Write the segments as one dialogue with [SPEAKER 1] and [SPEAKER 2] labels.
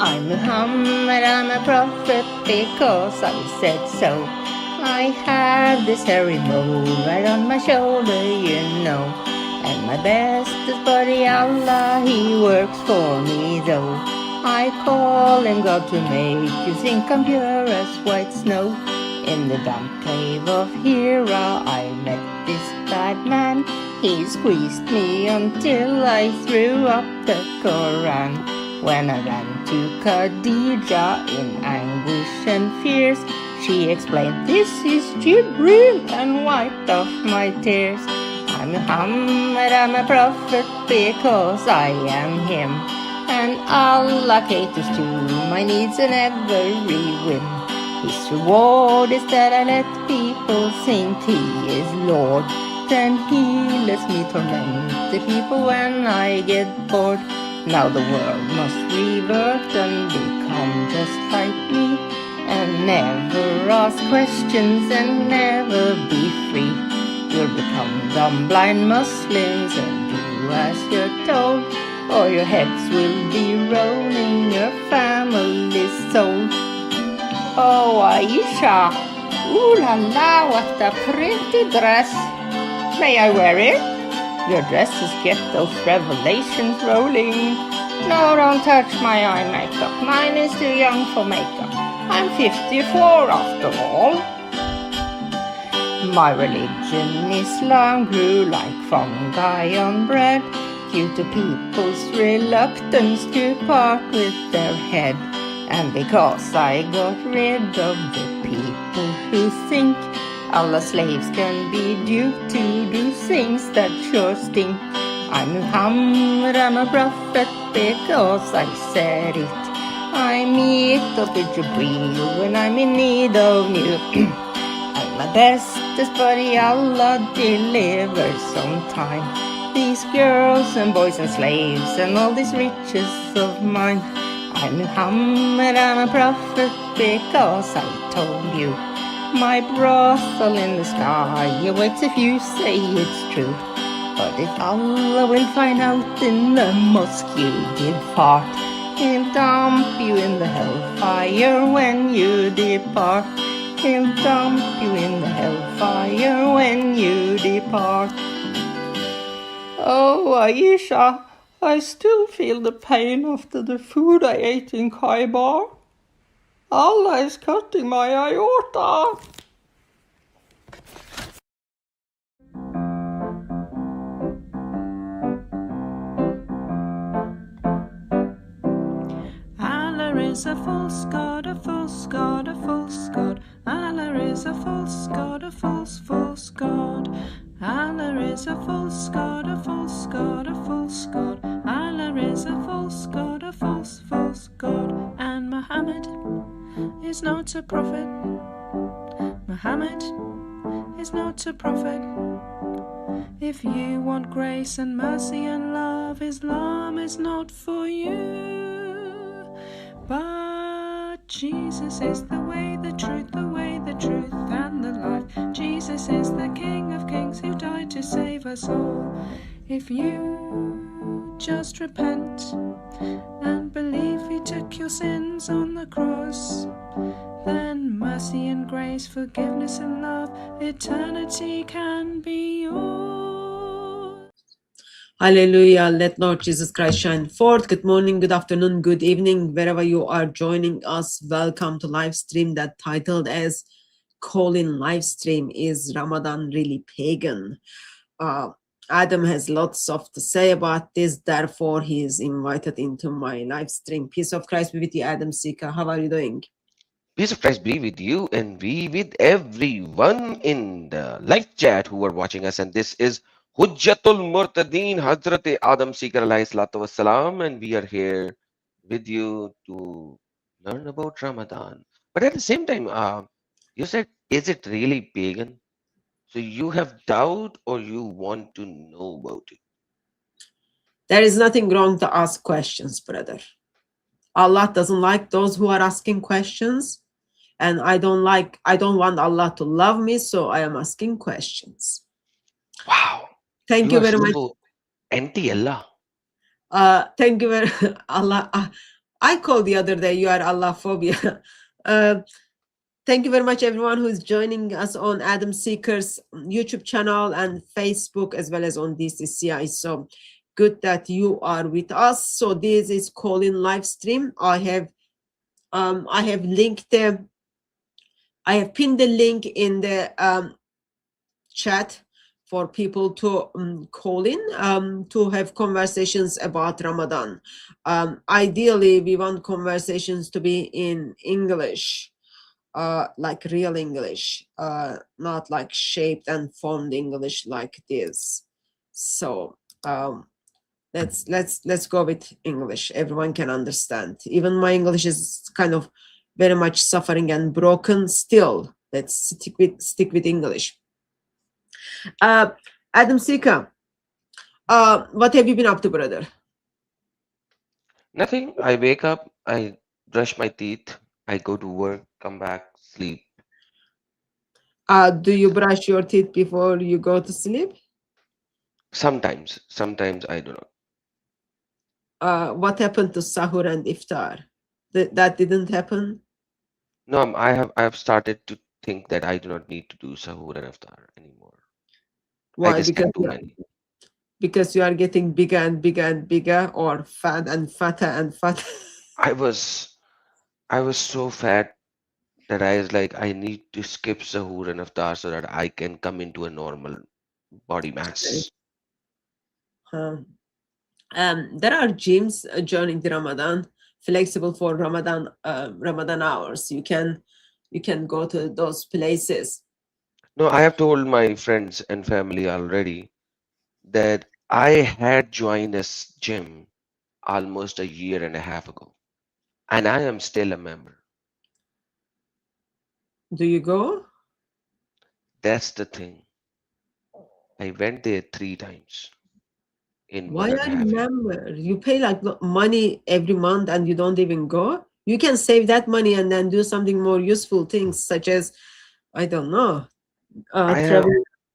[SPEAKER 1] I'm Muhammad, I'm a prophet because I said so. I have this hairy mole right on my shoulder, you know. And my bestest buddy Allah, he works for me though. I call him God to make you think I'm pure as white snow. In the damp cave of Hira, I met this bad man. He squeezed me until I threw up the Quran. When I ran to Khadija in anguish and fears, she explained, "This is Jibril," and wiped off my tears. I'm Muhammad, I'm a prophet because I am him, and Allah caters to my needs in every whim. His reward is that I let people think he is Lord. Then he lets me torment the people when I get bored. Now the world must revert and become just like me, and never ask questions and never be free. You'll become dumb blind Muslims and do as you're told, or your heads will be rolling your family's soul. Oh, Aisha, ooh la la, what a pretty dress. May I wear it? Your dresses get those revelations rolling. No, don't touch my eye makeup. Mine is too young for makeup. I'm 54 after all. My religion, Islam, grew like fungi on bread, due to people's reluctance to part with their head. And because I got rid of the people who think Allah's slaves can be duped to do things that sure stink. I'm Muhammad, I'm a prophet because I said it. I meet up with Jibreel when I'm in need of you. I'm my bestest buddy, Allah delivers on time. These girls and boys and slaves and all these riches of mine. I'm Muhammad, I'm a prophet because I told you. My brothel in the sky awaits if you say it's true. But if Allah will find out in the mosque you did fart, He'll dump you in the hellfire when you depart. He'll dump you in the hellfire when you depart. Oh, Aisha, I still feel the pain after the food I ate in Khaybar. Allah is cutting my aorta.
[SPEAKER 2] Allah is a false god, a false god, a false god. Allah is a false god, a false god. Allah is a false god, a false god, a false god. Allah is a false god, a false god. And Muhammad is not a prophet. Muhammad is not a prophet. If you want grace and mercy and love, Islam is not for you. But Jesus is the way, the truth, and the life. Jesus is the King of Kings who died to save us all. If you just repent and believe He took your sins on the cross, then mercy and grace, forgiveness and love, eternity can be yours.
[SPEAKER 3] Hallelujah. Let Lord Jesus Christ shine forth. Good morning, good afternoon, good evening, wherever you are joining us. Welcome to live stream that titled as Calling Live Stream, Is Ramadan Really Pagan? Adam has lots of to say about this, therefore he is invited into my live stream. Peace of Christ be with you, Adam Sika. How are you doing?
[SPEAKER 4] Peace of Christ be with you and be with everyone in the live chat who are watching us. And this is Hujjatul Murtadeen Hazrat Adam Seeker alayhi salatu wassalam, and we are here with you to learn about Ramadan. But at the same time, you said, is it really pagan? So you have doubt or you want to know about it?
[SPEAKER 3] There is nothing wrong to ask questions, brother. Allah doesn't like those who are asking questions. And I don't want Allah to love me, so I am asking questions.
[SPEAKER 4] Wow.
[SPEAKER 3] Thank you very much.
[SPEAKER 4] Anti-Allah.
[SPEAKER 3] Thank you very Allah. I called the other day, you are Allah phobia. uh, Thank you very much, everyone who is joining us on Adam Seeker's YouTube channel and Facebook, as well as on DCCI. So good that you are with us. So this is call-in live stream. I have linked the, I have pinned the link in the chat for people to call in to have conversations about Ramadan. Ideally, we want conversations to be in English, like real English, not like shaped and formed English like this. So let's go with English. Everyone can understand. Even my English is kind of very much suffering and broken. Still, let's stick with English. Adam Sika, what have you been up to, brother?
[SPEAKER 4] Nothing. I wake up, I brush my teeth, I go to work, come back, sleep.
[SPEAKER 3] Do you brush your teeth before you go to sleep?
[SPEAKER 4] Sometimes I do not.
[SPEAKER 3] What happened to Sahur and Iftar? That didn't happen?
[SPEAKER 4] No, I have started to think that I do not need to do sahur and iftar anymore. I
[SPEAKER 3] Why?
[SPEAKER 4] just
[SPEAKER 3] Because
[SPEAKER 4] get too many.
[SPEAKER 3] you are getting bigger and bigger and bigger, or fat and fatter and fatter.
[SPEAKER 4] I was I was so fat that I was like, I need to skip sahur and iftar so that I can come into a normal body mass.
[SPEAKER 3] Um, there are gyms during the Ramadan, flexible for Ramadan hours. You can go to those places.
[SPEAKER 4] No, I have told my friends and family already that I had joined a gym almost a year and a half ago, and I am still a member.
[SPEAKER 3] Do you go?
[SPEAKER 4] That's the thing. I went there 3 times in
[SPEAKER 3] Why
[SPEAKER 4] one and a
[SPEAKER 3] are you
[SPEAKER 4] half year.
[SPEAKER 3] member? You pay like money every month and you don't even go? You can save that money and then do something more useful things, such as, I don't know,
[SPEAKER 4] I have,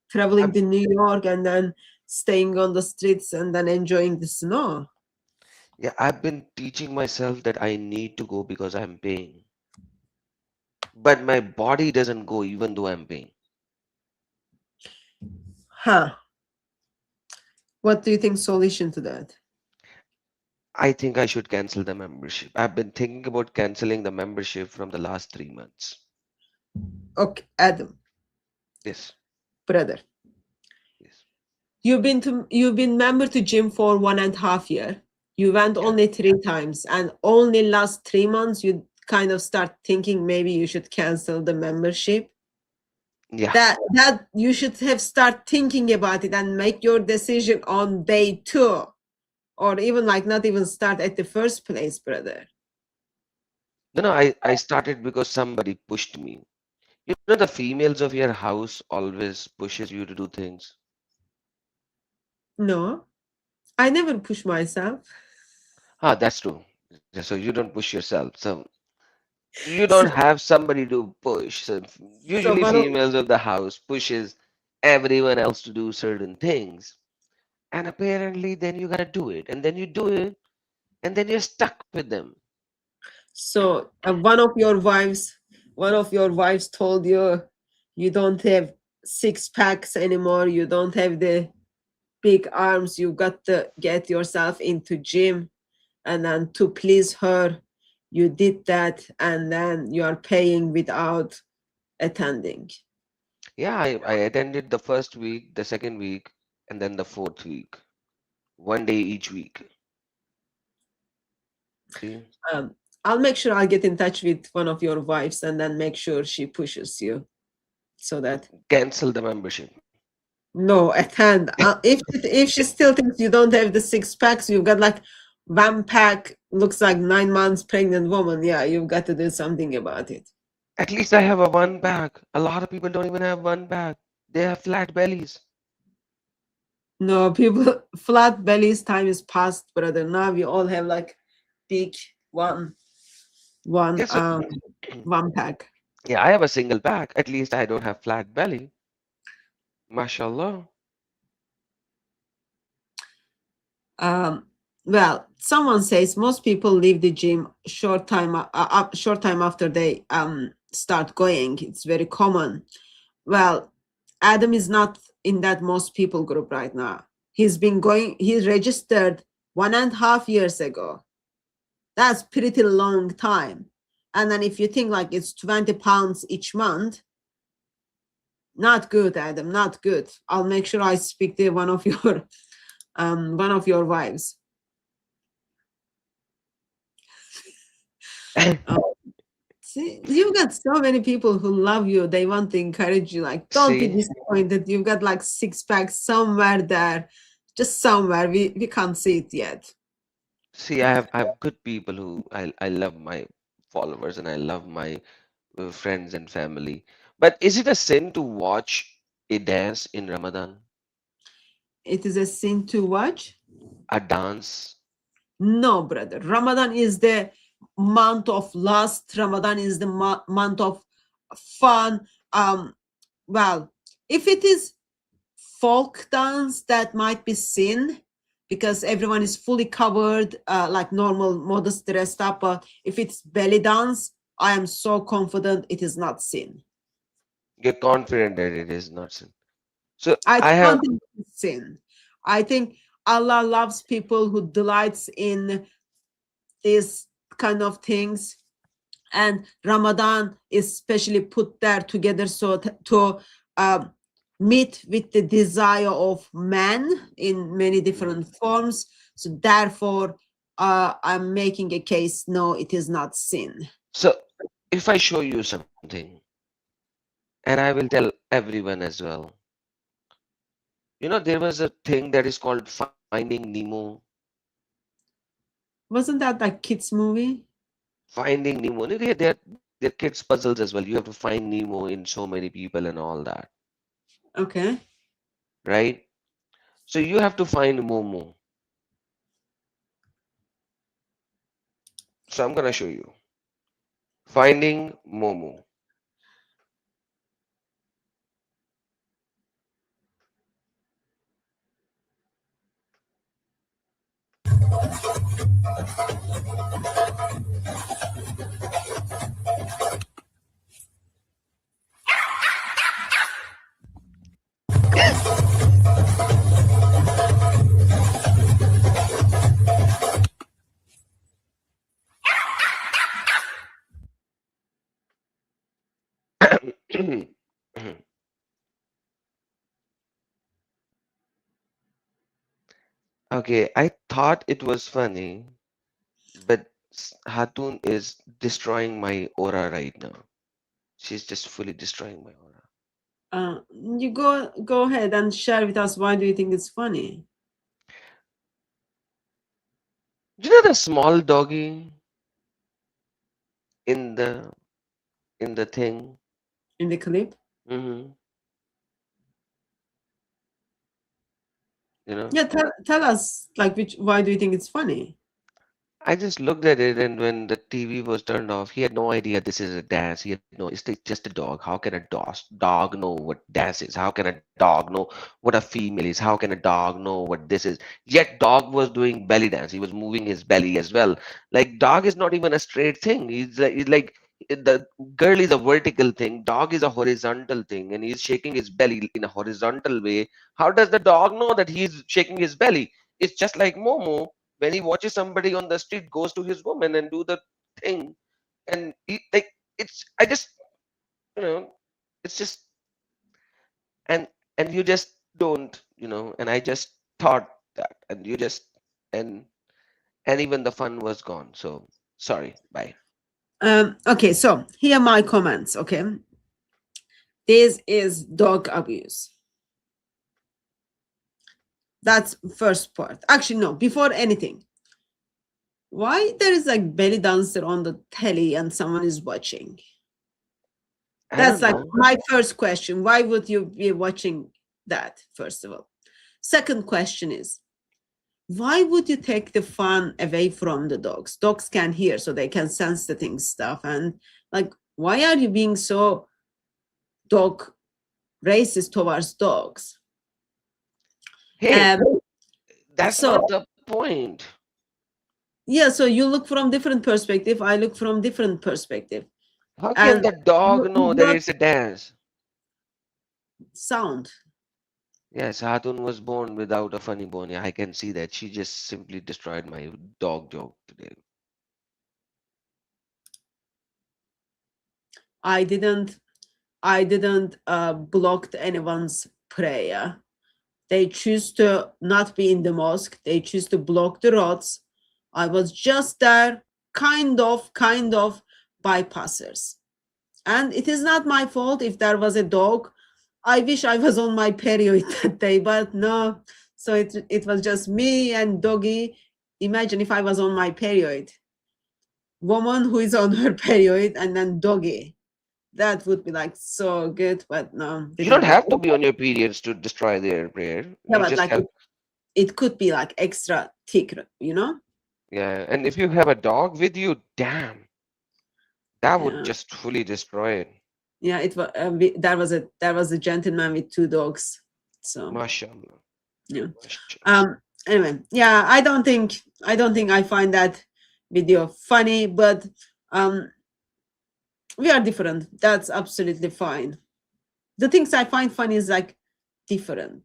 [SPEAKER 3] traveling
[SPEAKER 4] I've,
[SPEAKER 3] to New York and then staying on the streets and then enjoying the snow.
[SPEAKER 4] yeah, I've been teaching myself that I need to go because I'm paying, but my body doesn't go even though I'm paying.
[SPEAKER 3] Huh. What do you think solution to that?
[SPEAKER 4] I think I should cancel the membership. I've been thinking about canceling the membership from the last 3 months.
[SPEAKER 3] Okay, Adam,
[SPEAKER 4] Yes,
[SPEAKER 3] brother,
[SPEAKER 4] yes.
[SPEAKER 3] you've been member to gym for 1.5 year. You went
[SPEAKER 4] Yeah,
[SPEAKER 3] only 3 times, and only last 3 months you kind of start thinking maybe you should cancel the membership.
[SPEAKER 4] yeah,
[SPEAKER 3] That you should have start thinking about it and make your decision on day 2, or even like not even start at the first place, brother.
[SPEAKER 4] no, I started because somebody pushed me. You know, the females of your house always pushes you to do things.
[SPEAKER 3] No, I never push myself.
[SPEAKER 4] Ah, that's true. Yeah, so you don't push yourself. So you
[SPEAKER 3] So,
[SPEAKER 4] don't have somebody to push. So
[SPEAKER 3] so
[SPEAKER 4] usually
[SPEAKER 3] one of,
[SPEAKER 4] females of the house pushes everyone else to do certain things. And apparently then you gotta do it. And then you do it, and then you're stuck with them.
[SPEAKER 3] so one of your wives told you you don't have 6 packs anymore. You don't have the big arms. You got to get yourself into gym, and then to please her, you did that, and then you are paying without attending.
[SPEAKER 4] Yeah, I attended the first week, the second week, and then the fourth week. 1 day each week. See?
[SPEAKER 3] Um, I'll make sure I'll get in touch with one of your wives and then make sure she pushes you so that
[SPEAKER 4] Cancel the membership.
[SPEAKER 3] no attend. If she still thinks you don't have the 6 packs, you've got like 1 pack, looks like 9 months pregnant woman. Yeah, you've got to do something about it.
[SPEAKER 4] At least I have a one bag. A lot of people don't even have one bag. They have flat bellies.
[SPEAKER 3] No, people, flat bellies time is past, brother. Now we all have like big one one
[SPEAKER 4] Yeah, so
[SPEAKER 3] um 1 pack.
[SPEAKER 4] yeah, I have a single bag. At least I don't have flat belly. Mashallah.
[SPEAKER 3] Um, Well, someone says most people leave the gym short time after they start going. It's very common. Well, Adam is not in that most people group right now. He's been going. He's registered 1.5 years ago. That's pretty long time. And then if you think like it's 20 pounds each month, not good, Adam. Not good. I'll make sure I speak to one of your wives. Oh, see, you've got so many people who love you. They want to encourage you. Like, don't be
[SPEAKER 4] See,
[SPEAKER 3] disappointed. You've got like six packs somewhere there, just somewhere. We can't see it yet.
[SPEAKER 4] see, I have good people who I love my followers and I love my friends and family. But is it a sin to watch a dance in Ramadan?
[SPEAKER 3] It is a sin to watch.
[SPEAKER 4] A dance?
[SPEAKER 3] No, brother. Ramadan is the month of lust. Ramadan is the month of fun. Well, if it is folk dance, that might be sin because everyone is fully covered, like normal, modest dressed up. But if it's belly dance, I am so confident it is not sin.
[SPEAKER 4] You're confident that it is not sin. So
[SPEAKER 3] I
[SPEAKER 4] I have
[SPEAKER 3] don't think it's sin. I think Allah loves people who delights in these kind of things, and Ramadan is specially put there together so to meet with the desire of man in many different forms. So therefore, I'm making a case. No, it is not sin.
[SPEAKER 4] so if I show you something, and I will tell everyone as well. There was a thing that is called Finding Nemo.
[SPEAKER 3] Wasn't that like kids movie?
[SPEAKER 4] Finding Nemo. They're kids' puzzles as well. You have to find Nemo in so many people and all that,
[SPEAKER 3] Okay.
[SPEAKER 4] right? So you have to find Momo. So I'm gonna show you. Finding Momo. Okay, I thought it was funny, but Hatun is destroying my aura right now. She's just fully destroying my aura.
[SPEAKER 3] You go ahead and share with us why do you think it's funny
[SPEAKER 4] The small doggy in the thing?
[SPEAKER 3] in the clip?
[SPEAKER 4] hmm You know,
[SPEAKER 3] Yeah, tell us like which why do you think it's funny?
[SPEAKER 4] I just looked at it, and when the TV was turned off, he had no idea this is a dance. He had no, it's just a dog. How can a dog know what dance is? How can a dog know what a female is? How can a dog know what this is? Yet, dog was doing belly dance. He was moving his belly as well. Like, dog is not even a straight thing. He's like the girl is a vertical thing. Dog is a horizontal thing, and he's shaking his belly in a horizontal way. How does the dog know that he's shaking his belly? It's just like Momo when he watches somebody on the street goes to his woman and do the thing, and it's I just you know it's just and and you just don't and I just thought that, and you just and and even the fun was gone, so sorry, bye.
[SPEAKER 3] Okay, so here are my comments. Okay, this is dog abuse. That's first part. Actually, no, before anything, why there is like belly dancer on the telly and someone is watching?
[SPEAKER 4] I
[SPEAKER 3] That's
[SPEAKER 4] don't
[SPEAKER 3] like
[SPEAKER 4] know.
[SPEAKER 3] my first question. Why would you be watching that, first of all? Second question is, why would you take the fun away from the dogs? Dogs can hear, so they can sense the things stuff. And like, why are you being so dog racist towards
[SPEAKER 4] Hey,
[SPEAKER 3] dogs?
[SPEAKER 4] that's
[SPEAKER 3] So
[SPEAKER 4] not the point.
[SPEAKER 3] Yeah, so you look from different perspective, I look from different perspective.
[SPEAKER 4] How can
[SPEAKER 3] And
[SPEAKER 4] the dog
[SPEAKER 3] you
[SPEAKER 4] know that
[SPEAKER 3] brought
[SPEAKER 4] it's a dance?
[SPEAKER 3] sound.
[SPEAKER 4] Yes, Hatun was born without a funny bone. Yeah, I can see that. She just simply destroyed my dog joke today.
[SPEAKER 3] I didn't blocked anyone's prayer. They choose to not be in the mosque. They choose to block the roads. I was just there, kind of bypassers. And it is not my fault if there was a dog. I wish I was on my period that day, but no. So it was just me and doggy. Imagine if I was on my period. Woman who is on her period and then doggy. That would be like so good, but no,
[SPEAKER 4] You don't
[SPEAKER 3] didn't work.
[SPEAKER 4] have to be on your periods to destroy their prayer.
[SPEAKER 3] Yeah,
[SPEAKER 4] You
[SPEAKER 3] but
[SPEAKER 4] just
[SPEAKER 3] like
[SPEAKER 4] have,
[SPEAKER 3] it could be like extra thick, you know?
[SPEAKER 4] yeah. And if you have a dog with you, damn, that would
[SPEAKER 3] Yeah,
[SPEAKER 4] just fully destroy it.
[SPEAKER 3] yeah. It was there was a gentleman with two dogs. So
[SPEAKER 4] MashaAllah.
[SPEAKER 3] yeah.
[SPEAKER 4] MashaAllah.
[SPEAKER 3] Anyway, yeah. I don't think I find that video funny, but we are different. That's absolutely fine. The things I find funny is like different.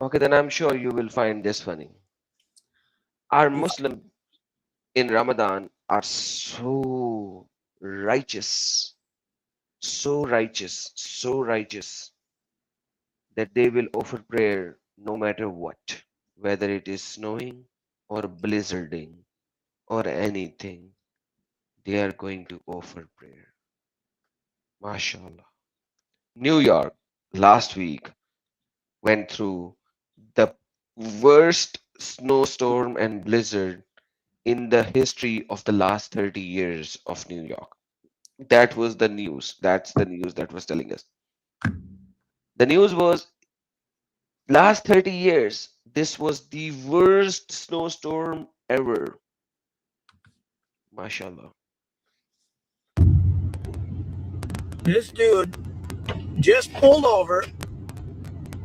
[SPEAKER 4] Okay, then I'm sure you will find this funny. Our
[SPEAKER 3] If
[SPEAKER 4] Muslims in Ramadan are so righteous, so righteous that they will offer prayer no matter what, whether it is snowing or blizzarding or anything, they are going to offer prayer. MashaAllah. New York last week went through the worst snowstorm and blizzard in the history of the last 30 years of New York. That was the news. That's the news that was telling us. The news was last 30 years, this was the worst snowstorm ever. MashaAllah.
[SPEAKER 5] This dude just pulled over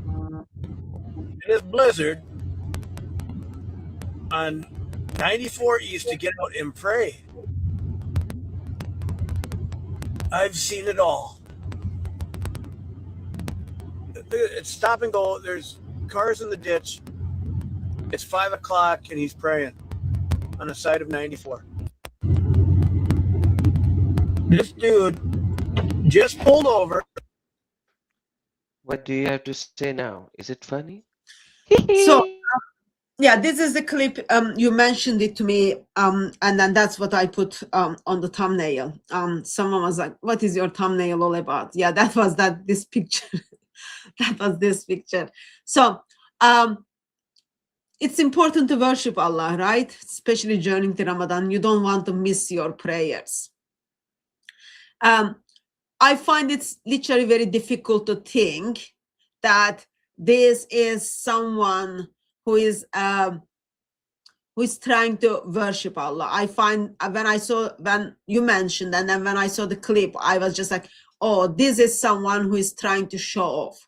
[SPEAKER 5] in his blizzard on 94 East to get out and pray. I've seen it all. It's stop and go. There's cars in the ditch. It's 5 o'clock and he's praying on the side of 94. This dude just pulled over.
[SPEAKER 4] What do you have to say now? Is it funny?
[SPEAKER 3] so. Yeah, this is the clip. You mentioned it to me, and then that's what I put on the thumbnail. Someone was like, "What is your thumbnail all about?" Yeah, that was this picture. That was this picture. So, it's important to worship Allah, right? Especially during the Ramadan, you don't want to miss your prayers. I find it's literally very difficult to think that this is someone who is trying to worship Allah. I find when you mentioned, and then when I saw the clip, I was just like, oh, this is someone who is trying to show off.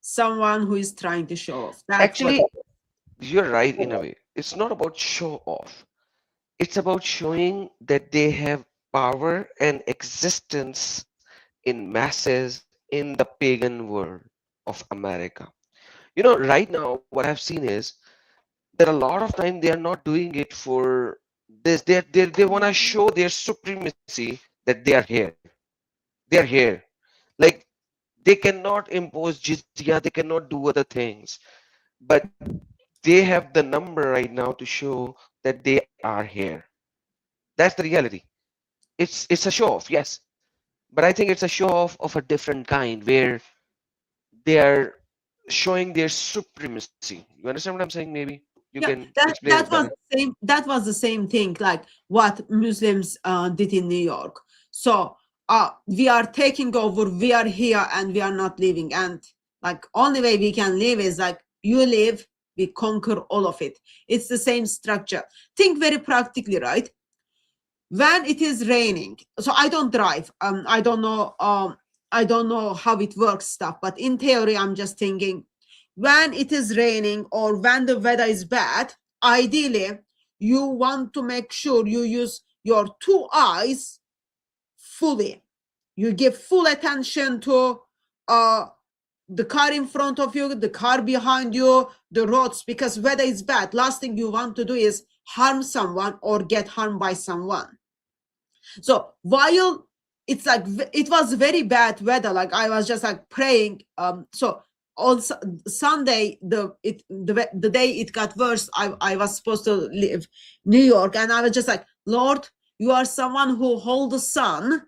[SPEAKER 3] Someone who is trying to show off. That's
[SPEAKER 4] Actually,
[SPEAKER 3] what
[SPEAKER 4] you're right in a way. It's not about show off. It's about showing that they have power and existence in masses in the pagan world of America. You know, right now, what I've seen is that a lot of time they are not doing it for this. They want to show their supremacy that they are here. They are here. Like they cannot impose jizya, they cannot do other things, but they have the number right now to show that they are here. That's the reality. It's a show off, yes, but I think it's a show off of a different kind where they are showing their supremacy. You understand what I'm saying? Maybe you
[SPEAKER 3] yeah,
[SPEAKER 4] can explain it
[SPEAKER 3] that was
[SPEAKER 4] better.
[SPEAKER 3] the same. That was the same thing, like what Muslims did in New York. So we are taking over. We are here, and we are not leaving. And like only way we can live is like you live, we conquer all of it. It's the same structure. Think very practically, right? when it is raining, so I don't drive, I don't know how it works stuff, but in theory I'm just thinking, when it is raining or when the weather is bad, ideally you want to make sure you use your two eyes fully. You give full attention to uh the car in front of you, the car behind you, the roads, because weather is bad. Last thing you want to do is harm someone or get harmed by someone. So while it's like it was very bad weather, like I was just like praying. So on Sunday, the day it got worse, I was supposed to leave New York, and I was just like, Lord, you are someone who hold the sun.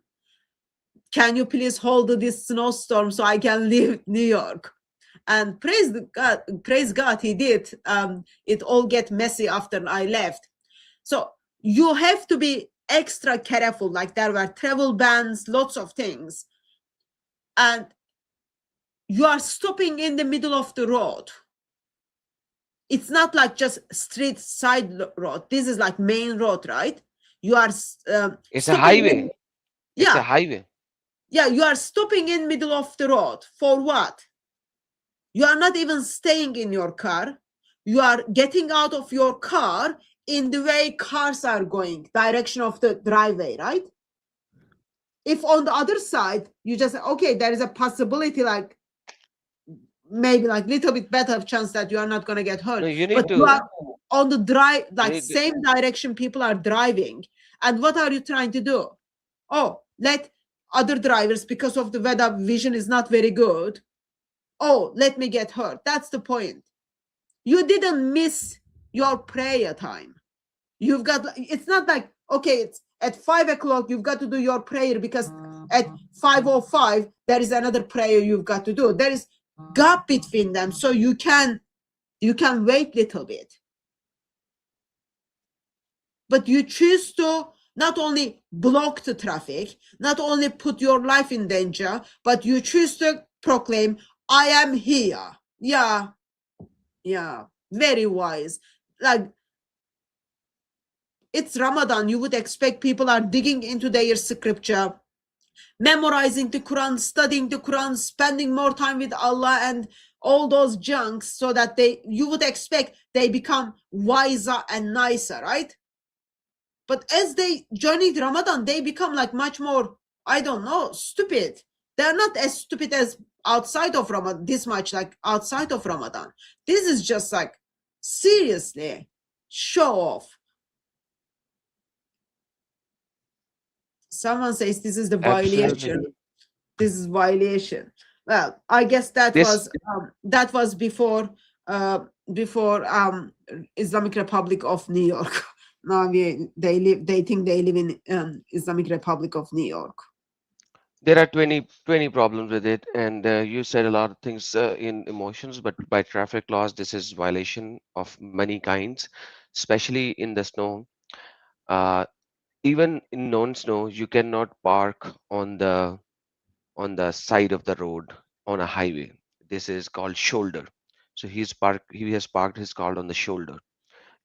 [SPEAKER 3] Can you please hold this snowstorm so I can leave New York? And praise God, he did. It all get messy after I left. So you have to be extra careful. Like there were travel bans, lots of things. And you are stopping in the middle of the road. It's not like just street side road. This is like main road, right? You are
[SPEAKER 4] It's a
[SPEAKER 3] stopping
[SPEAKER 4] highway.
[SPEAKER 3] in,
[SPEAKER 4] It's a
[SPEAKER 3] yeah,
[SPEAKER 4] highway.
[SPEAKER 3] yeah, you are stopping in middle of the road. For what? You are not even staying in your car. You are getting out of your car in the way cars are going, direction of the driveway, right? If on the other side, you just, okay, there is a possibility, like maybe like little bit better chance that you are not going to get hurt.
[SPEAKER 4] No, you
[SPEAKER 3] But
[SPEAKER 4] need
[SPEAKER 3] you
[SPEAKER 4] to.
[SPEAKER 3] are on the drive,
[SPEAKER 4] You
[SPEAKER 3] like
[SPEAKER 4] need to.
[SPEAKER 3] same direction people are driving. And what are you trying to do? Oh, let other drivers, because of the weather, vision is not very good. Oh, let me get hurt. That's the point. You didn't miss your prayer time. You've got, it's not like, okay, it's at 5 o'clock, you've got to do your prayer because at 5:05, there is another prayer you've got to do. There is gap between them. So you can wait little bit. But you choose to not only block the traffic, not only put your life in danger, but you choose to proclaim, I am here. Yeah, yeah, very wise. Like, it's Ramadan. You would expect people are digging into their scripture, memorizing the Quran, studying the Quran, spending more time with Allah and all those junks, so that you would expect they become wiser and nicer, right? But as they joining Ramadan, they become like much more, I don't know, stupid. They're not as stupid as outside of Ramadan, this much like outside of Ramadan. This is just like, seriously, show off. Someone says this is the
[SPEAKER 4] Absolutely.
[SPEAKER 3] violation. This is violation. Well, I guess that
[SPEAKER 4] This
[SPEAKER 3] was before Islamic Republic of New York. Now they think they live in Islamic Republic of New York.
[SPEAKER 4] there are 20 problems with it, and you said a lot of things in emotions, but by traffic laws, this is violation of many kinds, especially in the snow. Uh, Even in non-snow, you cannot park on the side of the road on a highway. This is called shoulder. So he has parked his car on the shoulder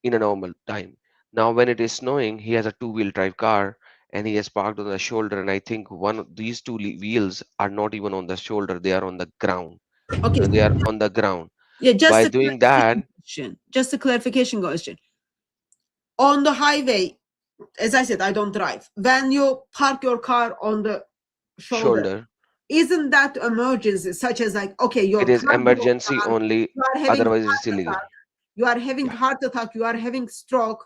[SPEAKER 4] in a normal time. Now, when it is snowing, he has a two-wheel drive car and he has parked on the shoulder. And I think one of these two wheels are not even on the shoulder; they are on the ground.
[SPEAKER 3] Okay,
[SPEAKER 4] They are on the ground.
[SPEAKER 3] yeah,
[SPEAKER 4] By doing that,
[SPEAKER 3] just a clarification question. On the highway, as I said, I don't drive. When you park your car on the shoulder,
[SPEAKER 4] shoulder,
[SPEAKER 3] isn't that emergency, such as like, okay, your
[SPEAKER 4] it is
[SPEAKER 3] car broke
[SPEAKER 4] emergency
[SPEAKER 3] down,
[SPEAKER 4] only.
[SPEAKER 3] you are having
[SPEAKER 4] Otherwise, it's
[SPEAKER 3] heart
[SPEAKER 4] illegal.
[SPEAKER 3] attack, you are having
[SPEAKER 4] Yeah,
[SPEAKER 3] heart attack, you are having stroke,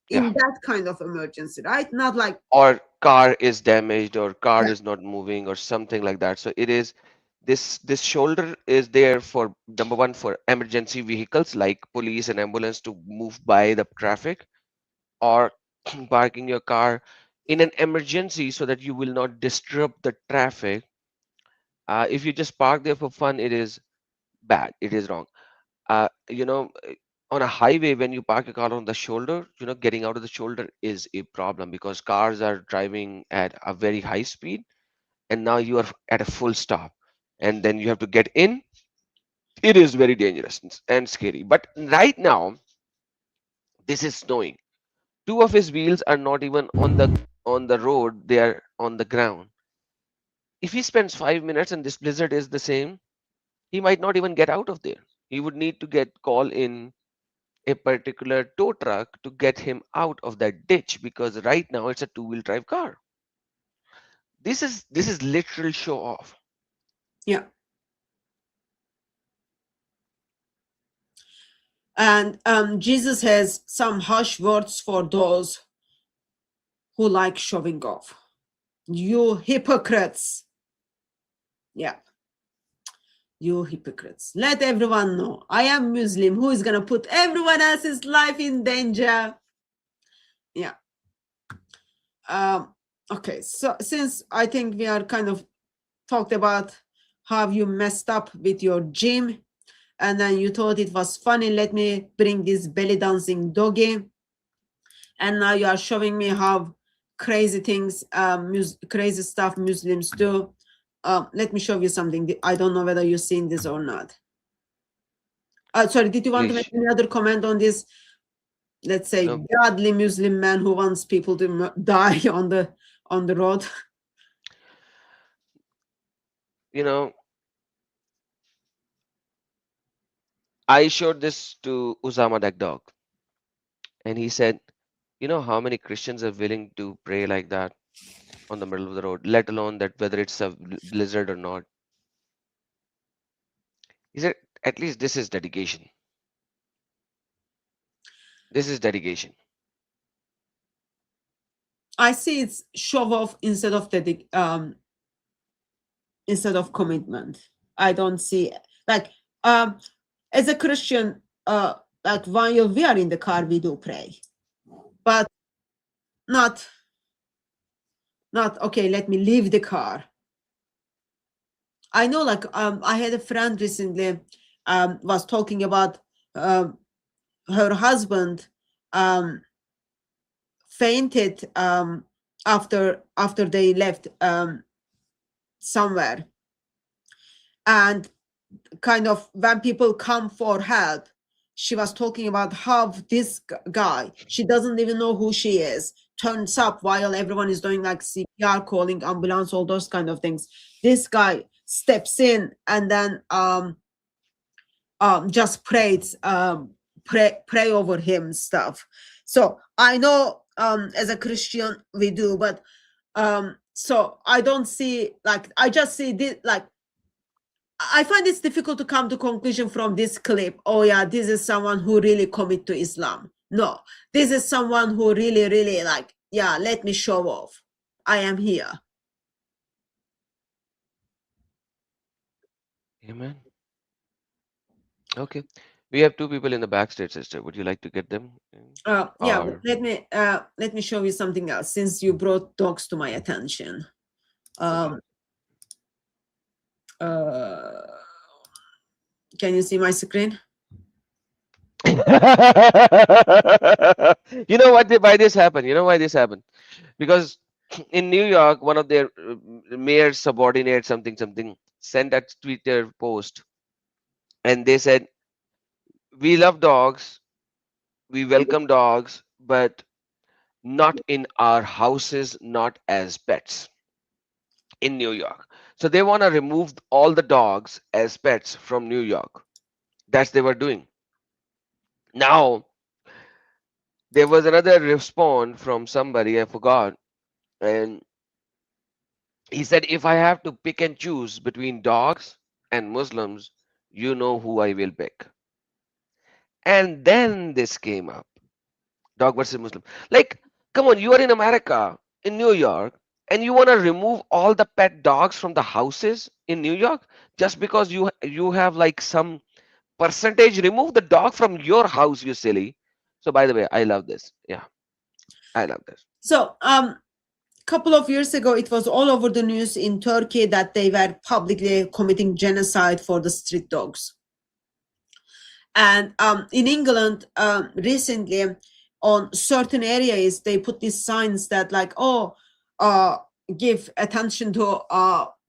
[SPEAKER 4] yeah.
[SPEAKER 3] in that kind of emergency, right? Not like,
[SPEAKER 4] Or car is damaged, or car
[SPEAKER 3] yeah,
[SPEAKER 4] is not moving, or something like that. So it is this shoulder is there for number one for emergency vehicles like police and ambulance to move by the traffic, or parking your car in an emergency so that you will not disrupt the traffic. If you just park there for fun, it is bad. It is wrong. On a highway, when you park a car on the shoulder, getting out of the shoulder is a problem because cars are driving at a very high speed, and now you are at a full stop, and then you have to get in. It is very dangerous and scary. But right now, this is snowing. Two of his wheels are not even on the road, they are on the ground. If he spends 5 minutes and this blizzard is the same, he might not even get out of there. He would need to call in a particular tow truck to get him out of that ditch, because right now it's a two-wheel drive car. This is literal show off.
[SPEAKER 3] Yeah. And Jesus has some harsh words for those who like showing off. You hypocrites. Yeah. You hypocrites. Let everyone know I am Muslim. Who is going to put everyone else's life in danger? Yeah. Okay. So since I think we are kind of talked about how you messed up with your gym, and then you thought it was funny, let me bring this belly dancing doggy. And now you are showing me how crazy things, crazy stuff Muslims do. Let me show you something. I don't know whether you've seen this or not. Sorry, did you want to make any other comment on this? Let's say
[SPEAKER 4] No.
[SPEAKER 3] godly Muslim man who wants people to die on the road.
[SPEAKER 4] You know, I showed this to Usama that dog, and he said, "You know how many Christians are willing to pray like that on the middle of the road, let alone that whether it's a blizzard or not." He said, "At least this is dedication. This is dedication."
[SPEAKER 3] I see it's show off instead of commitment. I don't see like as a Christian, like while we are in the car, we do pray, but not okay. Let me leave the car. I know, like I had a friend recently was talking about her husband fainted after they left somewhere, and kind of when people come for help, she was talking about how this guy, she doesn't even know who she is, turns up while everyone is doing like CPR, calling ambulance, all those kind of things. This guy steps in and then just prays, pray over him stuff. So I know as a Christian we do, but so I don't see, like I just see this, like I find it's difficult to come to conclusion from this clip. Oh yeah, this is someone who really commit to Islam. No, this is someone who really like, yeah, let me show off. I am here.
[SPEAKER 4] Amen. Okay. We have two people in the backstage, sister. Would you like to get them?
[SPEAKER 3] Yeah,
[SPEAKER 4] Or
[SPEAKER 3] let me show you something else since you brought dogs to my attention. Can you see my screen?
[SPEAKER 4] you know why this happened? You know why this happened? Because in New York, one of their mayor's subordinates, something sent a Twitter post, and they said, "We love dogs, we welcome dogs, but not in our houses, not as pets in New York." So they want to remove all the dogs as pets from New York. That's they were doing. Now there was another response from somebody, I forgot, and he said, "If I have to pick and choose between dogs and Muslims, you know who I will pick." And then this came up, dog versus Muslim. Like, come on, you are in America, in New York, and you want to remove all the pet dogs from the houses in New York just because you have like some percentage. Remove the dog from your house, you silly. So by the way, I love this. Yeah, I love this.
[SPEAKER 3] So couple of years ago, it was all over the news in Turkey that they were publicly committing genocide for the street dogs. And in England, recently, on certain areas, they put these signs that like, oh, give attention to,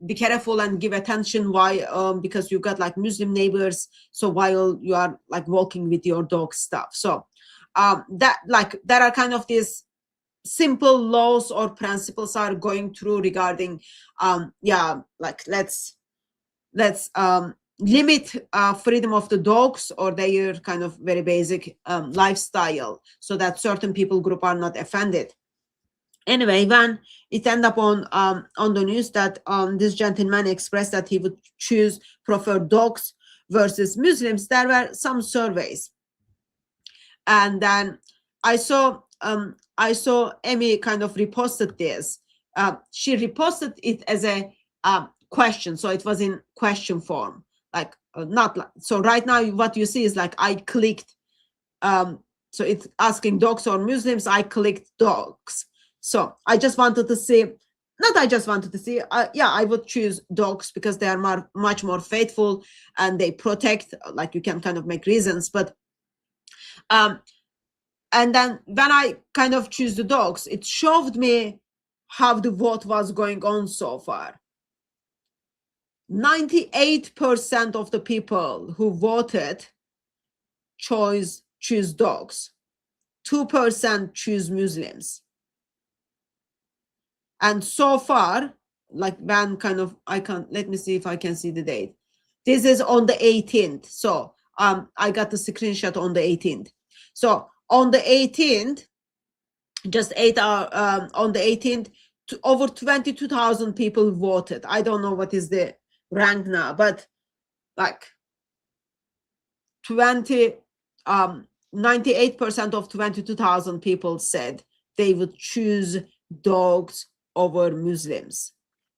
[SPEAKER 3] be careful and give attention. Why? Because you got like Muslim neighbors. So while you are like walking with your dog stuff. So that like there are kind of these simple laws or principles are going through regarding like let's limit freedom of the dogs or their kind of very basic lifestyle, so that certain people group are not offended. Anyway, when it ended up on the news that this gentleman expressed that he would prefer dogs versus Muslims, there were some surveys, and then I saw Amy kind of reposted this. She reposted it as a question, so it was in question form, like not like, so right now what you see is like I clicked, so it's asking dogs or Muslims. I clicked dogs. So I just wanted to see, not I just wanted to see, I would choose dogs because they are much more faithful and they protect, like you can kind of make reasons, but and then when I kind of choose the dogs, it showed me how the vote was going on so far. 98% of the people who voted choose dogs. 2% choose Muslims. And so far, like when kind of, let me see if I can see the date. This is on the 18th. So I got the screenshot on the 18th. So on the 18th, just 8 hours, on the 18th, over 22,000 people voted. I don't know what is the rank now, but like 98% of 22,000 people said they would choose dogs over Muslims.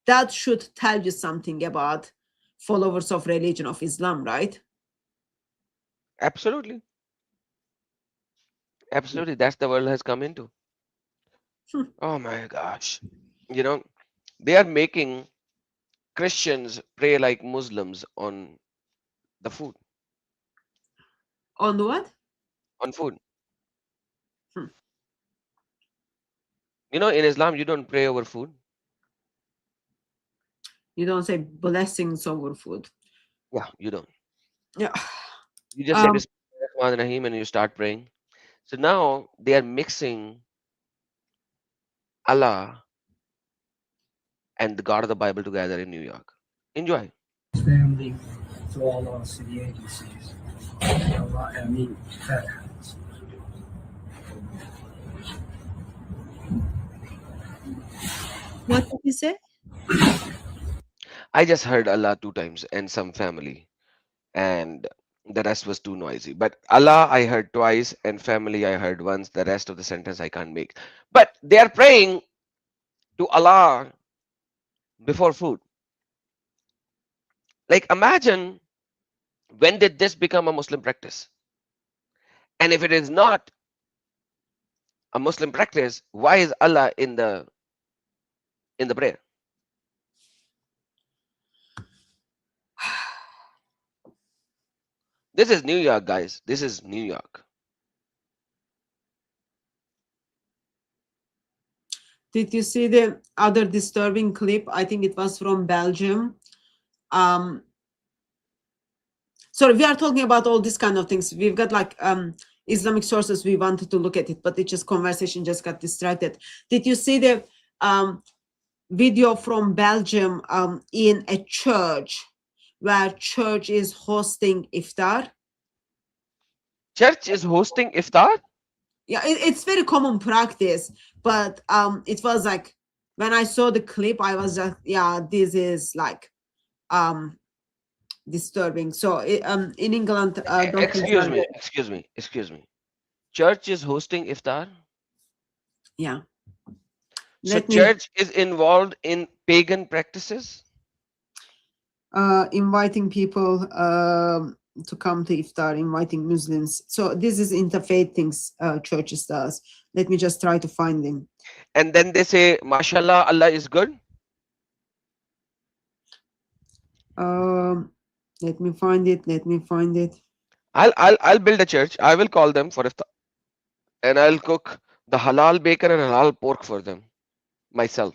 [SPEAKER 3] That should tell you something about followers of religion of Islam, right?
[SPEAKER 4] Absolutely. Absolutely. That's the world has come into. Oh my gosh. You know, they are making Christians pray like Muslims on the food.
[SPEAKER 3] On what?
[SPEAKER 4] On food.
[SPEAKER 3] Hmm.
[SPEAKER 4] You know, in Islam, you don't pray over food.
[SPEAKER 3] You don't say blessings over food.
[SPEAKER 4] Yeah, you don't.
[SPEAKER 3] Yeah.
[SPEAKER 4] You just say Bismillah Rahman Rahim and you start praying. So now they are mixing Allah and the God of the Bible together in New York. Enjoy.
[SPEAKER 6] Family to all our city agencies. Fatheads.
[SPEAKER 3] What did you say?
[SPEAKER 4] I just heard Allah 2 times and some family, and the rest was too noisy. But Allah I heard twice, and family I heard once. The rest of the sentence I can't make. But they are praying to Allah before food. Like, imagine, when did this become a Muslim practice? And if it is not a Muslim practice, why is Allah in the prayer? This is New York, guys. This is New York.
[SPEAKER 3] Did you see the other disturbing clip? I think it was from Belgium. So we are talking about all these kind of things. We've got like Islamic sources. We wanted to look at it, but it just conversation just got distracted. Did you see the video from Belgium in a church where church is hosting iftar?
[SPEAKER 4] Church is hosting iftar?
[SPEAKER 3] Yeah, it's very common practice, but it was like when I saw the clip, I was just, yeah, this is like disturbing. So in England,
[SPEAKER 4] Excuse me. Church is hosting iftar?
[SPEAKER 3] Yeah.
[SPEAKER 4] So church is involved in pagan practices?
[SPEAKER 3] Inviting people to come to iftar, inviting Muslims. So this is interfaith things churches does. Let me just try to find them.
[SPEAKER 4] And then they say, mashallah, Allah is good?
[SPEAKER 3] Let me find it.
[SPEAKER 4] I'll build a church. I will call them for iftar. And I'll cook the halal bacon and halal pork for them myself.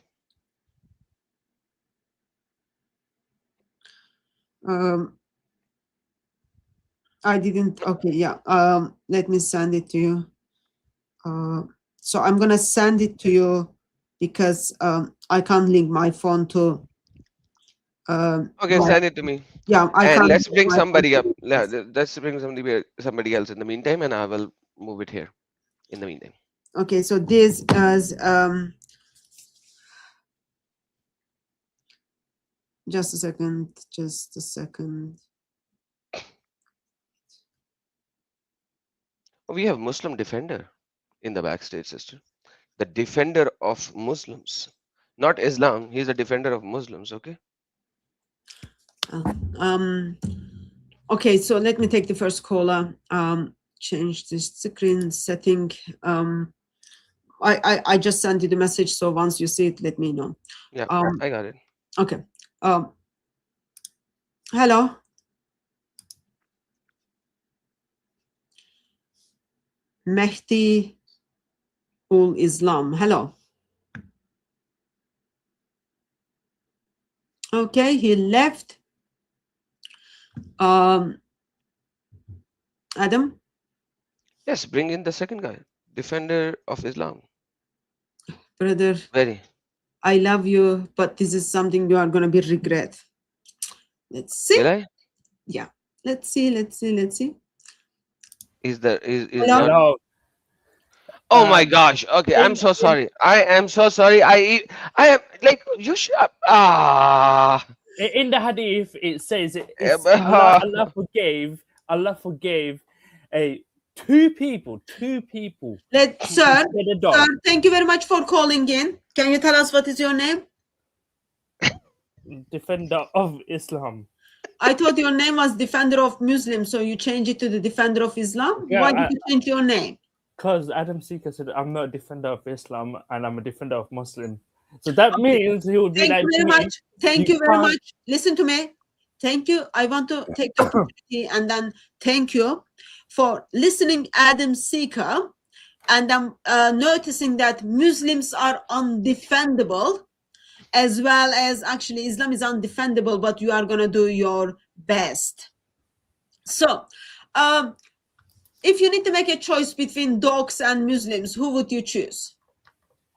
[SPEAKER 3] I didn't. Okay, yeah. Let me send it to you. So I'm gonna send it to you because I can't link my phone to.
[SPEAKER 4] Okay,
[SPEAKER 3] my,
[SPEAKER 4] send it to me.
[SPEAKER 3] yeah, I
[SPEAKER 4] And
[SPEAKER 3] can't.
[SPEAKER 4] let's
[SPEAKER 3] link
[SPEAKER 4] bring
[SPEAKER 3] my phone
[SPEAKER 4] somebody up.
[SPEAKER 3] to this.
[SPEAKER 4] Let's bring somebody else in the meantime, and I will move it here in the meantime.
[SPEAKER 3] Okay, so this is just a second.
[SPEAKER 4] We have Muslim defender in the backstage, sister. The defender of Muslims, not Islam. He's a defender of Muslims. Okay.
[SPEAKER 3] Okay, so let me take the first caller. Change the screen setting. I just sent you the message, so once you see it, let me know.
[SPEAKER 4] Yeah, I got it.
[SPEAKER 3] Okay. Hello. Mehdi ul Islam. Hello. Okay, he left. Adam.
[SPEAKER 4] Yes, bring in the second guy, defender of Islam.
[SPEAKER 3] Brother,
[SPEAKER 4] Very.
[SPEAKER 3] I love you, but this is something you are going to be regret. Let's see.
[SPEAKER 4] Will I?
[SPEAKER 3] Yeah. Let's see.
[SPEAKER 4] Is
[SPEAKER 3] Hello?
[SPEAKER 4] not?
[SPEAKER 7] Hello.
[SPEAKER 4] Oh my gosh. Okay, I'm so sorry. I am so sorry. I am like you should.
[SPEAKER 7] In the Hadith, it says it's Allah forgave two people.
[SPEAKER 3] Sir,
[SPEAKER 7] The dog.
[SPEAKER 3] sir, thank you very much for calling in. Can you tell us what is your name?
[SPEAKER 7] Defender of Islam.
[SPEAKER 3] I thought your name was Defender of Muslims, so you change it to the Defender of Islam.
[SPEAKER 7] Yeah,
[SPEAKER 3] Why did you change your name?
[SPEAKER 7] Because Adam Seeker said, I'm not a defender of Islam and I'm a defender of Muslim. So that means he would be
[SPEAKER 3] Thank
[SPEAKER 7] like,
[SPEAKER 3] you very much. Thank
[SPEAKER 7] you
[SPEAKER 3] you very
[SPEAKER 7] can't-
[SPEAKER 3] much. Listen to me. Thank you. I want to take the opportunity and then thank you for listening, Adam Seeker. And I'm noticing that Muslims are undefendable, as well as actually Islam is undefendable, but you are going to do your best. So, if you need to make a choice between dogs and Muslims, who would you choose?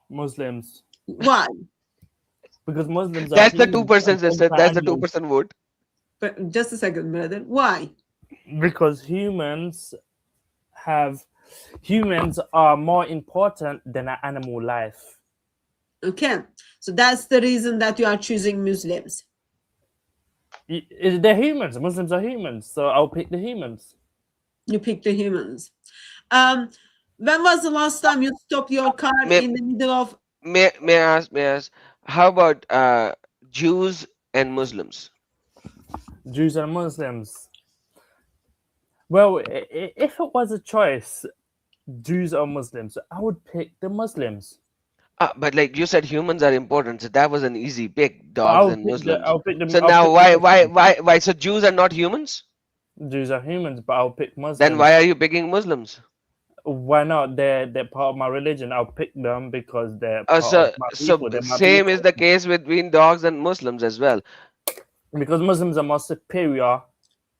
[SPEAKER 7] Muslims.
[SPEAKER 3] Why?
[SPEAKER 7] Because Muslims
[SPEAKER 4] That's
[SPEAKER 7] are
[SPEAKER 4] the 2%, sister. That's the 2% vote.
[SPEAKER 3] But just a second, brother. Why?
[SPEAKER 7] Because humans are more important than an animal life.
[SPEAKER 3] Okay. So that's the reason that you are choosing Muslims.
[SPEAKER 7] They're humans. Muslims are humans. So I'll pick the humans.
[SPEAKER 3] You pick the humans. When was the last time you stopped your car in the middle of?
[SPEAKER 4] May I ask? How about Jews and Muslims?
[SPEAKER 7] Jews and Muslims. Well, if it was a choice, Jews or Muslims, I would pick the Muslims.
[SPEAKER 4] But like you said, humans are important, so that was an easy pick. Dogs and Muslims. So now, why? So Jews are not humans?
[SPEAKER 7] Jews are humans, but I'll pick Muslims.
[SPEAKER 4] Then why are you picking Muslims?
[SPEAKER 7] Why not? They're part of my religion. I'll pick them because they're part of my people. They're my
[SPEAKER 4] same
[SPEAKER 7] people.
[SPEAKER 4] is the case between dogs and Muslims as well.
[SPEAKER 7] Because Muslims are more superior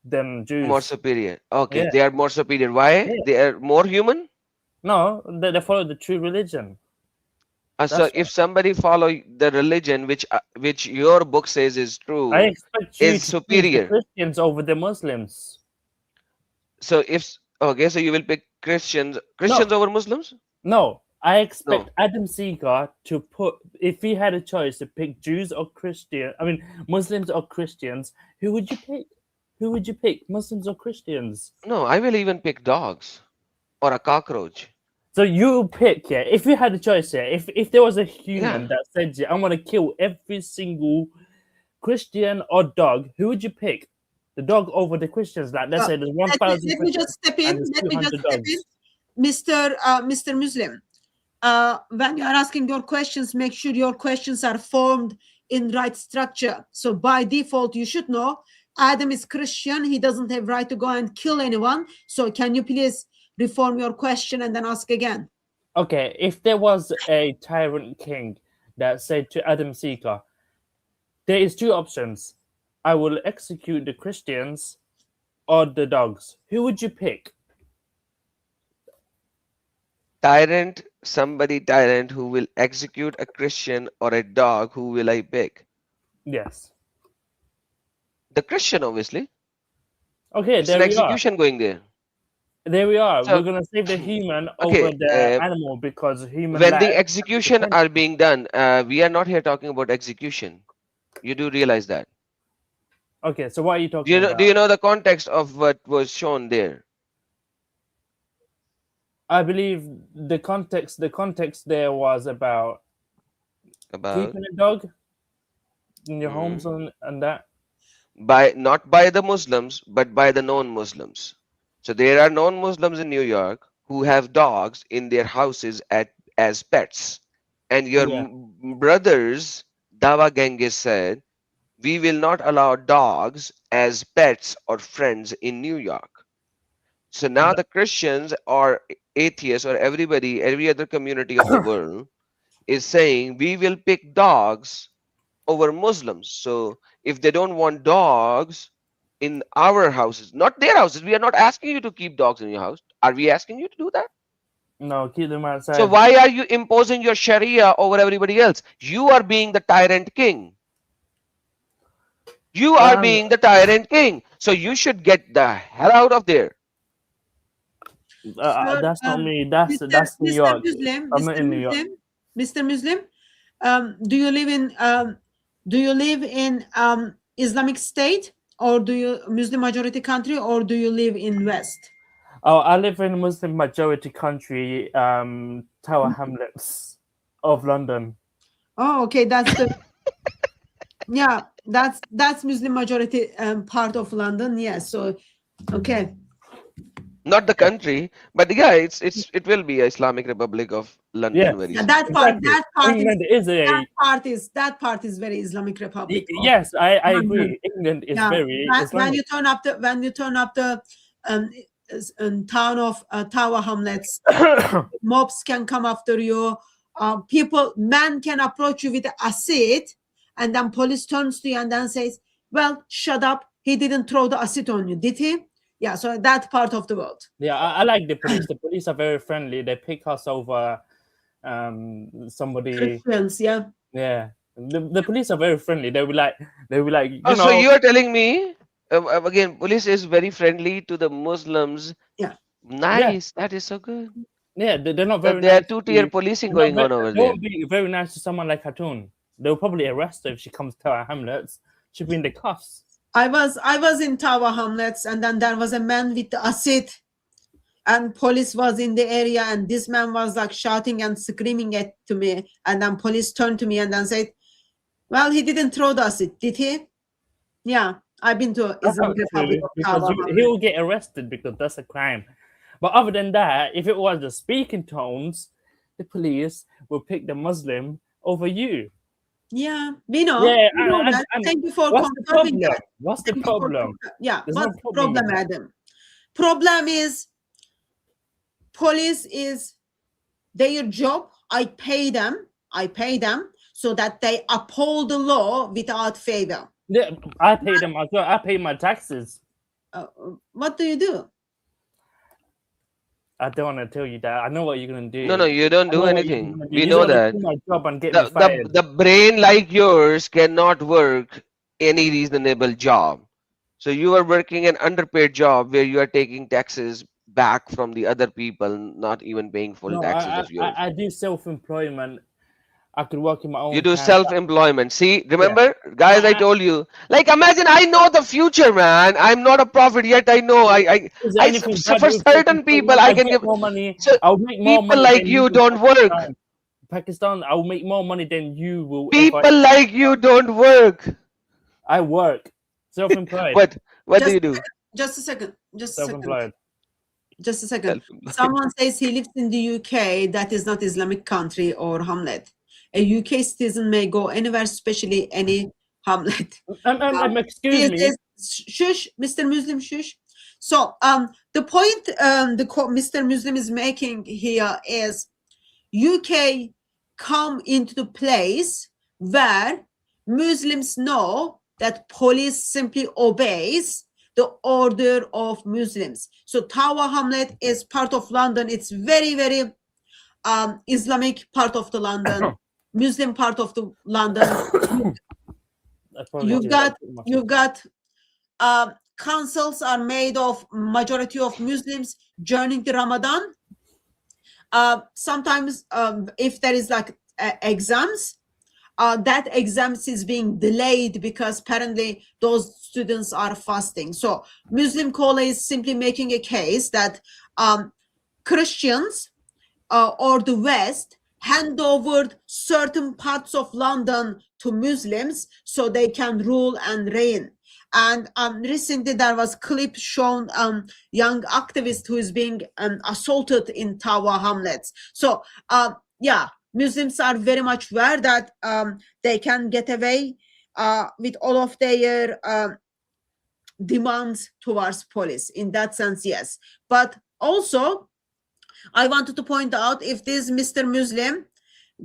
[SPEAKER 7] than Jews.
[SPEAKER 4] More superior. Okay,
[SPEAKER 7] Yeah.
[SPEAKER 4] they are more superior. Why?
[SPEAKER 7] Yeah.
[SPEAKER 4] They are more human.
[SPEAKER 7] No, they follow the true religion.
[SPEAKER 4] So if somebody follow the religion which your book says is true,
[SPEAKER 7] I expect you
[SPEAKER 4] is
[SPEAKER 7] to
[SPEAKER 4] superior.
[SPEAKER 7] pick the Christians over the Muslims.
[SPEAKER 4] So so you will pick Christians over Muslims?
[SPEAKER 7] No, I expect Adam Seeker to if he had a choice to pick Jews or Muslims or Christians, who would you pick? Who would you pick, Muslims or Christians?
[SPEAKER 4] No, I will even pick dogs or a cockroach.
[SPEAKER 7] So you pick, if you had a choice, if there was a human that said, I'm going to kill every single Christian or dog, who would you pick? The dog over the Christians? Like, let's say there's 1,000
[SPEAKER 3] Let me just step in. Mr. Muslim. When you are asking your questions, make sure your questions are formed in right structure. So by default, you should know Adam is Christian. He doesn't have right to go and kill anyone. So can you please reform your question and then ask again?
[SPEAKER 7] Okay, if there was a tyrant king that said to Adam Seeker, there is two options. I will execute the Christians or the dogs. Who would you pick?
[SPEAKER 4] Tyrant, somebody tyrant who will execute a Christian or a dog, who will I pick?
[SPEAKER 7] Yes.
[SPEAKER 4] The Christian, obviously.
[SPEAKER 7] Okay,
[SPEAKER 4] It's an
[SPEAKER 7] there we are.
[SPEAKER 4] execution going there.
[SPEAKER 7] There we are.
[SPEAKER 4] So,
[SPEAKER 7] We're gonna save the human
[SPEAKER 4] okay,
[SPEAKER 7] over the animal because human
[SPEAKER 4] when
[SPEAKER 7] life.
[SPEAKER 4] the execution are being done, we are not here talking about execution. You do realize that.
[SPEAKER 7] Okay, so what are you
[SPEAKER 4] Do
[SPEAKER 7] talking
[SPEAKER 4] you know,
[SPEAKER 7] about?
[SPEAKER 4] do you know the context of what was shown there?
[SPEAKER 7] I believe the context there was about
[SPEAKER 4] About
[SPEAKER 7] keeping a dog in your
[SPEAKER 4] mm,
[SPEAKER 7] homes and that.
[SPEAKER 4] not by the Muslims, but by the non-Muslims. So there are non-Muslims in New York who have dogs in their houses as pets. And your
[SPEAKER 7] Yeah.
[SPEAKER 4] brothers, Dawa Genghis said, we will not allow dogs as pets or friends in New York. So now the Christians or atheists or everybody, every other community of the world is saying we will pick dogs over Muslims. So if they don't want dogs in our houses, not their houses, we are not asking you to keep dogs in your house. Are we asking you to do that?
[SPEAKER 7] No, keep them
[SPEAKER 4] So
[SPEAKER 7] outside.
[SPEAKER 4] why are you imposing your Sharia over everybody else? You are being the tyrant king. You are being the tyrant king. So you should get the hell out of there.
[SPEAKER 6] So,
[SPEAKER 7] That's not me. That's New
[SPEAKER 6] Mr.
[SPEAKER 7] York.
[SPEAKER 6] Muslim,
[SPEAKER 7] I'm not in New York.
[SPEAKER 6] Mr. Muslim, do you live in Islamic State, or do you Muslim majority country, or do you live in West?
[SPEAKER 7] Oh, I live in a Muslim majority country, Tower Hamlets of London.
[SPEAKER 6] Oh, okay, that's the yeah, that's Muslim majority part of London. Yes, so okay.
[SPEAKER 4] Not the country, but yeah, it will be Islamic Republic of London
[SPEAKER 7] Yes.
[SPEAKER 4] very
[SPEAKER 6] Yeah,
[SPEAKER 4] soon.
[SPEAKER 6] that part
[SPEAKER 7] England is a
[SPEAKER 6] that part is very Islamic Republic.
[SPEAKER 7] yes, I
[SPEAKER 6] London.
[SPEAKER 7] agree. England is
[SPEAKER 6] Yeah,
[SPEAKER 7] very
[SPEAKER 6] when
[SPEAKER 7] Islamic.
[SPEAKER 6] you turn up the town of Tower Hamlets, mobs can come after you. Men can approach you with acid, and then police turns to you and then says, "Well, shut up. He didn't throw the acid on you, did he?" Yeah, so that part of the world.
[SPEAKER 7] Yeah, I like the police. The police are very friendly. They pick us over somebody.
[SPEAKER 6] Christians, yeah.
[SPEAKER 7] Yeah, the police are very friendly. They will like you
[SPEAKER 4] Oh,
[SPEAKER 7] know.
[SPEAKER 4] so you are telling me again, police is very friendly to the Muslims.
[SPEAKER 6] Yeah.
[SPEAKER 4] Nice, that is so good.
[SPEAKER 7] Yeah, they're not
[SPEAKER 4] So
[SPEAKER 7] very
[SPEAKER 4] there are
[SPEAKER 7] nice.
[SPEAKER 4] two-tier policing going on over
[SPEAKER 7] They
[SPEAKER 4] there.
[SPEAKER 7] won't be very nice to someone like Hatun. They'll probably arrest her if she comes to our Hamlets. She'll be in the cuffs.
[SPEAKER 6] I was in Tower Hamlets, and then there was a man with the acid, and police was in the area, and this man was like shouting and screaming to me, and then police turned to me and then said, "Well, he didn't throw the acid, did he?" Yeah, I've been to Islamic Republic of
[SPEAKER 7] Because
[SPEAKER 6] Tower
[SPEAKER 7] he
[SPEAKER 6] Hamlets.
[SPEAKER 7] will get arrested because that's a crime. But other than that, if it was the speaking tones, the police will pick the Muslim over you.
[SPEAKER 6] Yeah, we know.
[SPEAKER 7] Yeah,
[SPEAKER 6] we know that.
[SPEAKER 7] and
[SPEAKER 6] Thank you for
[SPEAKER 7] what's the
[SPEAKER 6] confirming
[SPEAKER 7] problem?
[SPEAKER 6] that.
[SPEAKER 7] What's the
[SPEAKER 6] Thank you for
[SPEAKER 7] problem?
[SPEAKER 6] Yeah,
[SPEAKER 7] There's
[SPEAKER 6] what's
[SPEAKER 7] no
[SPEAKER 6] the
[SPEAKER 7] problem
[SPEAKER 6] problem,
[SPEAKER 7] with that.
[SPEAKER 6] Adam? Problem is, police is their job. I pay them so that they uphold the law without favor.
[SPEAKER 7] Yeah, I pay them as well. I pay my taxes.
[SPEAKER 6] What do you do?
[SPEAKER 7] I don't want to tell you that. I know what you're gonna do.
[SPEAKER 4] No, you don't do anything. We
[SPEAKER 7] You're
[SPEAKER 4] know
[SPEAKER 7] gonna
[SPEAKER 4] that.
[SPEAKER 7] do my job and get me fired.
[SPEAKER 4] The brain like yours cannot work any reasonable job. So you are working an underpaid job where you are taking taxes back from the other people, not even paying full
[SPEAKER 7] No,
[SPEAKER 4] taxes of yours.
[SPEAKER 7] I do self-employment. I could work in my own.
[SPEAKER 4] You do
[SPEAKER 7] time.
[SPEAKER 4] self-employment. See, remember, guys, I told you. Like, imagine I know the future, man. I'm not a prophet yet. I know. For certain people, I can give
[SPEAKER 7] more money.
[SPEAKER 4] So
[SPEAKER 7] I'll make more
[SPEAKER 4] people
[SPEAKER 7] money
[SPEAKER 4] like
[SPEAKER 7] than
[SPEAKER 4] you don't work.
[SPEAKER 7] Pakistan, I'll make more money than you will.
[SPEAKER 4] People like you don't work.
[SPEAKER 7] I work. Self-employed.
[SPEAKER 4] What do you do?
[SPEAKER 6] Just a second.
[SPEAKER 7] Self-employed.
[SPEAKER 6] Just a second. Someone says he lives in the UK. That is not Islamic country or Hamlet. A UK citizen may go anywhere, especially any Hamlet.
[SPEAKER 7] Excuse me.
[SPEAKER 6] Shush, Mr. Muslim, shush. So the point Mr. Muslim is making here is UK come into the place where Muslims know that police simply obeys the order of Muslims. So Tower Hamlet is part of London. It's very, very Islamic part of the London, Muslim part of the London. You've got councils are made of majority of Muslims during the Ramadan. Sometimes if there is like exams, that exams is being delayed because apparently those students are fasting. So Muslim college is simply making a case that Christians or the West hand over certain parts of London to Muslims so they can rule and reign. And recently there was clip shown young activist who is being assaulted in Tower Hamlets. So yeah, Muslims are very much aware that they can get away with all of their demands towards police. In that sense, yes. But also, I wanted to point out, if this Mr. Muslim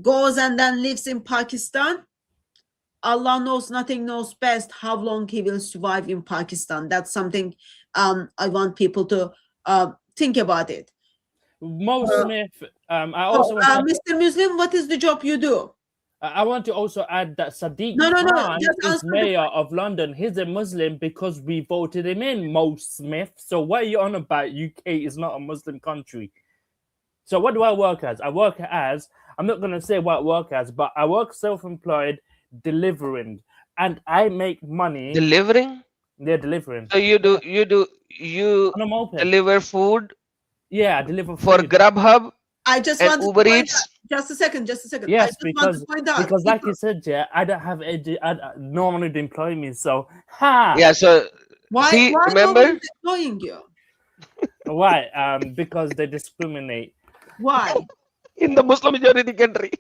[SPEAKER 6] goes and then lives in Pakistan, Allah knows, nothing knows best how long he will survive in Pakistan. That's something I want people to think about it.
[SPEAKER 7] Most Smith, I also
[SPEAKER 6] Mr. Muslim, what is the job you do?
[SPEAKER 7] I want to also add that Sadiq
[SPEAKER 6] No,
[SPEAKER 7] Khan
[SPEAKER 6] just
[SPEAKER 7] is
[SPEAKER 6] answer the
[SPEAKER 7] mayor of London. He's a Muslim because we voted him in, Mo Smith. So what are you on about? UK is not a Muslim country. So what do I work as? I work as, I'm not going to say what I work as, but I work self-employed, delivering, and I make money.
[SPEAKER 4] Delivering?
[SPEAKER 7] Yeah, delivering.
[SPEAKER 4] So you deliver food?
[SPEAKER 7] Yeah, I deliver food.
[SPEAKER 4] For Grubhub?
[SPEAKER 6] I just
[SPEAKER 4] and
[SPEAKER 6] want
[SPEAKER 4] Uber
[SPEAKER 6] to
[SPEAKER 4] Eats?
[SPEAKER 6] Just a second.
[SPEAKER 7] Yes, because like you said, yeah, I don't have no one would employ me. So,
[SPEAKER 4] yeah. So
[SPEAKER 6] why
[SPEAKER 4] remember?
[SPEAKER 6] no one is employing you?
[SPEAKER 7] Why? Because they discriminate.
[SPEAKER 6] Why?
[SPEAKER 4] In the Muslim majority country.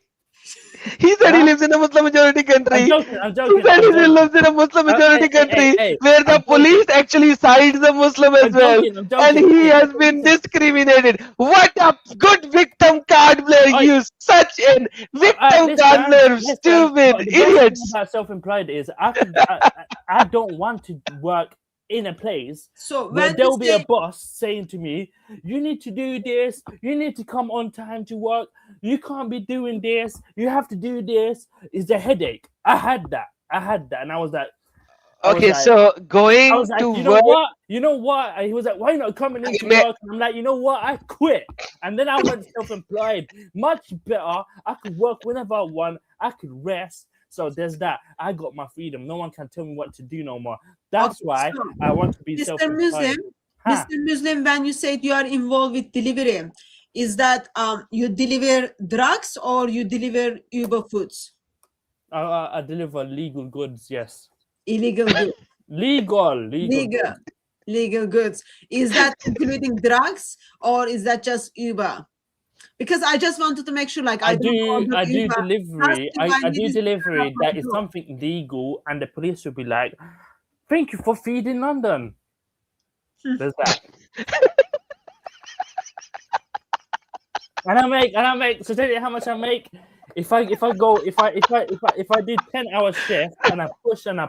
[SPEAKER 4] He said he lives in a Muslim majority country.
[SPEAKER 7] I'm joking.
[SPEAKER 4] He said he lives in a Muslim majority country where the police actually sides the Muslim as well. And he has been discriminated. What a good victim card player you! Such a victim card player, stupid idiots.
[SPEAKER 7] About self-employed is I don't want to work in a place where there'll be a boss saying to me, you need to do this, you need to come on time to work, you can't be doing this, you have to do this. It's a headache. I had that, and I was like,
[SPEAKER 4] so going to work.
[SPEAKER 7] You know what? He was like, why not coming into work? And I'm like, you know what? I quit. And then I went self-employed. Much better. I could work whenever I want. I could rest. So there's that. I got my freedom. No one can tell me what to do no more. That's why I want to be self-employed.
[SPEAKER 6] Mr. Muslim, when you said you are involved with delivery, is that you deliver drugs or you deliver Uber foods?
[SPEAKER 7] I deliver legal goods, yes.
[SPEAKER 6] Illegal goods. Legal goods. Is that including drugs or is that just Uber? Because I just wanted to make sure, like
[SPEAKER 7] I do delivery. I do delivery that is something legal, and the police will be like, "Thank you for feeding London." There's that. and I make. So tell you how much I make. If I do 10-hour shift and I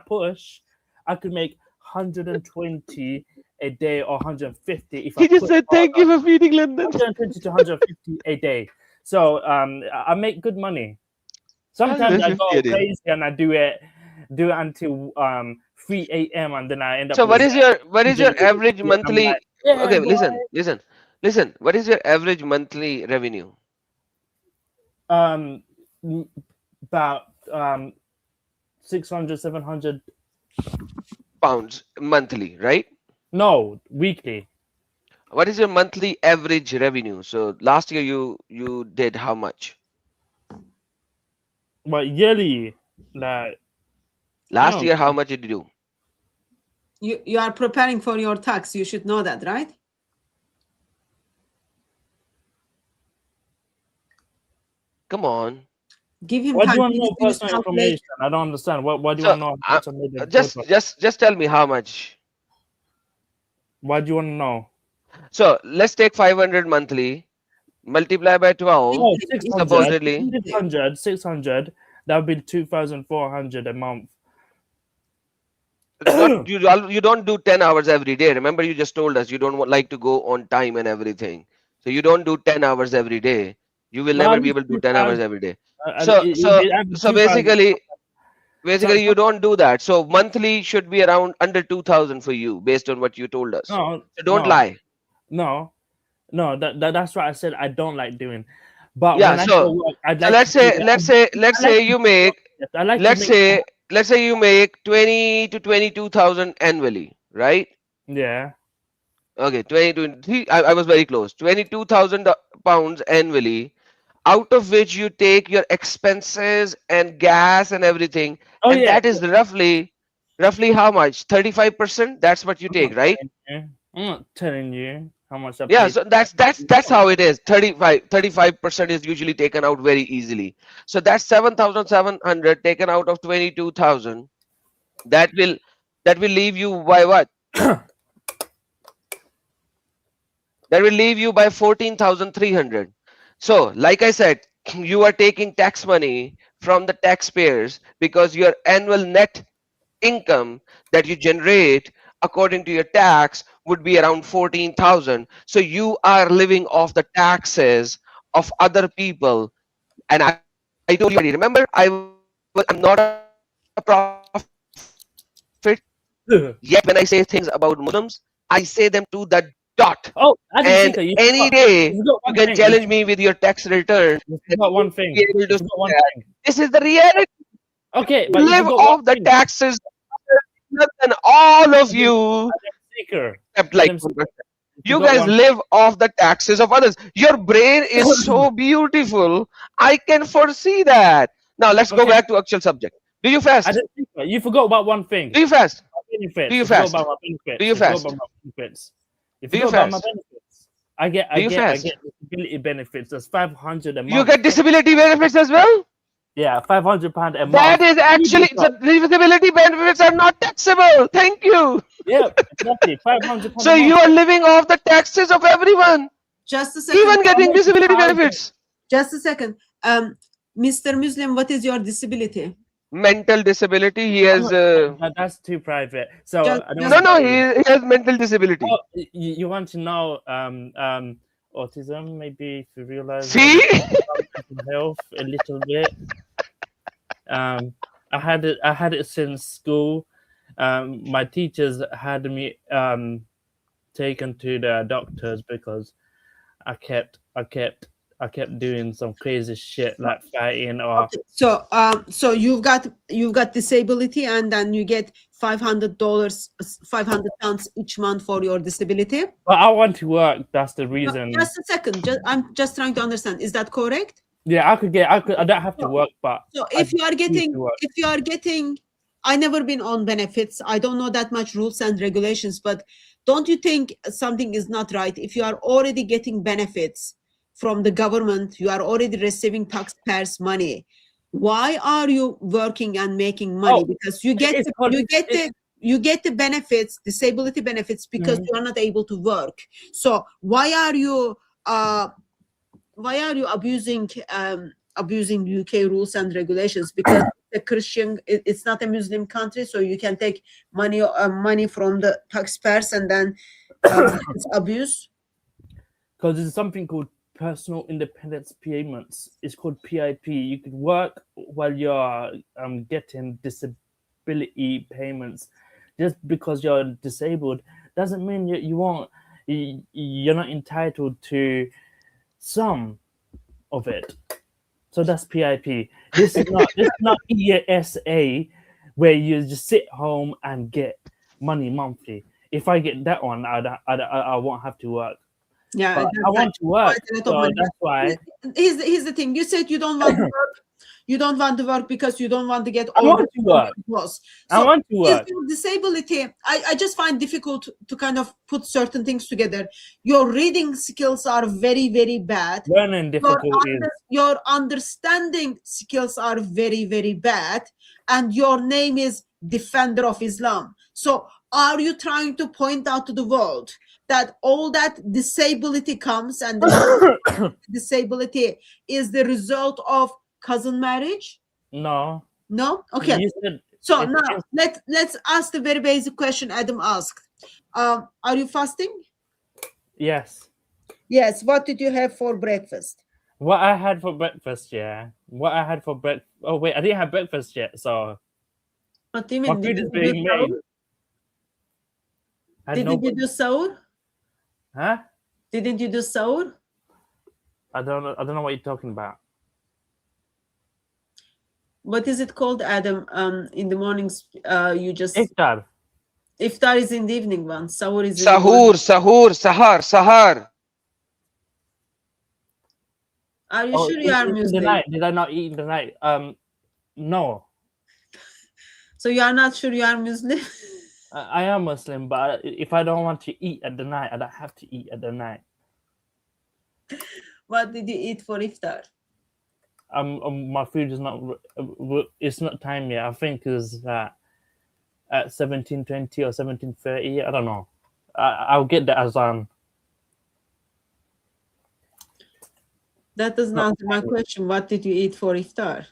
[SPEAKER 7] push, I could make 120 a day or 150 if
[SPEAKER 4] he just said thank you for feeding London.
[SPEAKER 7] 120 to 150 a day. So I make good money. Sometimes I go crazy and I do it until 3 a.m. and then I end up.
[SPEAKER 4] So what is your average monthly? Like, okay, listen. What is your average monthly revenue?
[SPEAKER 7] About 600, 700
[SPEAKER 4] pounds monthly, right?
[SPEAKER 7] No, weekly.
[SPEAKER 4] What is your monthly average revenue? So last year you did how much?
[SPEAKER 7] Well, yearly, like
[SPEAKER 4] last year, how much did you do?
[SPEAKER 6] You are preparing for your tax. You should know that, right?
[SPEAKER 4] Come on.
[SPEAKER 6] Give him.
[SPEAKER 7] What do you want to know personal information? I don't understand. What do you want to know?
[SPEAKER 4] Just tell me how much.
[SPEAKER 7] What do you want to know?
[SPEAKER 4] So let's take 500 monthly, multiply by 12.
[SPEAKER 7] Oh, 600,
[SPEAKER 4] supposedly
[SPEAKER 7] 600. That would be 2,400 a month.
[SPEAKER 4] You don't do 10 hours every day. Remember, you just told us you don't like to go on time and everything. So you don't do 10 hours every day. You will
[SPEAKER 7] Well,
[SPEAKER 4] never
[SPEAKER 7] at
[SPEAKER 4] be
[SPEAKER 7] least
[SPEAKER 4] able to do
[SPEAKER 7] you
[SPEAKER 4] 10 hours
[SPEAKER 7] can.
[SPEAKER 4] every day.
[SPEAKER 7] Uh,
[SPEAKER 4] So
[SPEAKER 7] it,
[SPEAKER 4] so
[SPEAKER 7] it, it,
[SPEAKER 4] so
[SPEAKER 7] 2,000.
[SPEAKER 4] basically you
[SPEAKER 7] So,
[SPEAKER 4] don't do that. So monthly should be around under 2,000 for you based on what you told us.
[SPEAKER 7] no,
[SPEAKER 4] So don't
[SPEAKER 7] no,
[SPEAKER 4] lie.
[SPEAKER 7] no, no. That's what I said. I don't like doing. But
[SPEAKER 4] Yeah.
[SPEAKER 7] when I go
[SPEAKER 4] So
[SPEAKER 7] work, I'd
[SPEAKER 4] so
[SPEAKER 7] like to
[SPEAKER 4] let's
[SPEAKER 7] do
[SPEAKER 4] say
[SPEAKER 7] that.
[SPEAKER 4] let's say let's
[SPEAKER 7] I like
[SPEAKER 4] say
[SPEAKER 7] to
[SPEAKER 4] you
[SPEAKER 7] make.
[SPEAKER 4] make
[SPEAKER 7] Yes, I like to
[SPEAKER 4] let's
[SPEAKER 7] make.
[SPEAKER 4] say let's say you make 20 to 22,000 annually, right?
[SPEAKER 7] Yeah.
[SPEAKER 4] Okay, 2023. I was very close. 22,000 pounds annually, out of which you take your expenses and gas and everything,
[SPEAKER 7] Oh
[SPEAKER 4] and
[SPEAKER 7] yeah.
[SPEAKER 4] that is roughly how much? 35%. That's what you
[SPEAKER 7] I'm not
[SPEAKER 4] take, right?
[SPEAKER 7] telling you. I'm not telling you how much I
[SPEAKER 4] Yeah.
[SPEAKER 7] paid.
[SPEAKER 4] So that's how it is. 35% is usually taken out very easily. So that's 7,700 taken out of 22,000. That will that will leave you by what? That will leave you by 14,300. So, like I said, you are taking tax money from the taxpayers because your annual net income that you generate according to your tax would be around 14,000. So you are living off the taxes of other people. And I told you already, remember, I'm not a prophet. Yet when I say things about Muslims, I say them to the dot. And
[SPEAKER 7] Oh, Adam
[SPEAKER 4] any
[SPEAKER 7] Seeker,
[SPEAKER 4] day you
[SPEAKER 7] you
[SPEAKER 4] can
[SPEAKER 7] forgot one
[SPEAKER 4] challenge
[SPEAKER 7] thing.
[SPEAKER 4] me with your tax return
[SPEAKER 7] You
[SPEAKER 4] and
[SPEAKER 7] forgot
[SPEAKER 4] you
[SPEAKER 7] one
[SPEAKER 4] won't be
[SPEAKER 7] thing.
[SPEAKER 4] able to
[SPEAKER 7] You
[SPEAKER 4] see
[SPEAKER 7] forgot one
[SPEAKER 4] that.
[SPEAKER 7] thing.
[SPEAKER 4] This is the reality.
[SPEAKER 7] Okay,
[SPEAKER 4] You
[SPEAKER 7] but you
[SPEAKER 4] live
[SPEAKER 7] forgot one
[SPEAKER 4] off the
[SPEAKER 7] thing.
[SPEAKER 4] taxes than all of you,
[SPEAKER 7] Adam Seeker.
[SPEAKER 4] except like
[SPEAKER 7] Adam Seeker.
[SPEAKER 4] 1%.
[SPEAKER 7] You
[SPEAKER 4] You
[SPEAKER 7] forgot
[SPEAKER 4] guys
[SPEAKER 7] one.
[SPEAKER 4] live off the taxes of others. Your brain is so beautiful. I can foresee that. Now let's go
[SPEAKER 7] Okay,
[SPEAKER 4] back to actual subject. Do you fast?
[SPEAKER 7] Adam Seeker, you forgot about one thing.
[SPEAKER 4] Do you fast?
[SPEAKER 7] My
[SPEAKER 4] Do
[SPEAKER 7] benefits.
[SPEAKER 4] you
[SPEAKER 7] You forgot
[SPEAKER 4] fast?
[SPEAKER 7] about my
[SPEAKER 4] Do
[SPEAKER 7] benefits.
[SPEAKER 4] you
[SPEAKER 7] You forgot
[SPEAKER 4] fast?
[SPEAKER 7] about my benefits. You
[SPEAKER 4] Do you
[SPEAKER 7] forgot about my
[SPEAKER 4] fast?
[SPEAKER 7] benefits. I get
[SPEAKER 4] Do you fast?
[SPEAKER 7] disability benefits. That's 500 a
[SPEAKER 4] You
[SPEAKER 7] month.
[SPEAKER 4] get disability benefits as well?
[SPEAKER 7] Yeah, £500 a
[SPEAKER 4] That
[SPEAKER 7] month.
[SPEAKER 4] is actually, so disability benefits are not taxable. Thank you.
[SPEAKER 7] Yeah, exactly. £500 a
[SPEAKER 4] So you
[SPEAKER 7] month.
[SPEAKER 4] are living off the taxes of everyone,
[SPEAKER 6] Just a second.
[SPEAKER 4] even getting disability
[SPEAKER 7] 1,000.
[SPEAKER 4] benefits.
[SPEAKER 6] Just a second. Mr. Muslim, what is your disability?
[SPEAKER 4] Mental disability. He
[SPEAKER 7] I'm
[SPEAKER 4] has.
[SPEAKER 7] not, that's too private. So
[SPEAKER 6] Just,
[SPEAKER 7] I don't
[SPEAKER 6] just
[SPEAKER 7] want to
[SPEAKER 4] No,
[SPEAKER 7] tell you.
[SPEAKER 4] he has mental disability.
[SPEAKER 7] Oh, you want to know autism? Maybe if you realize
[SPEAKER 4] See?
[SPEAKER 7] mental health a little bit. I had it since school. My teachers had me taken to the doctors because I kept doing some crazy shit like fighting or
[SPEAKER 6] okay. So you've got disability, and then you get $500, £500 each month for your disability.
[SPEAKER 7] but I want to work. That's the
[SPEAKER 6] No,
[SPEAKER 7] reason.
[SPEAKER 6] just a second. I'm just trying to understand. Is that correct?
[SPEAKER 7] Yeah, I don't have to work, but
[SPEAKER 6] So
[SPEAKER 7] I
[SPEAKER 6] if you are
[SPEAKER 7] need to work.
[SPEAKER 6] getting, I never been on benefits. I don't know that much rules and regulations, but don't you think something is not right? If you are already getting benefits from the government, you are already receiving taxpayers' money. Why are you working and making money?
[SPEAKER 7] Oh,
[SPEAKER 6] Because you get
[SPEAKER 7] it's called
[SPEAKER 6] you get the benefits, disability benefits, because
[SPEAKER 7] Mhm.
[SPEAKER 6] you are not able to work. So why are you abusing UK rules and regulations? Because the Christian, it's not a Muslim country, so you can take money from the taxpayers and then it's abuse.
[SPEAKER 7] because there's something called personal independence payments. It's called PIP. You could work while you're getting disability payments. Just because you're disabled doesn't mean you're not entitled to some of it. So that's PIP. This is not ESA where you just sit home and get money monthly. If I get that one, I won't have to work.
[SPEAKER 6] Yeah,
[SPEAKER 7] But
[SPEAKER 6] that's
[SPEAKER 7] I want to work,
[SPEAKER 6] quite a lot of
[SPEAKER 7] so
[SPEAKER 6] money.
[SPEAKER 7] that's why
[SPEAKER 6] Here's the thing. You said you don't want to work. You don't want to work because you don't want to get
[SPEAKER 7] I
[SPEAKER 6] all
[SPEAKER 7] want to work.
[SPEAKER 6] clothes.
[SPEAKER 7] I want to
[SPEAKER 6] Is
[SPEAKER 7] work.
[SPEAKER 6] your disability? I just find difficult to kind of put certain things together. Your reading skills are very, very bad.
[SPEAKER 7] Learning difficulties.
[SPEAKER 6] Your understanding skills are very, very bad, and your name is Defender of Islam. So are you trying to point out to the world that all that disability comes, and the disability is the result of cousin marriage?
[SPEAKER 7] No.
[SPEAKER 6] No? Okay.
[SPEAKER 7] You said
[SPEAKER 6] So
[SPEAKER 7] it
[SPEAKER 6] now
[SPEAKER 7] is-
[SPEAKER 6] let's ask the very basic question Adam asked. Are you fasting?
[SPEAKER 7] yes.
[SPEAKER 6] Yes. What did you have for breakfast?
[SPEAKER 7] What I had for breakfast, yeah. What I had for breakfast. Oh wait, I didn't have breakfast yet, so
[SPEAKER 6] What do you
[SPEAKER 7] my
[SPEAKER 6] mean?
[SPEAKER 7] food is
[SPEAKER 6] Didn't you
[SPEAKER 7] being
[SPEAKER 6] do sahur?
[SPEAKER 7] made. I had no.
[SPEAKER 6] Didn't you do sahur?
[SPEAKER 7] Huh?
[SPEAKER 6] Didn't you do sahur?
[SPEAKER 7] I don't know. I don't know what you're talking about.
[SPEAKER 6] What is it called, Adam? In the mornings, you just
[SPEAKER 7] Iftar.
[SPEAKER 6] iftar is in the evening one. Sahur is in the morning.
[SPEAKER 4] Sahar.
[SPEAKER 6] Are you
[SPEAKER 7] Oh,
[SPEAKER 6] sure you are
[SPEAKER 7] in the
[SPEAKER 6] Muslim?
[SPEAKER 7] night. Did I not eat in the night? No.
[SPEAKER 6] So you are not sure you are Muslim?
[SPEAKER 7] I am Muslim, but if I don't want to eat at the night, I don't have to eat at the night.
[SPEAKER 6] What did you eat for iftar?
[SPEAKER 7] My food is not. It's not time yet. I think is at 17:20 or 17:30. I don't know. I'll get the azan.
[SPEAKER 6] That doesn't answer my question. What did you eat for iftar?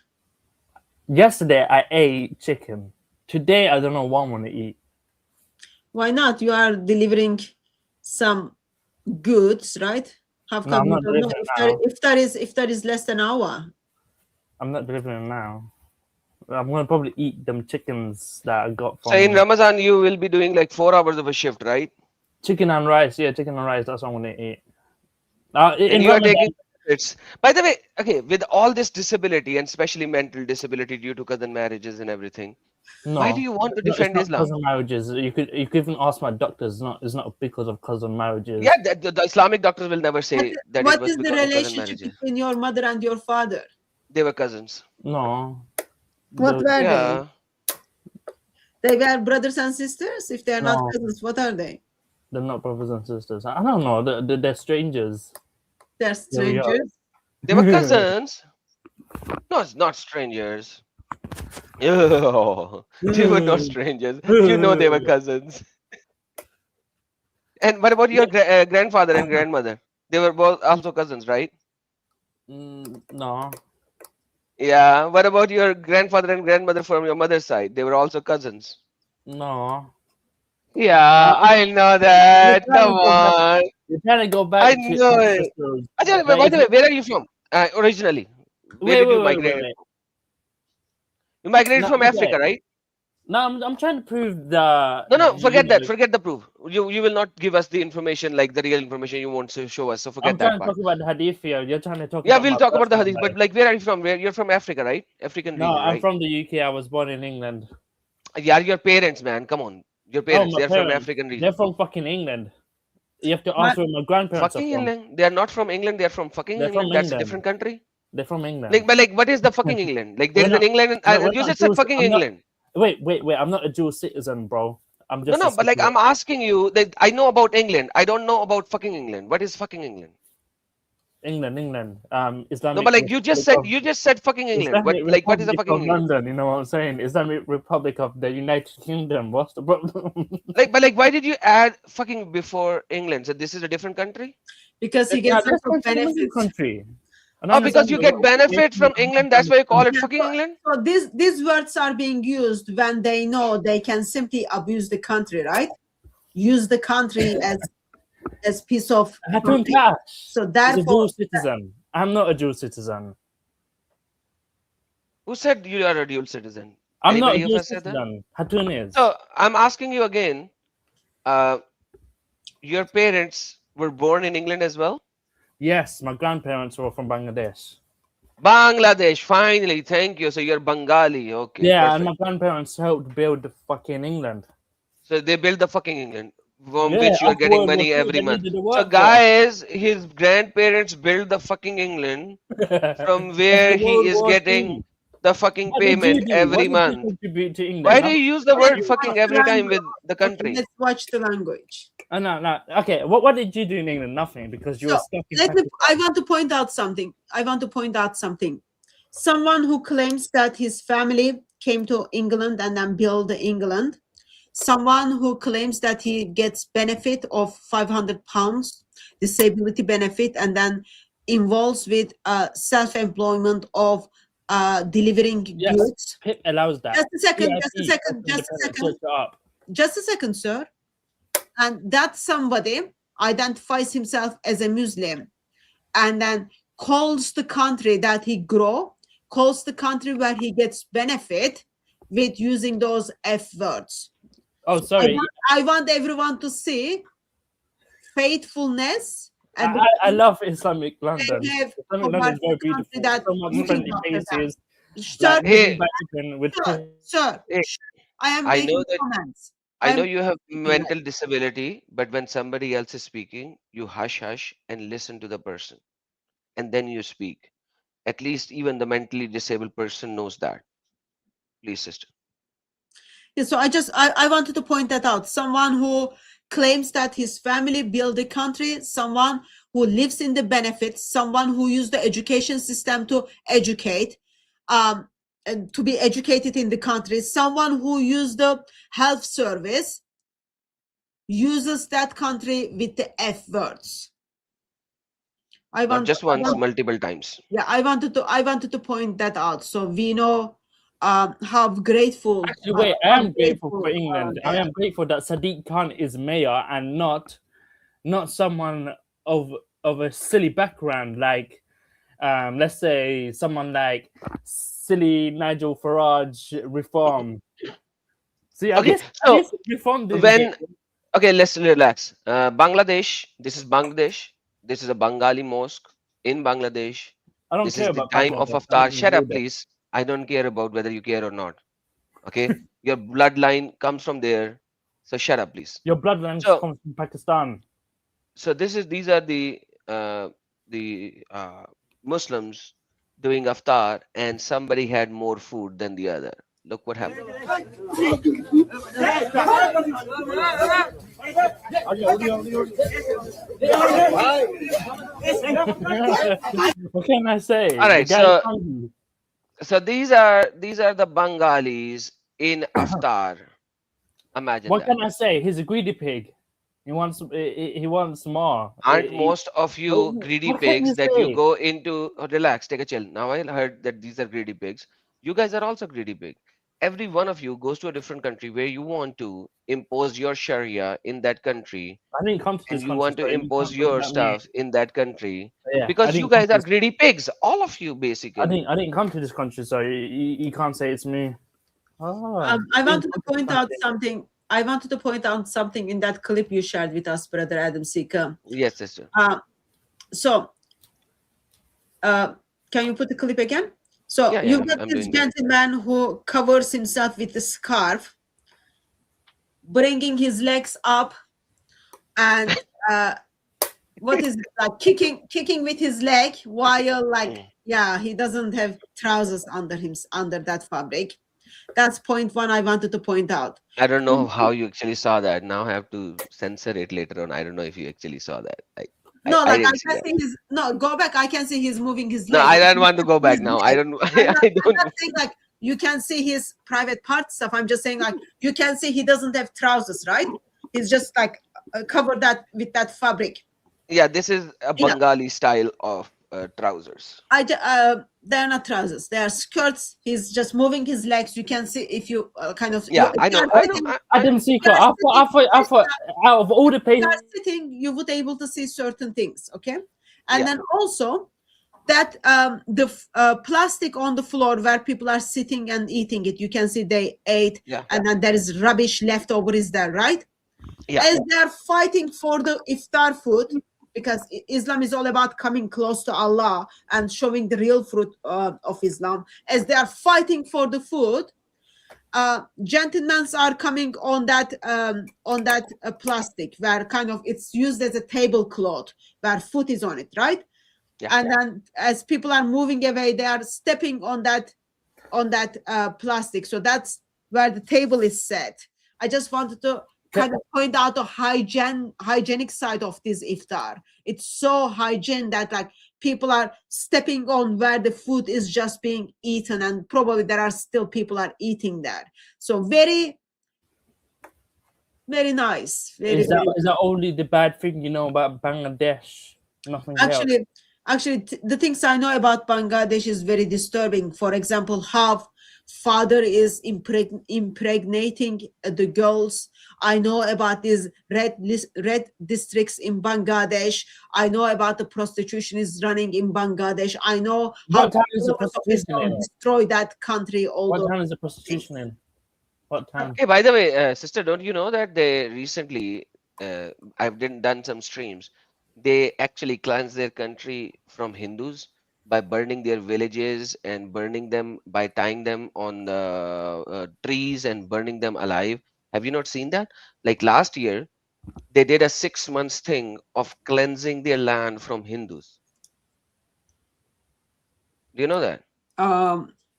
[SPEAKER 7] Yesterday I ate chicken. Today I don't know what I want to eat.
[SPEAKER 6] Why not? You are delivering some goods, right? How
[SPEAKER 7] No,
[SPEAKER 6] come
[SPEAKER 7] I'm
[SPEAKER 6] you
[SPEAKER 7] not
[SPEAKER 6] don't know?
[SPEAKER 7] delivering
[SPEAKER 6] Iftar is less than an hour.
[SPEAKER 7] I'm not delivering now. I'm gonna probably eat them chickens that I got from
[SPEAKER 4] So in Ramadan, you will be doing like 4 hours of a shift, right?
[SPEAKER 7] chicken and rice. Yeah, chicken and rice. That's what I'm gonna eat.
[SPEAKER 4] And
[SPEAKER 7] In
[SPEAKER 4] you are
[SPEAKER 7] Ramadan,
[SPEAKER 4] taking benefits. By the way, okay, with all this disability and especially mental disability due to cousin marriages and everything, why do you want to
[SPEAKER 7] it's
[SPEAKER 4] defend
[SPEAKER 7] not
[SPEAKER 4] Islam?
[SPEAKER 7] cousin marriages. You could even ask my doctors. It's not because of cousin marriages.
[SPEAKER 4] Yeah, the Islamic doctors will never say that it
[SPEAKER 6] What
[SPEAKER 4] was
[SPEAKER 6] is the
[SPEAKER 4] because of cousin
[SPEAKER 6] relationship
[SPEAKER 4] marriages.
[SPEAKER 6] between your mother and your father?
[SPEAKER 4] They were cousins.
[SPEAKER 7] No.
[SPEAKER 6] What were they?
[SPEAKER 4] Yeah.
[SPEAKER 6] They were brothers and sisters? If they are not
[SPEAKER 7] No.
[SPEAKER 6] cousins, what are they?
[SPEAKER 7] They're not brothers and sisters. I don't know. They're strangers.
[SPEAKER 6] They're strangers.
[SPEAKER 4] They were cousins. No, it's not strangers. Ew. They were not strangers. You know they were cousins. And what about your grandfather and grandmother? They were both also cousins, right?
[SPEAKER 7] No.
[SPEAKER 4] Yeah. What about your grandfather and grandmother from your mother's side? They were also cousins.
[SPEAKER 7] No.
[SPEAKER 4] Yeah, I know that. Come on.
[SPEAKER 7] You're trying to go back
[SPEAKER 4] I
[SPEAKER 7] to
[SPEAKER 4] know it.
[SPEAKER 7] ancestors.
[SPEAKER 4] Ajay,
[SPEAKER 7] But
[SPEAKER 4] by
[SPEAKER 7] if
[SPEAKER 4] the way, where are you from? Originally, where did you migrate?
[SPEAKER 7] wait.
[SPEAKER 4] You migrated
[SPEAKER 7] No,
[SPEAKER 4] from
[SPEAKER 7] okay.
[SPEAKER 4] Africa, right?
[SPEAKER 7] No, I'm trying to prove the.
[SPEAKER 4] No, forget that. Forget the proof. You will not give us the information, like the real information you want to show us. So forget
[SPEAKER 7] I'm
[SPEAKER 4] that
[SPEAKER 7] trying to
[SPEAKER 4] part.
[SPEAKER 7] talk about the Hadith here. You're trying to talk
[SPEAKER 4] Yeah,
[SPEAKER 7] about
[SPEAKER 4] we'll
[SPEAKER 7] my
[SPEAKER 4] talk about the
[SPEAKER 7] personal
[SPEAKER 4] Hadith. But
[SPEAKER 7] life.
[SPEAKER 4] like, where are you from? Where you're from Africa, right? African
[SPEAKER 7] No,
[SPEAKER 4] region,
[SPEAKER 7] I'm
[SPEAKER 4] right?
[SPEAKER 7] from the UK. I was born in England.
[SPEAKER 4] Yeah, your parents, man. Come on, your parents.
[SPEAKER 7] My
[SPEAKER 4] They're from
[SPEAKER 7] parents.
[SPEAKER 4] African region.
[SPEAKER 7] They're from fucking England. You have to ask where my grandparents
[SPEAKER 4] Fucking
[SPEAKER 7] are from.
[SPEAKER 4] England. They are not from England. They are from fucking
[SPEAKER 7] They're
[SPEAKER 4] England.
[SPEAKER 7] from
[SPEAKER 4] That's a
[SPEAKER 7] England.
[SPEAKER 4] different country.
[SPEAKER 7] They're from England.
[SPEAKER 4] Like, but like, what is the fucking England? Like, there is an England. You just said fucking England.
[SPEAKER 7] Wait. I'm not a dual citizen, bro. I'm just
[SPEAKER 4] No, but like, I'm asking you that I know about England. I don't know about fucking England. What is fucking England?
[SPEAKER 7] England. Islamic.
[SPEAKER 4] No, but like, you just said fucking England.
[SPEAKER 7] Islamic
[SPEAKER 4] What, like, what is the
[SPEAKER 7] Republic
[SPEAKER 4] fucking
[SPEAKER 7] of
[SPEAKER 4] England?
[SPEAKER 7] London? You know what I'm saying? Islamic Republic of the United Kingdom. What's the problem?
[SPEAKER 4] Like, but like, why did you add fucking before England? So this is a different country?
[SPEAKER 6] Because he gets
[SPEAKER 7] That's
[SPEAKER 6] some
[SPEAKER 7] a
[SPEAKER 6] benefits.
[SPEAKER 7] country.
[SPEAKER 4] Oh, because you get benefit from England. That's why you call it fucking England.
[SPEAKER 6] So these words are being used when they know they can simply abuse the country, right? Use the country as piece of. So therefore,
[SPEAKER 7] a dual citizen. I'm not a dual citizen.
[SPEAKER 4] Who said you are a dual citizen?
[SPEAKER 7] I'm not a
[SPEAKER 4] Anybody
[SPEAKER 7] dual
[SPEAKER 4] ever said that?
[SPEAKER 7] citizen. Hatun is.
[SPEAKER 4] So I'm asking you again. Your parents were born in England as well?
[SPEAKER 7] Yes, my grandparents were from Bangladesh.
[SPEAKER 4] Bangladesh, finally, thank you. So you're Bengali, okay?
[SPEAKER 7] Yeah,
[SPEAKER 4] perfect.
[SPEAKER 7] and my grandparents helped build the fucking England.
[SPEAKER 4] So they built the fucking England, from which you are getting money every month. So
[SPEAKER 7] guys,
[SPEAKER 4] guys, his grandparents built the fucking England, from where he is getting the fucking payment every month. Why do you use the word fucking every time with the country?
[SPEAKER 6] Let's watch the language.
[SPEAKER 7] No. Okay, what did you do in England? Nothing, because you were stuck in Pakistan.
[SPEAKER 6] I want to point out something. Someone who claims that his family came to England and then built England. Someone who claims that he gets benefit of £500 disability benefit and then involves with self-employment of delivering goods.
[SPEAKER 7] PIP allows that.
[SPEAKER 6] Just a second, sir. And that somebody identifies himself as a Muslim and then calls the country that he grow, calls the country where he gets benefit with using those F words.
[SPEAKER 7] Oh,
[SPEAKER 6] So
[SPEAKER 7] sorry.
[SPEAKER 6] I want everyone to see faithfulness. And
[SPEAKER 7] I love Islamic London.
[SPEAKER 6] have
[SPEAKER 7] Islamic London is very
[SPEAKER 6] towards the country
[SPEAKER 7] beautiful.
[SPEAKER 6] that
[SPEAKER 7] So much
[SPEAKER 6] looking
[SPEAKER 7] friendly
[SPEAKER 6] after them.
[SPEAKER 7] faces.
[SPEAKER 6] Sir,
[SPEAKER 7] Like,
[SPEAKER 4] Hey,
[SPEAKER 7] with
[SPEAKER 6] sir,
[SPEAKER 4] Hey,
[SPEAKER 6] I am
[SPEAKER 4] I
[SPEAKER 6] making
[SPEAKER 4] know that
[SPEAKER 6] comments.
[SPEAKER 4] I know
[SPEAKER 6] I'm
[SPEAKER 4] you have
[SPEAKER 6] making comments.
[SPEAKER 4] mental disability, but when somebody else is speaking, you hush and listen to the person, and then you speak. At least even the mentally disabled person knows that. Please, sister.
[SPEAKER 6] Yeah, so I wanted to point that out. Someone who claims that his family built the country, someone who lives in the benefits, someone who used the education system to educate, and to be educated in the country, someone who used the health service, uses that country with the F words.
[SPEAKER 4] Not just once, multiple times.
[SPEAKER 6] Yeah, I wanted to point that out so we know how grateful.
[SPEAKER 7] Actually, wait, I
[SPEAKER 6] how
[SPEAKER 7] am grateful for
[SPEAKER 6] grateful,
[SPEAKER 7] England.
[SPEAKER 6] they
[SPEAKER 7] I
[SPEAKER 6] are.
[SPEAKER 7] am grateful that Sadiq Khan is mayor and not someone of a silly background like let's say someone like silly Nigel Farage reform. See,
[SPEAKER 4] Okay,
[SPEAKER 7] at
[SPEAKER 4] so
[SPEAKER 7] least reform didn't
[SPEAKER 4] when
[SPEAKER 7] get
[SPEAKER 4] okay, let's relax. Bangladesh. This is Bangladesh. This is a Bengali mosque in Bangladesh.
[SPEAKER 7] I don't
[SPEAKER 4] This is
[SPEAKER 7] care
[SPEAKER 4] the
[SPEAKER 7] about
[SPEAKER 4] time of
[SPEAKER 7] Bangladesh. I don't
[SPEAKER 4] Iftar.
[SPEAKER 7] even
[SPEAKER 4] Shut
[SPEAKER 7] go
[SPEAKER 4] up,
[SPEAKER 7] there.
[SPEAKER 4] please. I don't care about whether you care or not. Okay, your bloodline comes from there, so shut up, please.
[SPEAKER 7] Your bloodline
[SPEAKER 4] So,
[SPEAKER 7] comes from Pakistan.
[SPEAKER 4] so these are the Muslims doing Iftar, and somebody had more food than the other. Look what happened.
[SPEAKER 7] What can I say?
[SPEAKER 4] All
[SPEAKER 7] The
[SPEAKER 4] right,
[SPEAKER 7] guy's hungry.
[SPEAKER 4] so these are the Bengalis in Iftar. Imagine
[SPEAKER 7] What
[SPEAKER 4] that.
[SPEAKER 7] can I say? He's a greedy pig. He wants more.
[SPEAKER 4] Aren't most of you greedy
[SPEAKER 7] What can
[SPEAKER 4] pigs
[SPEAKER 7] you
[SPEAKER 4] that you
[SPEAKER 7] say?
[SPEAKER 4] go into? Oh, relax, take a chill. Now I heard that these are greedy pigs. You guys are also greedy pig. Every one of you goes to a different country where you want to impose your Sharia in that country,
[SPEAKER 7] I didn't come to
[SPEAKER 4] and
[SPEAKER 7] this
[SPEAKER 4] you
[SPEAKER 7] country,
[SPEAKER 4] want to
[SPEAKER 7] so you
[SPEAKER 4] impose
[SPEAKER 7] can't blame
[SPEAKER 4] your
[SPEAKER 7] that me.
[SPEAKER 4] stuff in that country
[SPEAKER 7] Yeah, I
[SPEAKER 4] because you
[SPEAKER 7] didn't come
[SPEAKER 4] guys
[SPEAKER 7] to
[SPEAKER 4] are
[SPEAKER 7] this.
[SPEAKER 4] greedy pigs. All of you, basically.
[SPEAKER 7] I didn't come to this country, so you can't say it's me.
[SPEAKER 6] I
[SPEAKER 7] I didn't
[SPEAKER 6] wanted to
[SPEAKER 7] come to this
[SPEAKER 6] point out
[SPEAKER 7] country.
[SPEAKER 6] something. I wanted to point out something in that clip you shared with us, Brother Adam Sika.
[SPEAKER 4] Yes, sister.
[SPEAKER 6] So, can you put the clip again? So
[SPEAKER 4] Yeah,
[SPEAKER 6] you
[SPEAKER 4] yeah,
[SPEAKER 6] got
[SPEAKER 4] I'm
[SPEAKER 6] this
[SPEAKER 4] doing that.
[SPEAKER 6] gentleman who covers himself with a scarf, bringing his legs up, and what is it, like kicking with his leg while he doesn't have trousers under him, under that fabric. That's point one I wanted to point out.
[SPEAKER 4] I don't know how you actually saw that. Now I have to censor it later on. I don't know if you actually saw that.
[SPEAKER 6] No,
[SPEAKER 4] I
[SPEAKER 6] like I
[SPEAKER 4] didn't see
[SPEAKER 6] can
[SPEAKER 4] that.
[SPEAKER 6] see his no, go back. I can see he's moving his
[SPEAKER 4] No,
[SPEAKER 6] leg.
[SPEAKER 4] I don't want to go back
[SPEAKER 6] His
[SPEAKER 4] now.
[SPEAKER 6] leg. I'm
[SPEAKER 4] I
[SPEAKER 6] not
[SPEAKER 4] don't.
[SPEAKER 6] saying like you can see his private part stuff. I'm just saying like you can see he doesn't have trousers, right? He's just like covered that with that fabric.
[SPEAKER 4] Yeah, this is a
[SPEAKER 6] Yeah.
[SPEAKER 4] Bengali style of trousers.
[SPEAKER 6] They're not trousers. They are skirts. He's just moving his legs. You can see if you kind of
[SPEAKER 4] Yeah, I know.
[SPEAKER 7] Adam Seeker, I thought out of all the
[SPEAKER 6] If you
[SPEAKER 7] places,
[SPEAKER 6] are sitting, you would able to see certain things. Okay, and
[SPEAKER 4] Yeah.
[SPEAKER 6] then also that the plastic on the floor where people are sitting and eating it, you can see they ate,
[SPEAKER 4] Yeah.
[SPEAKER 6] and then there is rubbish left over is there, right?
[SPEAKER 4] Yeah.
[SPEAKER 6] As they are fighting for the iftar food, because Islam is all about coming close to Allah and showing the real fruit of Islam. As they are fighting for the food, gentlemen are coming on that plastic where kind of it's used as a tablecloth where food is on it, right?
[SPEAKER 4] Yeah.
[SPEAKER 6] And then as people are moving away, they are stepping on that plastic. So that's where the table is set. I just wanted to kind of point out the hygienic side of this iftar. It's so hygiene that like people are stepping on where the food is just being eaten, and probably there are still people are eating there. So very, very nice.
[SPEAKER 7] is that only the bad thing you know about Bangladesh? Nothing else.
[SPEAKER 6] Actually, the things I know about Bangladesh is very disturbing. For example, how father is impregnating the girls. I know about these red districts in Bangladesh. I know about the prostitution is running in Bangladesh. I know how
[SPEAKER 7] What town is the
[SPEAKER 6] government of
[SPEAKER 7] prostitution
[SPEAKER 6] Islam
[SPEAKER 7] in?
[SPEAKER 6] destroy that country.
[SPEAKER 7] What
[SPEAKER 6] Although
[SPEAKER 7] town is the prostitution in? What town?
[SPEAKER 4] Hey, by the way, sister, don't you know that they recently, I've done some streams. They actually cleansed their country from Hindus by burning their villages and burning them by tying them on the trees and burning them alive. Have you not seen that? Like last year, they did a 6 months thing of cleansing their land from Hindus. Do you know that?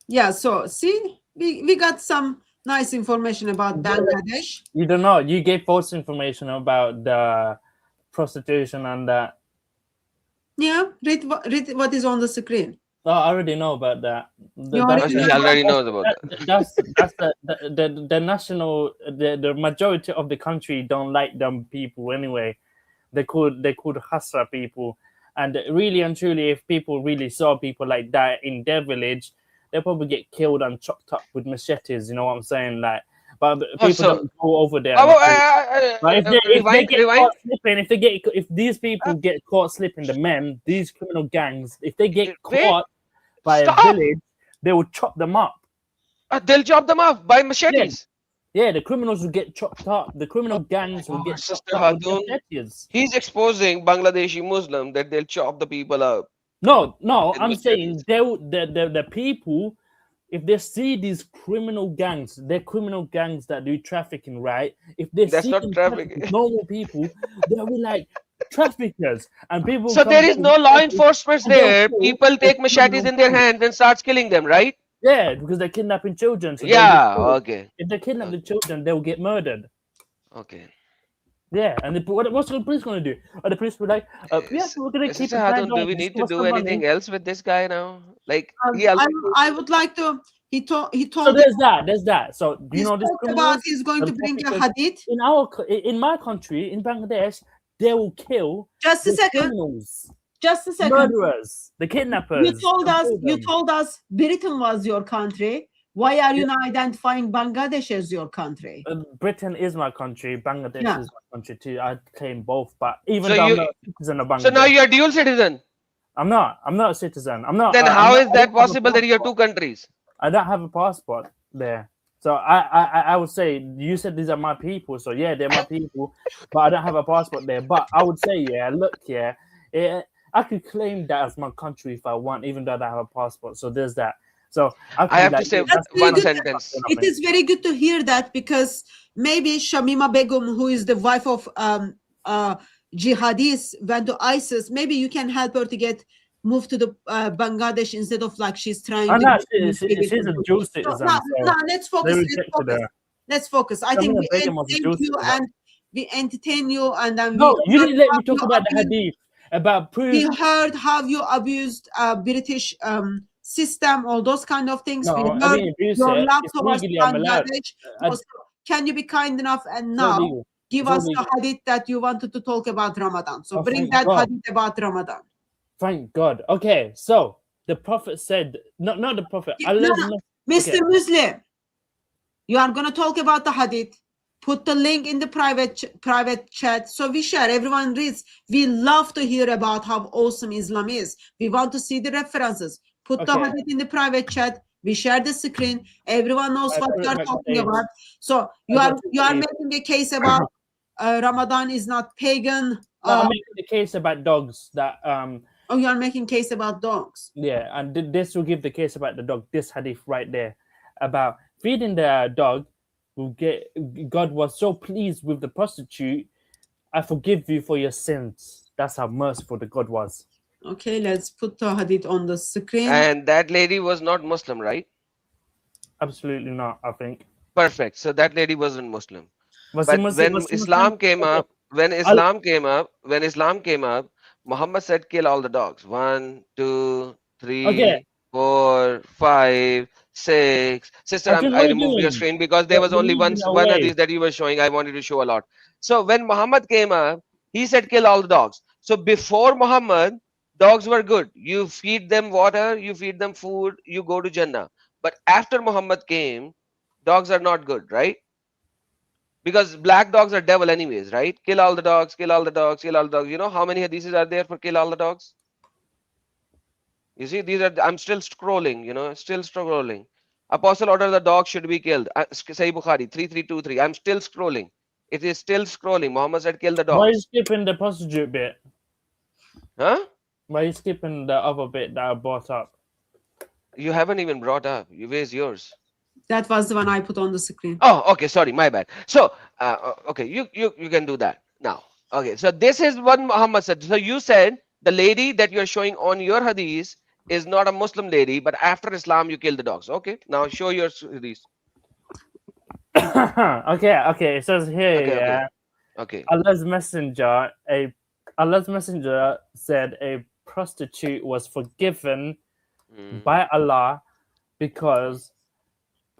[SPEAKER 6] yeah, so see, we got some nice information about Bangladesh.
[SPEAKER 7] You don't know. You gave false information about the prostitution and that.
[SPEAKER 6] Yeah, read what is on the screen.
[SPEAKER 7] Oh, I already know about that.
[SPEAKER 6] You already
[SPEAKER 4] He
[SPEAKER 6] know
[SPEAKER 4] already knows about that.
[SPEAKER 7] That's the national the majority of the country don't like them people anyway. They could hustle people, and really and truly, if people really saw people like that in their village, they'll probably get killed and chopped up with machetes. You know what I'm saying? Like, but people
[SPEAKER 4] so-
[SPEAKER 7] don't go over there.
[SPEAKER 4] Oh,
[SPEAKER 7] But if they
[SPEAKER 4] rewind,
[SPEAKER 7] get
[SPEAKER 4] rewind.
[SPEAKER 7] caught slipping, if these people get caught slipping, the men, these criminal gangs, if they get
[SPEAKER 4] Wait,
[SPEAKER 7] caught by
[SPEAKER 4] stop.
[SPEAKER 7] a village, they will chop them up.
[SPEAKER 4] They'll chop them off by machetes.
[SPEAKER 7] Yeah, the criminals will get chopped up. The criminal gangs will get chopped
[SPEAKER 4] Sister
[SPEAKER 7] up with
[SPEAKER 4] Hatun,
[SPEAKER 7] machetes.
[SPEAKER 4] he's exposing Bangladeshi Muslim that they'll chop the people up.
[SPEAKER 7] No,
[SPEAKER 4] With
[SPEAKER 7] I'm
[SPEAKER 4] machetes.
[SPEAKER 7] saying the people, if they see these criminal gangs, they're criminal gangs that do trafficking, right? If they
[SPEAKER 4] That's
[SPEAKER 7] see
[SPEAKER 4] not
[SPEAKER 7] them
[SPEAKER 4] trafficking.
[SPEAKER 7] normal people, they'll be like traffickers, and people.
[SPEAKER 4] So
[SPEAKER 7] come
[SPEAKER 4] there is
[SPEAKER 7] to
[SPEAKER 4] no
[SPEAKER 7] the
[SPEAKER 4] law
[SPEAKER 7] traffic
[SPEAKER 4] enforcement
[SPEAKER 7] and they'll
[SPEAKER 4] there.
[SPEAKER 7] kill
[SPEAKER 4] People
[SPEAKER 7] the
[SPEAKER 4] take machetes
[SPEAKER 7] criminal
[SPEAKER 4] in their
[SPEAKER 7] gangs.
[SPEAKER 4] hands and starts killing them, right?
[SPEAKER 7] Yeah, because they're kidnapping children. So they'll
[SPEAKER 4] Yeah.
[SPEAKER 7] get killed.
[SPEAKER 4] Okay.
[SPEAKER 7] If they kidnap the children, they'll get murdered.
[SPEAKER 4] Okay.
[SPEAKER 7] Yeah, and what's the police going to do? Are the police be like, yeah, we're going to keep
[SPEAKER 4] Sister
[SPEAKER 7] it tied
[SPEAKER 4] Hatun, do
[SPEAKER 7] on,
[SPEAKER 4] we
[SPEAKER 7] just
[SPEAKER 4] need
[SPEAKER 7] give
[SPEAKER 4] to
[SPEAKER 7] us
[SPEAKER 4] do
[SPEAKER 7] the money.
[SPEAKER 4] anything else with this guy now? Like
[SPEAKER 6] I would like to. He told
[SPEAKER 7] So there's that. So do you
[SPEAKER 6] he's
[SPEAKER 7] know this
[SPEAKER 6] talked about
[SPEAKER 7] criminals?
[SPEAKER 6] he's going to bring a
[SPEAKER 7] Because
[SPEAKER 6] hadith.
[SPEAKER 7] in my country, in Bangladesh, they will kill
[SPEAKER 6] Just a
[SPEAKER 7] the
[SPEAKER 6] second.
[SPEAKER 7] criminals,
[SPEAKER 6] Just a second.
[SPEAKER 7] murderers, the kidnappers.
[SPEAKER 6] You told
[SPEAKER 7] and
[SPEAKER 6] us.
[SPEAKER 7] kill
[SPEAKER 6] You
[SPEAKER 7] them.
[SPEAKER 6] told us Britain was your country. Why are you not identifying Bangladesh as your country?
[SPEAKER 7] Britain is my country. Bangladesh
[SPEAKER 6] Yeah.
[SPEAKER 7] is my country too. I claim both, but even
[SPEAKER 4] So
[SPEAKER 7] though
[SPEAKER 4] you-
[SPEAKER 7] I'm not a citizen of Bangladesh,
[SPEAKER 4] so now you're dual citizen.
[SPEAKER 7] I'm not a citizen. I'm not.
[SPEAKER 4] Then
[SPEAKER 7] I'm
[SPEAKER 4] how
[SPEAKER 7] not-
[SPEAKER 4] is
[SPEAKER 7] I
[SPEAKER 4] that
[SPEAKER 7] don't have a
[SPEAKER 4] possible that you're
[SPEAKER 7] passport.
[SPEAKER 4] two countries?
[SPEAKER 7] I don't have a passport there. So I would say you said these are my people. So yeah, they're my people, but I don't have a passport there. But I would say I could claim that as my country if I want, even though I don't have a passport. So there's that. So could
[SPEAKER 4] I
[SPEAKER 7] be
[SPEAKER 4] have to
[SPEAKER 7] like,
[SPEAKER 4] say
[SPEAKER 7] yeah, that's
[SPEAKER 6] very
[SPEAKER 4] one
[SPEAKER 6] good.
[SPEAKER 4] sentence.
[SPEAKER 6] It is very good to hear that because maybe Shamima Begum, who is the wife of jihadis, went to ISIS. Maybe you can help her to get moved to the Bangladesh instead of like she's trying
[SPEAKER 7] Oh,
[SPEAKER 6] to.
[SPEAKER 7] no, she's a dual citizen.
[SPEAKER 6] No,
[SPEAKER 7] so
[SPEAKER 6] let's
[SPEAKER 7] they
[SPEAKER 6] focus.
[SPEAKER 7] rejected her.
[SPEAKER 6] Let's focus. I
[SPEAKER 7] Shamima
[SPEAKER 6] think we
[SPEAKER 7] Begum was a
[SPEAKER 6] entertain
[SPEAKER 7] dual
[SPEAKER 6] you
[SPEAKER 7] citizen.
[SPEAKER 6] and we entertain you, and then
[SPEAKER 7] No,
[SPEAKER 6] we
[SPEAKER 7] you didn't let me
[SPEAKER 6] how
[SPEAKER 7] talk
[SPEAKER 6] you
[SPEAKER 7] about the
[SPEAKER 6] abuse-
[SPEAKER 7] hadith about
[SPEAKER 6] We
[SPEAKER 7] proof.
[SPEAKER 6] heard how you abused British system, all those kind of things.
[SPEAKER 7] No,
[SPEAKER 6] We
[SPEAKER 7] I
[SPEAKER 6] heard
[SPEAKER 7] didn't abuse
[SPEAKER 6] your
[SPEAKER 7] it.
[SPEAKER 6] love
[SPEAKER 7] It's
[SPEAKER 6] towards
[SPEAKER 7] legally I'm allowed.
[SPEAKER 6] Bangladesh.
[SPEAKER 7] I-
[SPEAKER 6] Also, can you be kind enough and
[SPEAKER 7] It's not
[SPEAKER 6] now
[SPEAKER 7] legal.
[SPEAKER 6] give
[SPEAKER 7] It's not
[SPEAKER 6] us the
[SPEAKER 7] legal.
[SPEAKER 6] hadith that you wanted to talk about Ramadan? So
[SPEAKER 7] Oh,
[SPEAKER 6] bring
[SPEAKER 7] thank
[SPEAKER 6] that
[SPEAKER 7] God.
[SPEAKER 6] hadith about Ramadan.
[SPEAKER 7] Thank God. Okay, so the prophet said, not the prophet.
[SPEAKER 6] No,
[SPEAKER 7] Allah's
[SPEAKER 6] no.
[SPEAKER 7] mes-
[SPEAKER 6] Mr. Muslim, you are going to talk about the hadith. Put the link in the private chat so we share. Everyone reads. We love to hear about how awesome Islam is. We want to see the references. Put the
[SPEAKER 7] Okay.
[SPEAKER 6] hadith in the private chat. We share the screen. Everyone knows
[SPEAKER 7] I
[SPEAKER 6] what
[SPEAKER 7] put it
[SPEAKER 6] we are
[SPEAKER 7] back
[SPEAKER 6] talking
[SPEAKER 7] on
[SPEAKER 6] about. So you
[SPEAKER 7] I
[SPEAKER 6] are
[SPEAKER 7] got it,
[SPEAKER 6] you are
[SPEAKER 7] please.
[SPEAKER 6] making a case about Ramadan is not pagan.
[SPEAKER 7] No, I'm making the case about dogs that
[SPEAKER 6] Oh, you are making case about dogs.
[SPEAKER 7] yeah, and this will give the case about the dog. This hadith right there about feeding the dog will get. God was so pleased with the prostitute. I forgive you for your sins. That's how merciful the God was.
[SPEAKER 6] Okay, let's put the hadith on the screen.
[SPEAKER 4] And that lady was not Muslim, right?
[SPEAKER 7] Absolutely not. I think.
[SPEAKER 4] Perfect. So that lady wasn't Muslim.
[SPEAKER 7] Was
[SPEAKER 4] But
[SPEAKER 7] he Muslim?
[SPEAKER 4] when
[SPEAKER 7] Was he
[SPEAKER 4] Islam
[SPEAKER 7] Muslim?
[SPEAKER 4] came
[SPEAKER 7] Okay.
[SPEAKER 4] up, when Islam came up, Muhammad said, "Kill all the dogs. 1, 2, 3,
[SPEAKER 7] Okay.
[SPEAKER 4] 4, 5, 6." Sister,
[SPEAKER 7] I think
[SPEAKER 4] I
[SPEAKER 7] what
[SPEAKER 4] removed
[SPEAKER 7] you're
[SPEAKER 4] your
[SPEAKER 7] doing,
[SPEAKER 4] screen because there was
[SPEAKER 7] you're
[SPEAKER 4] only one
[SPEAKER 7] moving
[SPEAKER 4] one
[SPEAKER 7] away.
[SPEAKER 4] hadith that you were showing. I wanted to show a lot. So when Muhammad came up, he said, "Kill all the dogs." So before Muhammad, dogs were good. You feed them water, you feed them food, you go to Jannah. But after Muhammad came, dogs are not good, right? Because black dogs are devil anyways, right? Kill all the dogs, kill all the dogs, kill all the dogs. You know how many hadiths are there for kill all the dogs? You see, these are, I'm still scrolling, still scrolling. Apostle ordered the dog should be killed. Sahih Bukhari 3323. I'm still scrolling. It is still scrolling. Muhammad said kill the
[SPEAKER 7] Why are you
[SPEAKER 4] dogs.
[SPEAKER 7] skipping the prostitute bit?
[SPEAKER 4] Huh?
[SPEAKER 7] Why are you skipping the other bit that I brought up?
[SPEAKER 4] You haven't even brought up. Where's yours?
[SPEAKER 6] That was the one I put on the screen.
[SPEAKER 4] Oh, okay. Sorry, my bad. So, okay, you can do that now. Okay, so this is what Muhammad said. So you said the lady that you're showing on your hadith is not a Muslim lady, but after Islam you kill the dogs. Okay, now show your hadith.
[SPEAKER 7] Okay. It says here,
[SPEAKER 4] Okay,
[SPEAKER 7] yeah.
[SPEAKER 4] Okay.
[SPEAKER 7] Allah's messenger said a prostitute was forgiven by Allah because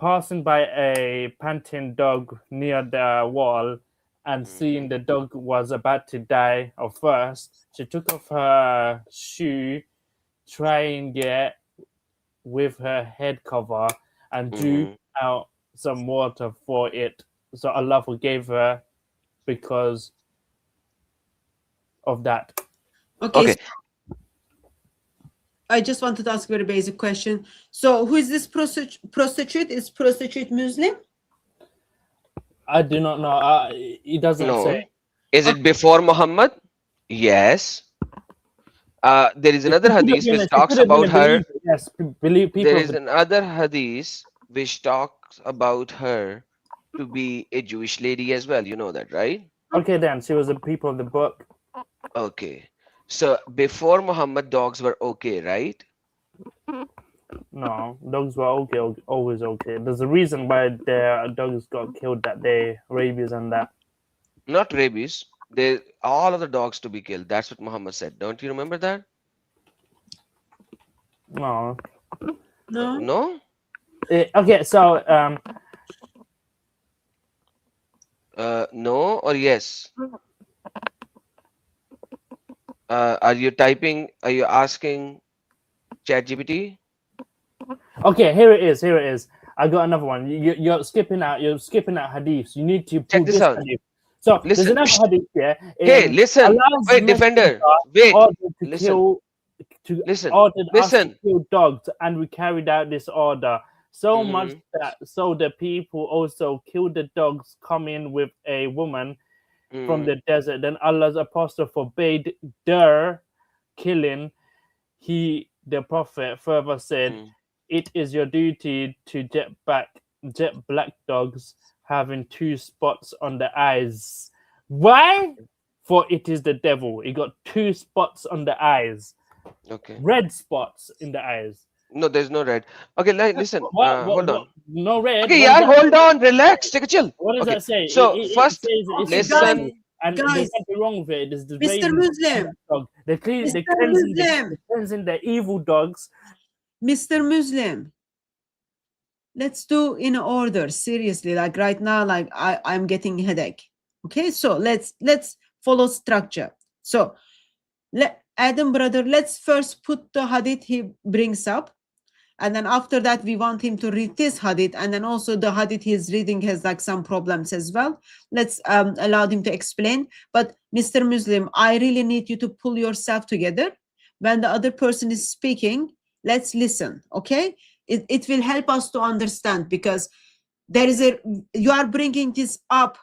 [SPEAKER 7] passing by a panting dog near the wall and seeing the dog was about to die of thirst, she took off her shoe, trying it with her head cover, and drew out some water for it. So Allah forgave her because of that.
[SPEAKER 6] Okay. So I just wanted to ask a very basic question. So who is this prostitute? Is prostitute Muslim?
[SPEAKER 7] I do not know. It doesn't say.
[SPEAKER 4] Is it before Muhammad? Yes. There is another hadith which talks about her.
[SPEAKER 7] Yes, believe people.
[SPEAKER 4] There is another hadith which talks about her to be a Jewish lady as well. You know that, right?
[SPEAKER 7] Okay, then she was a people of the book.
[SPEAKER 4] Okay. So before Muhammad, dogs were okay, right?
[SPEAKER 7] No, dogs were okay, always okay. There's a reason why their dogs got killed that day, rabies and that.
[SPEAKER 4] Not rabies. All of the dogs to be killed. That's what Muhammad said. Don't you remember that?
[SPEAKER 7] No.
[SPEAKER 4] No?
[SPEAKER 7] Okay, so
[SPEAKER 4] no or yes? Are you asking ChatGPT?
[SPEAKER 7] Okay, here it is. I got another one. You're skipping out hadiths. You need to
[SPEAKER 4] Check this out.
[SPEAKER 7] hadith. So
[SPEAKER 4] Listen.
[SPEAKER 7] there's another hadith here.
[SPEAKER 4] Hey, listen.
[SPEAKER 7] Allah's
[SPEAKER 4] Wait, defender. Wait. Listen.
[SPEAKER 7] Ordered us to
[SPEAKER 4] Listen.
[SPEAKER 7] kill dogs, and we carried out this order. So much that so the people also killed the dogs coming with a woman from the desert. Then Allah's apostle forbade their killing. The prophet further said, it is your duty to jet black dogs having 2 spots on the eyes. Why? For it is the devil. He got 2 spots on the eyes.
[SPEAKER 4] Okay.
[SPEAKER 7] Red spots in the eyes.
[SPEAKER 4] No, there's no red. Okay, listen. Hold on.
[SPEAKER 7] No red.
[SPEAKER 4] Okay, yeah, hold on. Relax. Take a chill.
[SPEAKER 7] What does that say?
[SPEAKER 4] So
[SPEAKER 7] First,
[SPEAKER 4] listen.
[SPEAKER 7] And
[SPEAKER 6] Guys,
[SPEAKER 7] there's nothing wrong with it. There's the
[SPEAKER 6] Mr. Muslim.
[SPEAKER 7] dog. They're
[SPEAKER 6] Muslim.
[SPEAKER 7] cleansing the evil dogs.
[SPEAKER 6] Mr. Muslim, let's do in order. Seriously, like right now, like I'm getting a headache. Okay, so let's follow structure. So Adam brother, let's first put the hadith he brings up, and then after that we want him to read this hadith, and then also the hadith he's reading has like some problems as well. Let's allow him to explain. But Mr. Muslim, I really need you to pull yourself together. When the other person is speaking, let's listen. Okay, it will help us to understand, because you are bringing this up.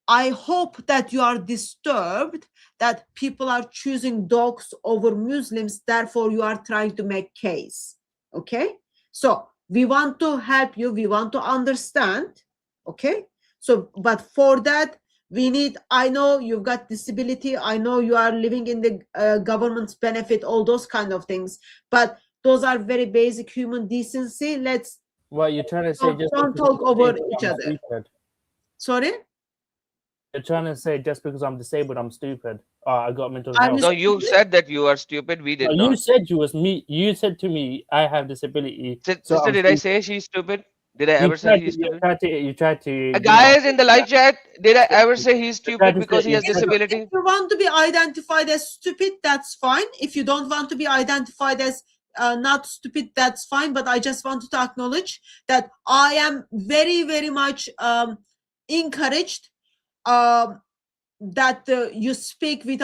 [SPEAKER 6] I hope that you are disturbed that people are choosing dogs over Muslims, therefore you are trying to make case. Okay, so we want to help you, we want to understand. Okay, so but for that we need, I know you've got disability, I know you are living in the government's benefit, all those kind of things, but those are very basic human decency. Let's
[SPEAKER 7] What you're trying to say,
[SPEAKER 6] don't talk over each other.
[SPEAKER 7] Stupid.
[SPEAKER 6] Sorry,
[SPEAKER 7] You're trying to say just because I'm disabled, I'm stupid. I got mental health.
[SPEAKER 4] No, you said that you are stupid. We did not.
[SPEAKER 7] You said you was me. You said to me, I have disability.
[SPEAKER 4] Sister, did I say she's stupid? Did I ever say he's stupid?
[SPEAKER 7] You tried to.
[SPEAKER 4] Guys in the live chat, did I ever say he's stupid because he has disability?
[SPEAKER 6] if you want to be identified as stupid, that's fine. If you don't want to be identified as not stupid, that's fine. But I just wanted to acknowledge that I am very, very much encouraged that you speak with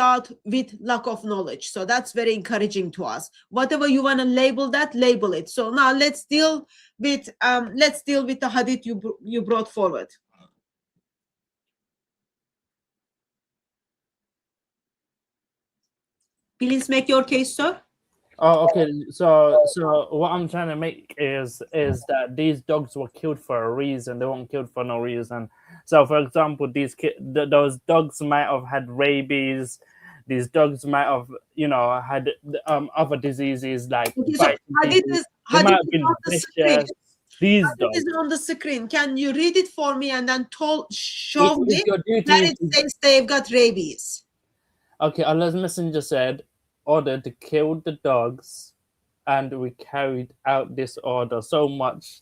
[SPEAKER 6] lack of knowledge. So that's very encouraging to us. Whatever you want to label that, label it. So now let's deal with the hadith you brought forward. Please make your case, sir.
[SPEAKER 7] Oh, okay. So what I'm trying to make is that these dogs were killed for a reason. They weren't killed for no reason. So, for example, those dogs might have had rabies. These dogs might have, had other diseases like.
[SPEAKER 6] Okay, so hadith is on the screen.
[SPEAKER 7] These
[SPEAKER 6] hadith
[SPEAKER 7] dogs
[SPEAKER 6] is on the screen. Can you read it for me and then show
[SPEAKER 7] It
[SPEAKER 6] me
[SPEAKER 7] is your duty
[SPEAKER 6] that it says they've got rabies?
[SPEAKER 7] Okay, Allah's Messenger said, ordered to kill the dogs, and we carried out this order so much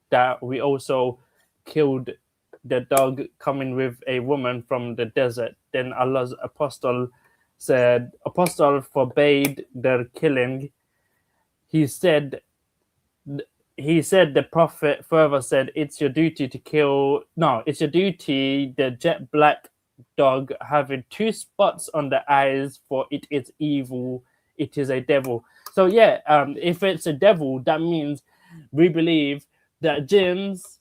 [SPEAKER 7] that we also killed the dog coming with a woman from the desert. Then Allah's apostle forbade their killing. He said the prophet further said, it's your duty to kill. No, it's your duty, the jet black dog having 2 spots on the eyes, for it is evil. It is a devil. So yeah, if it's a devil, that means we believe that jinns,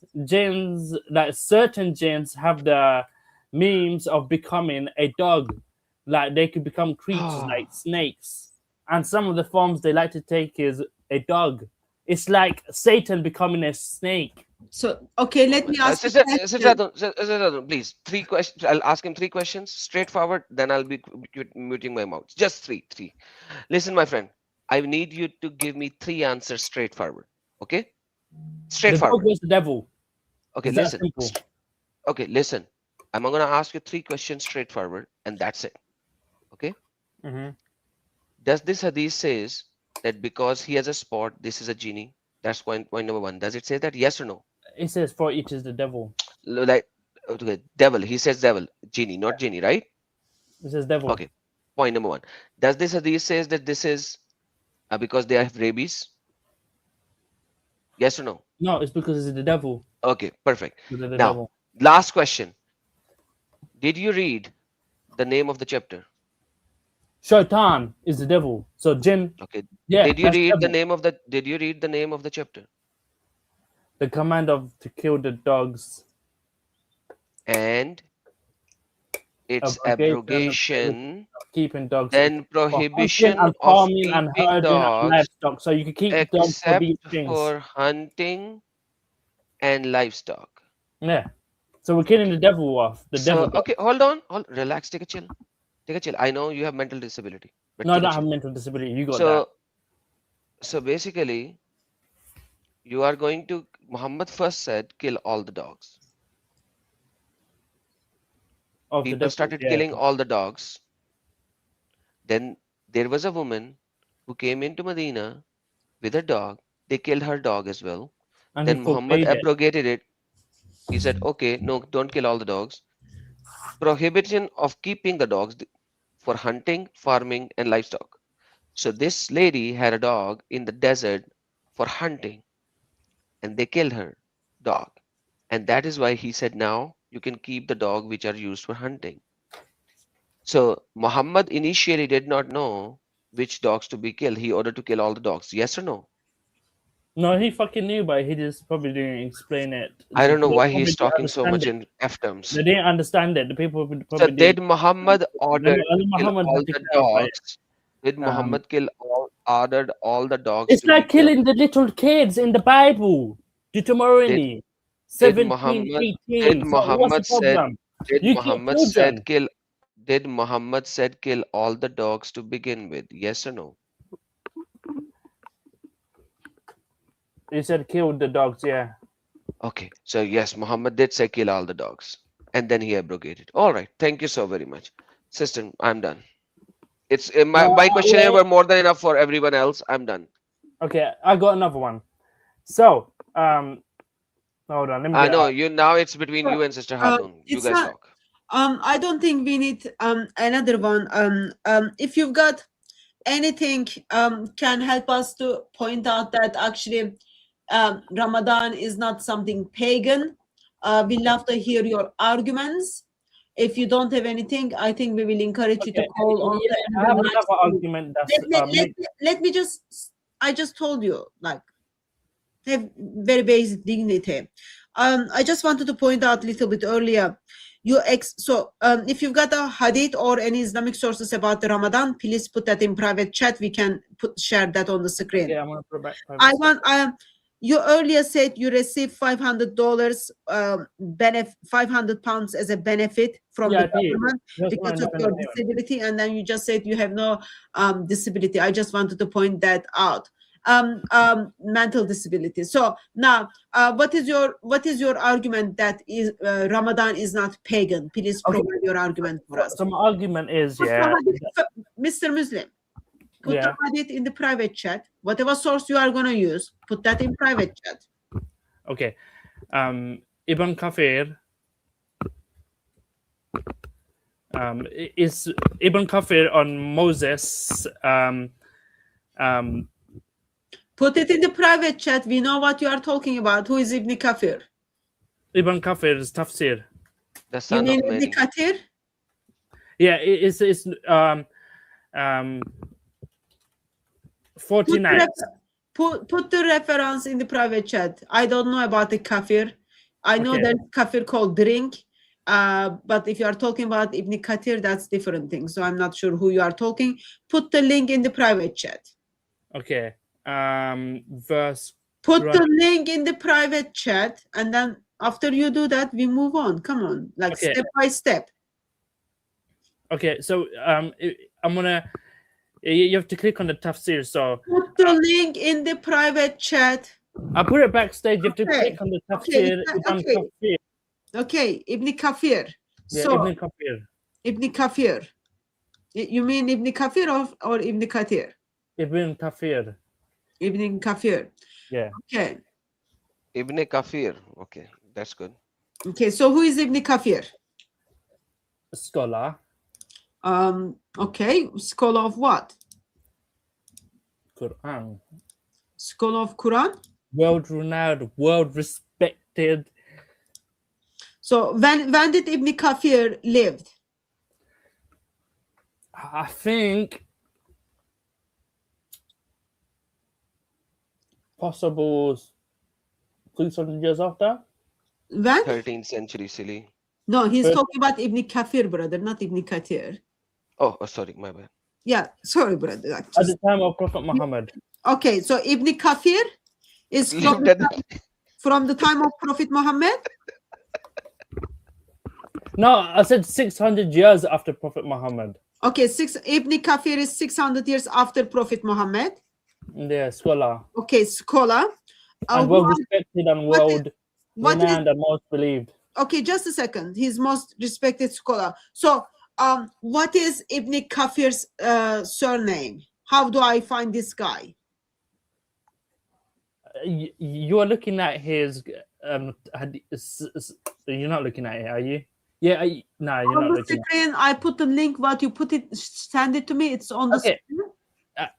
[SPEAKER 7] like certain jinns, have the means of becoming a dog. Like they could become creatures like snakes, and some of the forms they like to take is a dog. It's like Satan becoming a snake.
[SPEAKER 6] So, okay, let me ask
[SPEAKER 4] Sister Radon, please, 3 questions. I'll ask him 3 questions, straightforward, then I'll be muting my mouth. Just three. Listen, my friend, I need you to give me 3 answers straightforward, okay? Straightforward.
[SPEAKER 7] The dog was the devil.
[SPEAKER 4] Okay, listen. Okay, listen. I'm going to ask you 3 questions straightforward, and that's it, okay? Does this hadith says that because he has a spot, this is a genie? That's point number 1. Does it say that, yes or no?
[SPEAKER 7] It says, for it is the devil.
[SPEAKER 4] Like, okay, devil. He says devil. Genie, not genie, right?
[SPEAKER 7] It says devil.
[SPEAKER 4] Okay. Point number 1. Does this hadith says that this is because they have rabies? Yes or no?
[SPEAKER 7] No, it's because it's the devil.
[SPEAKER 4] Okay, perfect.
[SPEAKER 7] Now,
[SPEAKER 4] devil. Last question. Did you read the name of the chapter?
[SPEAKER 7] Shaitan is the devil. So jinn.
[SPEAKER 4] Okay.
[SPEAKER 7] Yeah.
[SPEAKER 4] Did you read the name of the? Did you read the name of the chapter?
[SPEAKER 7] The command to kill the dogs.
[SPEAKER 4] And its abrogation.
[SPEAKER 7] Keeping dogs.
[SPEAKER 4] Then prohibition of
[SPEAKER 7] farming and
[SPEAKER 4] keeping
[SPEAKER 7] herding
[SPEAKER 4] dogs,
[SPEAKER 7] livestock. So you can keep dogs for these things.
[SPEAKER 4] for hunting and livestock.
[SPEAKER 7] Yeah. So we're killing the devil off. Devil.
[SPEAKER 4] Okay, hold on. Relax. Take a chill. I know you have mental disability. But
[SPEAKER 7] no, I don't have mental disability. You got
[SPEAKER 4] that. So basically, you are going to. Muhammad first said, kill all the dogs. People started killing all the dogs. Then there was a woman who came into Medina with a dog. They killed her dog as well. And then Muhammad abrogated it. He said, okay, no, don't kill all the dogs. Prohibition of keeping the dogs for hunting, farming, and livestock. So this lady had a dog in the desert for hunting, and they killed her dog. And that is why he said, now you can keep the dog which are used for hunting. So Muhammad initially did not know which dogs to be killed. He ordered to kill all the dogs. Yes or no?
[SPEAKER 7] No, he fucking knew, but he just probably didn't explain it.
[SPEAKER 4] I don't know why he's talking so much in F terms.
[SPEAKER 7] They didn't understand it. The people probably
[SPEAKER 4] so did Muhammad order to kill all the dogs? Did Muhammad ordered all the dogs?
[SPEAKER 7] It's like killing the little kids in the Bible. Deuteronomy 17:18.
[SPEAKER 4] Did Muhammad said kill? Did Muhammad said kill all the dogs to begin with? Yes or no?
[SPEAKER 7] He said kill the dogs, yeah.
[SPEAKER 4] Okay, so yes, Muhammad did say kill all the dogs, and then he abrogated. All right, thank you so very much, sister. I'm done. It's my questionnaire were more than enough for everyone else. I'm done.
[SPEAKER 7] Okay, I got another one. So, hold on. Let me.
[SPEAKER 4] I know you now. It's between you and Sister Harun. You guys talk.
[SPEAKER 6] I don't think we need another one. If you've got anything can help us to point out that actually Ramadan is not something pagan. We love to hear your arguments. If you don't have anything, I think we will encourage you to call on
[SPEAKER 7] yeah,
[SPEAKER 6] the
[SPEAKER 7] I have
[SPEAKER 6] live
[SPEAKER 7] another
[SPEAKER 6] stream.
[SPEAKER 7] argument that's
[SPEAKER 6] Let me just, I just told you, like, have very basic dignity. I just wanted to point out a little bit earlier. If you've got a hadith or any Islamic sources about the Ramadan, please put that in private chat. We can share that on the screen.
[SPEAKER 7] yeah, I'm gonna put it back.
[SPEAKER 6] You earlier said you received $500 £500 as a benefit from the government because of your disability, and then you just said you have no disability. I just wanted to point that out. Mental disability. So now, what is your argument that is Ramadan is not pagan? Please provide your argument for us.
[SPEAKER 7] So my argument is,
[SPEAKER 6] Mr. Muslim, put the hadith in the private chat. Whatever source you are going to use, put that in private chat.
[SPEAKER 7] Okay. Ibn Kafir is Ibn Kafir on Moses.
[SPEAKER 6] Put it in the private chat. We know what you are talking about. Who is Ibn Kafir?
[SPEAKER 7] Ibn Kafir's tafsir.
[SPEAKER 4] The son
[SPEAKER 6] you mean
[SPEAKER 4] of Mary.
[SPEAKER 6] Ibn Kathir?
[SPEAKER 7] Yeah, it's 40 nights.
[SPEAKER 6] Put the reference in the private chat. I don't know about the kafir. I know there's kafir called drink. But if you are talking about Ibn Kathir, that's different thing. So I'm not sure who you are talking. Put the link in the private chat.
[SPEAKER 7] Okay. Verse.
[SPEAKER 6] Put the link in the private chat, and then after you do that, we move on. Come on, like step by step.
[SPEAKER 7] Okay, so I'm gonna. You have to click on the tafsir. So
[SPEAKER 6] put the link in the private chat.
[SPEAKER 7] I'll put it backstage. You have to click on the tafsir.
[SPEAKER 6] Okay, Ibn Kafir.
[SPEAKER 7] Yeah,
[SPEAKER 6] so
[SPEAKER 7] Ibn Kafir.
[SPEAKER 6] Ibn Kafir. You mean Ibn Kafir or Ibn Kathir?
[SPEAKER 7] Ibn Kafir.
[SPEAKER 6] Ibn Kafir.
[SPEAKER 7] Yeah.
[SPEAKER 6] Okay.
[SPEAKER 4] Ibn Kafir. Okay, that's good.
[SPEAKER 6] Okay, so who is Ibn Kafir?
[SPEAKER 7] A scholar.
[SPEAKER 6] Okay, scholar of what?
[SPEAKER 7] Quran.
[SPEAKER 6] Scholar of Quran?
[SPEAKER 7] World renowned, world respected.
[SPEAKER 6] So when did Ibn Kafir lived?
[SPEAKER 7] I think possible 600 years after.
[SPEAKER 6] When?
[SPEAKER 4] 13th century, silly.
[SPEAKER 6] No, he's talking about Ibn Kafir, brother, not Ibn Kathir.
[SPEAKER 4] Oh, sorry, my bad.
[SPEAKER 6] Yeah, sorry, brother.
[SPEAKER 7] At the time of Prophet Muhammad.
[SPEAKER 6] Okay, so Ibn Kafir is from the time of Prophet Muhammad?
[SPEAKER 7] No, I said 600 years after Prophet Muhammad.
[SPEAKER 6] Okay, Ibn Kafir is 600 years after Prophet Muhammad.
[SPEAKER 7] Yeah, scholar.
[SPEAKER 6] Okay, scholar.
[SPEAKER 7] And well respected and world renowned and most believed.
[SPEAKER 6] Okay, just a second. He's most respected scholar. So, what is Ibn Kafir's surname? How do I find this guy?
[SPEAKER 7] You are looking at his. You're not looking at it, are you? Yeah, no, you're not looking.
[SPEAKER 6] Screen, I put the link. What you put it, send it to me. It's on the screen.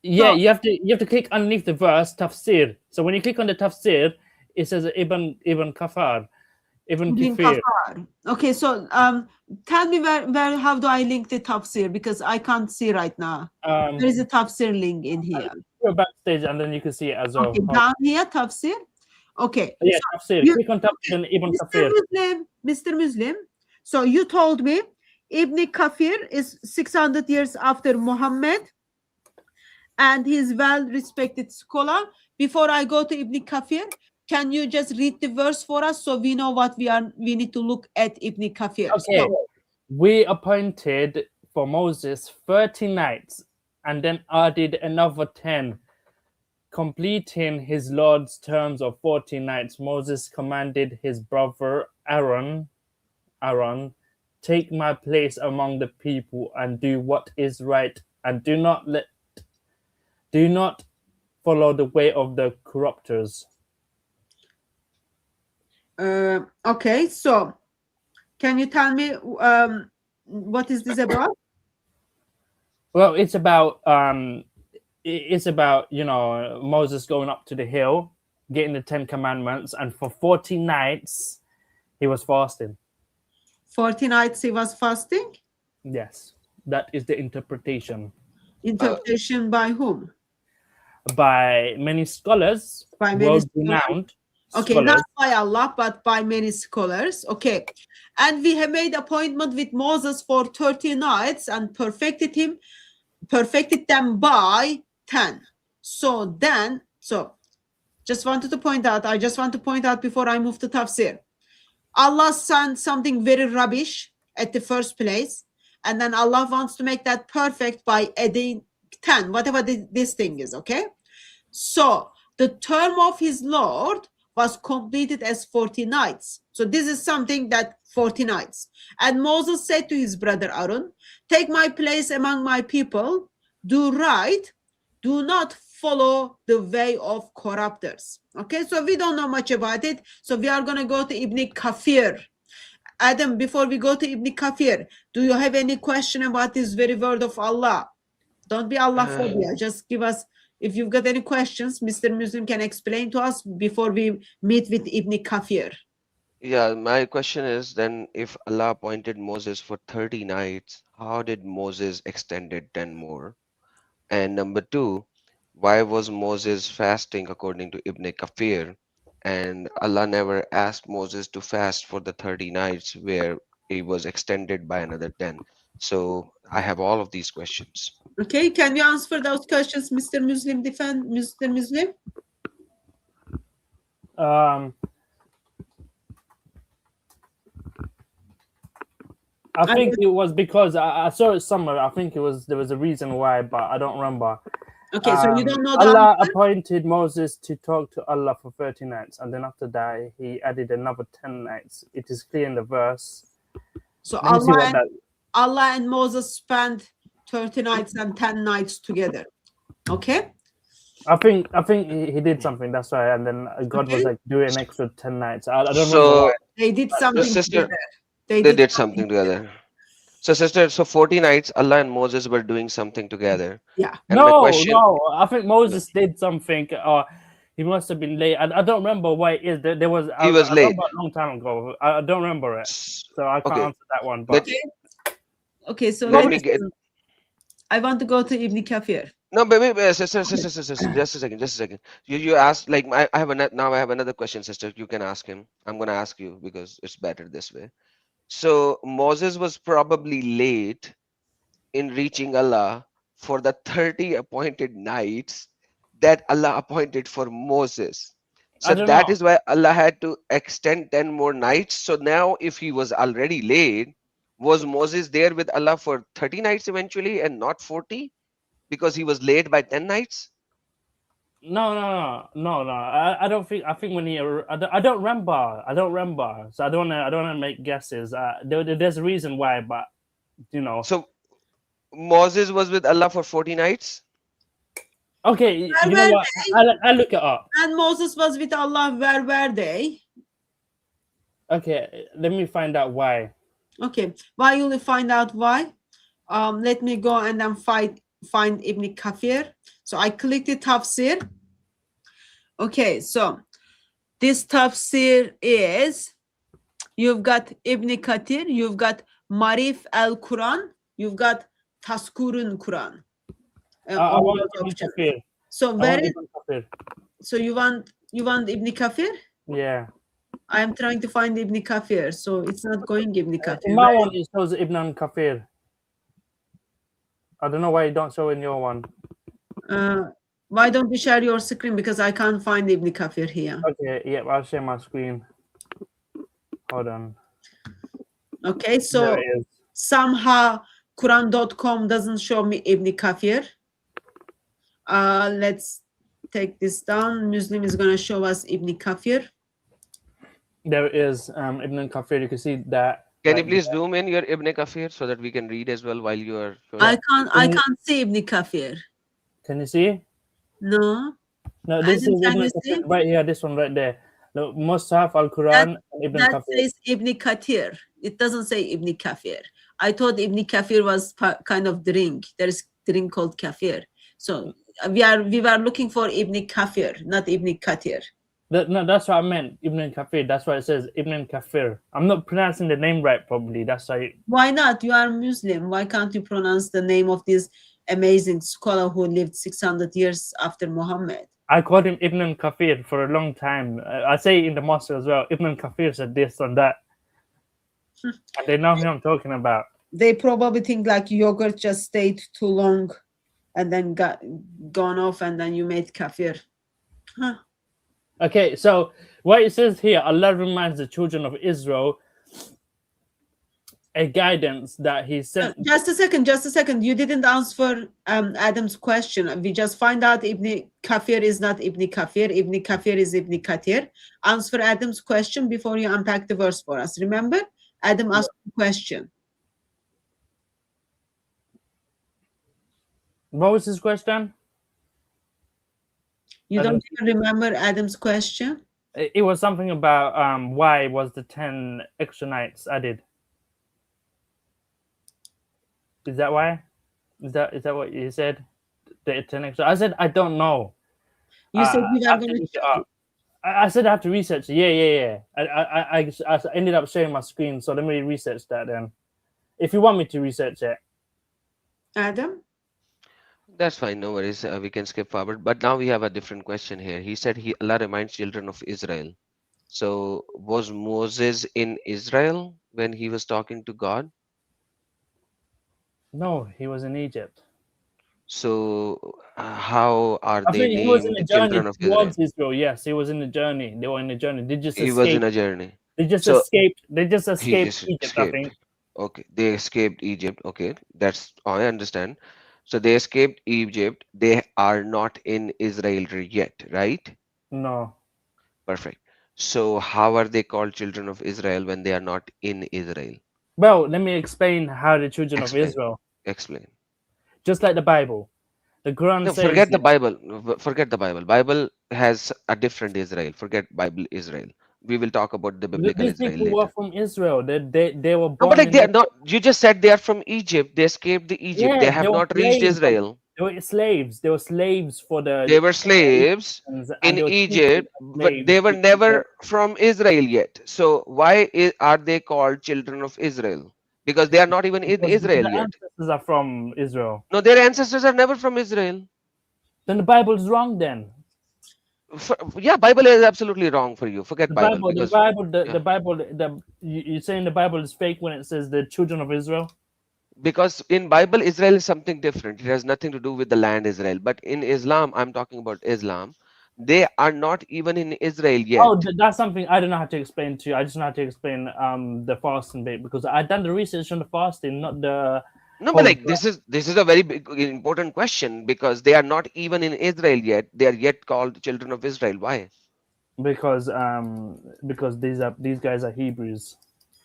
[SPEAKER 7] Yeah, you have to click underneath the verse tafsir. So when you click on the tafsir, it says Ibn Kafar. Ibn Kafir.
[SPEAKER 6] Okay, so tell me where how do I link the tafsir, because I can't see right now. There is a tafsir link in here.
[SPEAKER 7] Go backstage and then you can see it as well.
[SPEAKER 6] Okay, down here tafsir. Okay.
[SPEAKER 7] Yeah, tafsir. Click on tafsir and Ibn Kafir.
[SPEAKER 6] Mr. Muslim. So you told me Ibn Kafir is 600 years after Muhammad, and he's well-respected scholar. Before I go to Ibn Kafir, can you just read the verse for us so we know what we need to look at Ibn Kafir?
[SPEAKER 7] Okay. So, we appointed for Moses 30 nights and then added another 10, completing his Lord's terms of 40 nights. Moses commanded his brother Aaron, take my place among the people and do what is right, and do not follow the way of the corruptors.
[SPEAKER 6] Okay, so can you tell me what is this about?
[SPEAKER 7] Well, it's about it's about, you know, Moses going up to the hill, getting the 10 commandments, and for 40 nights he was fasting.
[SPEAKER 6] 40 nights he was fasting.
[SPEAKER 7] Yes, that is the interpretation
[SPEAKER 6] Interpretation by whom?
[SPEAKER 7] by many scholars,
[SPEAKER 6] By many
[SPEAKER 7] world-renowned
[SPEAKER 6] Okay,
[SPEAKER 7] scholars.
[SPEAKER 6] not by Allah, but by many scholars. Okay. And we have made appointment with Moses for 30 nights and perfected them by 10. So just wanted to point out, I just want to point out before I move to tafsir. Allah sent something very rubbish at the first place, and then Allah wants to make that perfect by adding 10, whatever this thing is, okay? So the term of his Lord was completed as 40 nights. So this is something that 40 nights. And Moses said to his brother Aaron, take my place among my people, do right, do not follow the way of corrupters. Okay, so we don't know much about it. So we are going to go to Ibn Kathir. Adam, before we go to Ibn Kathir, do you have any question about this very word of Allah? Don't be Allah phobia. Just give us, if you've got any questions, Mr. Muslim can explain to us before we meet with Ibn Kathir.
[SPEAKER 4] Yeah, my question is then, if Allah appointed Moses for 30 nights, how did Moses extend it 10 more? And number two, why was Moses fasting according to Ibn Kathir? And Allah never asked Moses to fast for the 30 nights where it was extended by another 10. So I have all of these questions.
[SPEAKER 6] Okay, can you answer those questions, Mr. Muslim? Mr. Muslim?
[SPEAKER 7] I think it was because I saw it somewhere. I think there was a reason why, but I don't remember.
[SPEAKER 6] Okay, so you don't know the
[SPEAKER 7] Allah
[SPEAKER 6] answer?
[SPEAKER 7] appointed Moses to talk to Allah for 30 nights, and then after that he added another 10 nights. It is clear in the verse.
[SPEAKER 6] So
[SPEAKER 7] Let me see what
[SPEAKER 6] Allah and Moses spent 30 nights and 10 nights together. Okay?
[SPEAKER 7] I think he did something. That's why, and then God was like, do an extra 10 nights. I don't remember
[SPEAKER 4] So
[SPEAKER 7] why.
[SPEAKER 6] They did something
[SPEAKER 4] sister,
[SPEAKER 6] together.
[SPEAKER 4] they did something together. So sister, so 40 nights Allah and Moses were doing something together.
[SPEAKER 6] Yeah.
[SPEAKER 4] And my
[SPEAKER 7] No,
[SPEAKER 4] question,
[SPEAKER 7] no. I think Moses did something, or he must have been late. I don't remember why it is. There was.
[SPEAKER 4] he was
[SPEAKER 7] I
[SPEAKER 4] late.
[SPEAKER 7] remember a long time ago. I don't remember it, so I can't
[SPEAKER 4] Okay.
[SPEAKER 7] answer that one. But
[SPEAKER 6] Okay, so
[SPEAKER 4] Let me get.
[SPEAKER 6] I want to go to Ibn Kathir.
[SPEAKER 4] No, but wait, sister, just a second. You asked, like, I have another question, sister. You can ask him. I'm gonna ask you because it's better this way. So Moses was probably late in reaching Allah for the 30 appointed nights that Allah appointed for Moses. So
[SPEAKER 7] I don't
[SPEAKER 4] that
[SPEAKER 7] know.
[SPEAKER 4] is why Allah had to extend 10 more nights. So now if he was already late, was Moses there with Allah for 30 nights eventually and not 40? Because he was late by 10 nights?
[SPEAKER 7] No. I don't think. I think when he. I don't remember. So I don't want to make guesses. There's a reason why, but you know.
[SPEAKER 4] So Moses was with Allah for 40 nights?
[SPEAKER 7] Okay, you know what? I'll look it up.
[SPEAKER 6] And Moses was with Allah. Where were they?
[SPEAKER 7] Okay, let me find out why.
[SPEAKER 6] Okay, while you find out why, let me go and then find Ibn Kathir. So I clicked the tafsir. Okay, so this tafsir is, you've got Ibn Kathir, you've got Marif al-Quran, you've got Taskurun Quran.
[SPEAKER 7] I want Ibn Kathir.
[SPEAKER 6] So so you want Ibn Kathir?
[SPEAKER 7] Yeah.
[SPEAKER 6] I am trying to find Ibn Kathir, so it's not going Ibn Kathir.
[SPEAKER 7] In my one, it shows Ibn Kathir. I don't know why you don't show in your one.
[SPEAKER 6] Why don't you share your screen? Because I can't find Ibn Kathir here.
[SPEAKER 7] Okay, yeah, I'll share my screen. Hold on.
[SPEAKER 6] Okay, so somehow Quran.com doesn't show me Ibn Kathir. Let's take this down. Muslim is going to show us Ibn Kathir.
[SPEAKER 7] There is Ibn Kathir. You can see that.
[SPEAKER 4] Can you please zoom in your Ibn Kathir so that we can read as well while you are showing?
[SPEAKER 6] I can't see Ibn Kathir.
[SPEAKER 7] Can you see?
[SPEAKER 6] No.
[SPEAKER 7] No, this is Ibn Kathir right here. This one right there. The Mus'haf al-Quran and Ibn Kathir.
[SPEAKER 6] That says Ibn Kathir. It doesn't say Ibn Kathir. I thought Ibn Kathir was kind of drink. There is drink called Kathir. So we were looking for Ibn Kafir, not Ibn Kathir.
[SPEAKER 7] No, that's what I meant. Ibn Kafir. That's why it says Ibn Kafir. I'm not pronouncing the name right, probably. That's why.
[SPEAKER 6] Why not? You are Muslim. Why can't you pronounce the name of this amazing scholar who lived 600 years after Muhammad?
[SPEAKER 7] I called him Ibn Kafir for a long time. I say in the mosque as well. Ibn Kafir said this and that. And they know who I'm talking about.
[SPEAKER 6] They probably think like yogurt just stayed too long and then gone off, and then you made kafir. Huh.
[SPEAKER 7] Okay, so what it says here, Allah reminds the children of Israel a guidance that He sent.
[SPEAKER 6] Just a second. You didn't answer Adam's question. We just find out Ibn Kafir is not Ibn Kafir. Ibn Kafir is Ibn Kathir. Answer Adam's question before you unpack the verse for us. Remember, Adam asked the question.
[SPEAKER 7] What was his question?
[SPEAKER 6] You don't even remember Adam's question?
[SPEAKER 7] It was something about why was the 10 extra nights added? Is that why? Is that what you said? The 10 extra? I said I don't know.
[SPEAKER 6] You said you are going to.
[SPEAKER 7] I said I have to research it. Yeah. I ended up sharing my screen, so let me research that then. If you want me to research it.
[SPEAKER 6] Adam?
[SPEAKER 4] That's fine, no worries. We can skip forward. But now we have a different question here. He said Allah reminds children of Israel. So was Moses in Israel when he was talking to God?
[SPEAKER 7] No, he was in Egypt.
[SPEAKER 4] So how are
[SPEAKER 7] I
[SPEAKER 4] they
[SPEAKER 7] think he was in
[SPEAKER 4] named
[SPEAKER 7] a
[SPEAKER 4] the
[SPEAKER 7] journey
[SPEAKER 4] children of Israel?
[SPEAKER 7] towards Israel. Yes, he was in a journey. They were in a journey. They just
[SPEAKER 4] He
[SPEAKER 7] escaped.
[SPEAKER 4] was in a journey.
[SPEAKER 7] They just
[SPEAKER 4] So
[SPEAKER 7] escaped. They just
[SPEAKER 4] he
[SPEAKER 7] escaped
[SPEAKER 4] just
[SPEAKER 7] Egypt,
[SPEAKER 4] escaped.
[SPEAKER 7] I think.
[SPEAKER 4] Okay, they escaped Egypt. Okay, that's I understand. So they escaped Egypt. They are not in Israel yet, right?
[SPEAKER 7] No.
[SPEAKER 4] Perfect. So how are they called children of Israel when they are not in Israel?
[SPEAKER 7] Well, let me explain how the children of Israel,
[SPEAKER 4] Explain.
[SPEAKER 7] just like the Bible, the Quran
[SPEAKER 4] No,
[SPEAKER 7] says.
[SPEAKER 4] forget the Bible. Forget the Bible. Bible has a different Israel. Forget Bible Israel. We will talk about the biblical
[SPEAKER 7] These
[SPEAKER 4] Israel
[SPEAKER 7] people were
[SPEAKER 4] later.
[SPEAKER 7] from Israel. They were
[SPEAKER 4] No,
[SPEAKER 7] born
[SPEAKER 4] but like
[SPEAKER 7] in.
[SPEAKER 4] they are not. You just said they are from Egypt. They escaped the Egypt.
[SPEAKER 7] Yeah,
[SPEAKER 4] They have
[SPEAKER 7] they were
[SPEAKER 4] not reached
[SPEAKER 7] slaves.
[SPEAKER 4] Israel.
[SPEAKER 7] They were slaves. They were slaves for the.
[SPEAKER 4] They were slaves
[SPEAKER 7] Egyptians, and
[SPEAKER 4] in
[SPEAKER 7] they were treated
[SPEAKER 4] Egypt,
[SPEAKER 7] as
[SPEAKER 4] but
[SPEAKER 7] slaves.
[SPEAKER 4] they were never from Israel yet. So why are they called children of Israel? Because they are not even in
[SPEAKER 7] Because
[SPEAKER 4] Israel
[SPEAKER 7] the
[SPEAKER 4] yet.
[SPEAKER 7] ancestors are from Israel.
[SPEAKER 4] No, their ancestors are never from Israel.
[SPEAKER 7] Then the Bible is wrong. Then
[SPEAKER 4] Yeah, Bible is absolutely wrong for you. Forget
[SPEAKER 7] the
[SPEAKER 4] Bible
[SPEAKER 7] Bible,
[SPEAKER 4] because
[SPEAKER 7] you're saying the Bible is fake when it says the children of Israel.
[SPEAKER 4] because in Bible Israel is something different. It has nothing to do with the land Israel. But in Islam, I'm talking about Islam. They are not even in Israel yet.
[SPEAKER 7] Oh, that's something I don't know how to explain to you. I just know how to explain the fasting bit because I've done the research on the fasting, not the.
[SPEAKER 4] No, but like this is a very big important question because they are not even in Israel yet. They are yet called children of Israel. Why?
[SPEAKER 7] Because these guys are Hebrews.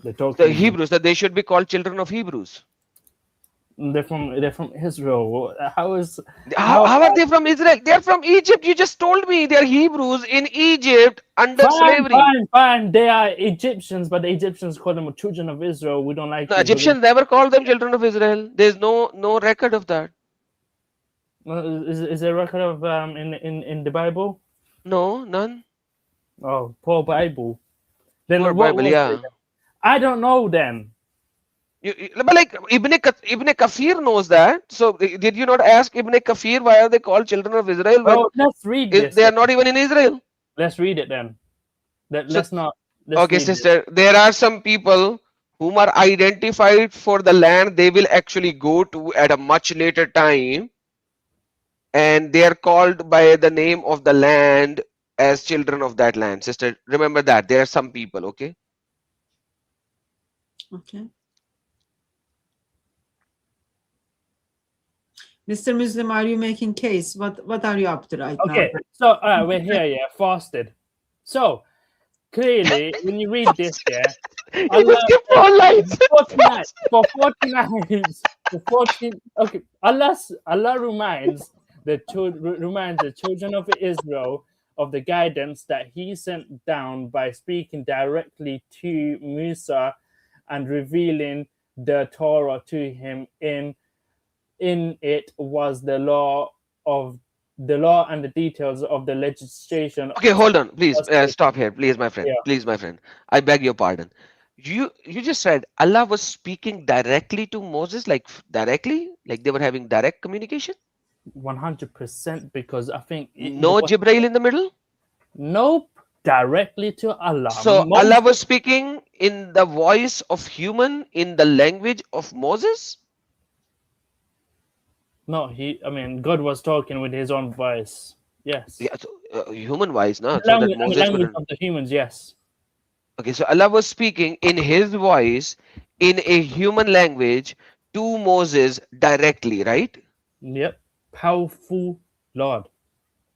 [SPEAKER 7] They talk
[SPEAKER 4] The
[SPEAKER 7] Hebrew.
[SPEAKER 4] Hebrews that they should be called children of Hebrews.
[SPEAKER 7] They're from Israel.
[SPEAKER 4] How are they from Israel? They are from Egypt. You just told me they are Hebrews in Egypt under slavery.
[SPEAKER 7] Fine. They are Egyptians, but the Egyptians call them children of Israel. We don't like
[SPEAKER 4] The
[SPEAKER 7] it.
[SPEAKER 4] Egyptians never called them children of Israel. There's no record of that.
[SPEAKER 7] Is there a record of in the Bible?
[SPEAKER 4] No, none.
[SPEAKER 7] Oh, poor Bible. Then
[SPEAKER 4] Poor
[SPEAKER 7] what
[SPEAKER 4] Bible,
[SPEAKER 7] was
[SPEAKER 4] yeah.
[SPEAKER 7] it? I don't know then.
[SPEAKER 4] But like Ibn Kafir knows that. So did you not ask Ibn Kafir why are they called children of Israel when
[SPEAKER 7] Let's read this.
[SPEAKER 4] they are not even in Israel?
[SPEAKER 7] Let's read it then.
[SPEAKER 4] Okay,
[SPEAKER 7] read
[SPEAKER 4] sister. There are some people whom are identified for the land they will actually go to at a much later time, and they are called by the name of the land as children of that land. Sister, remember that there are some people. Okay.
[SPEAKER 6] Okay. Mr. Muslim, are you making case? What are you up to right now?
[SPEAKER 7] Okay, so we're here, yeah, fasted. So clearly, when you read this, yeah, for 40 nights, okay, Allah reminds the children of Israel of the guidance that He sent down by speaking directly to Musa and revealing the Torah to him. In it was the law of the law and the details of the legislation.
[SPEAKER 4] Okay, hold on, please.
[SPEAKER 7] Okay.
[SPEAKER 4] Stop here, please, my friend.
[SPEAKER 7] Yeah.
[SPEAKER 4] Please, my friend. I beg your pardon. You just said Allah was speaking directly to Moses, like directly, like they were having direct communication.
[SPEAKER 7] 100%, because I think
[SPEAKER 4] No Jibreel in the middle.
[SPEAKER 7] nope, directly to Allah.
[SPEAKER 4] So Allah was speaking in the voice of human, in the language of Moses.
[SPEAKER 7] No, I mean, God was talking with his own voice. Yes.
[SPEAKER 4] Yeah, so, human voice, no?
[SPEAKER 7] The
[SPEAKER 4] So that
[SPEAKER 7] language,
[SPEAKER 4] Moses
[SPEAKER 7] language
[SPEAKER 4] couldn't.
[SPEAKER 7] of the humans, yes.
[SPEAKER 4] Okay, so Allah was speaking in his voice, in a human language, to Moses directly, right?
[SPEAKER 7] Yep. Powerful Lord.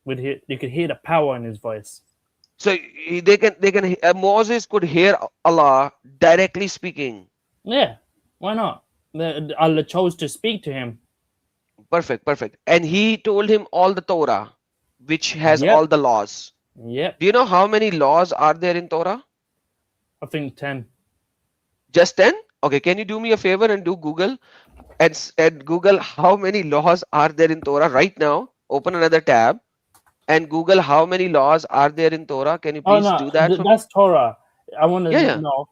[SPEAKER 7] You could hear the power in his voice.
[SPEAKER 4] So Moses could hear Allah directly speaking.
[SPEAKER 7] Yeah. Why not? Allah chose to speak to him.
[SPEAKER 4] Perfect. And he told him all the Torah, which has
[SPEAKER 7] Yep.
[SPEAKER 4] all the laws.
[SPEAKER 7] Yep.
[SPEAKER 4] Do you know how many laws are there in Torah?
[SPEAKER 7] I think 10.
[SPEAKER 4] Just 10? Okay, can you do me a favor and do Google and Google how many laws are there in Torah right now? Open another tab and Google how many laws are there in Torah. Can you
[SPEAKER 7] Oh
[SPEAKER 4] please
[SPEAKER 7] no,
[SPEAKER 4] do that for me?
[SPEAKER 7] that's Torah. I want to
[SPEAKER 4] Yeah.
[SPEAKER 7] know.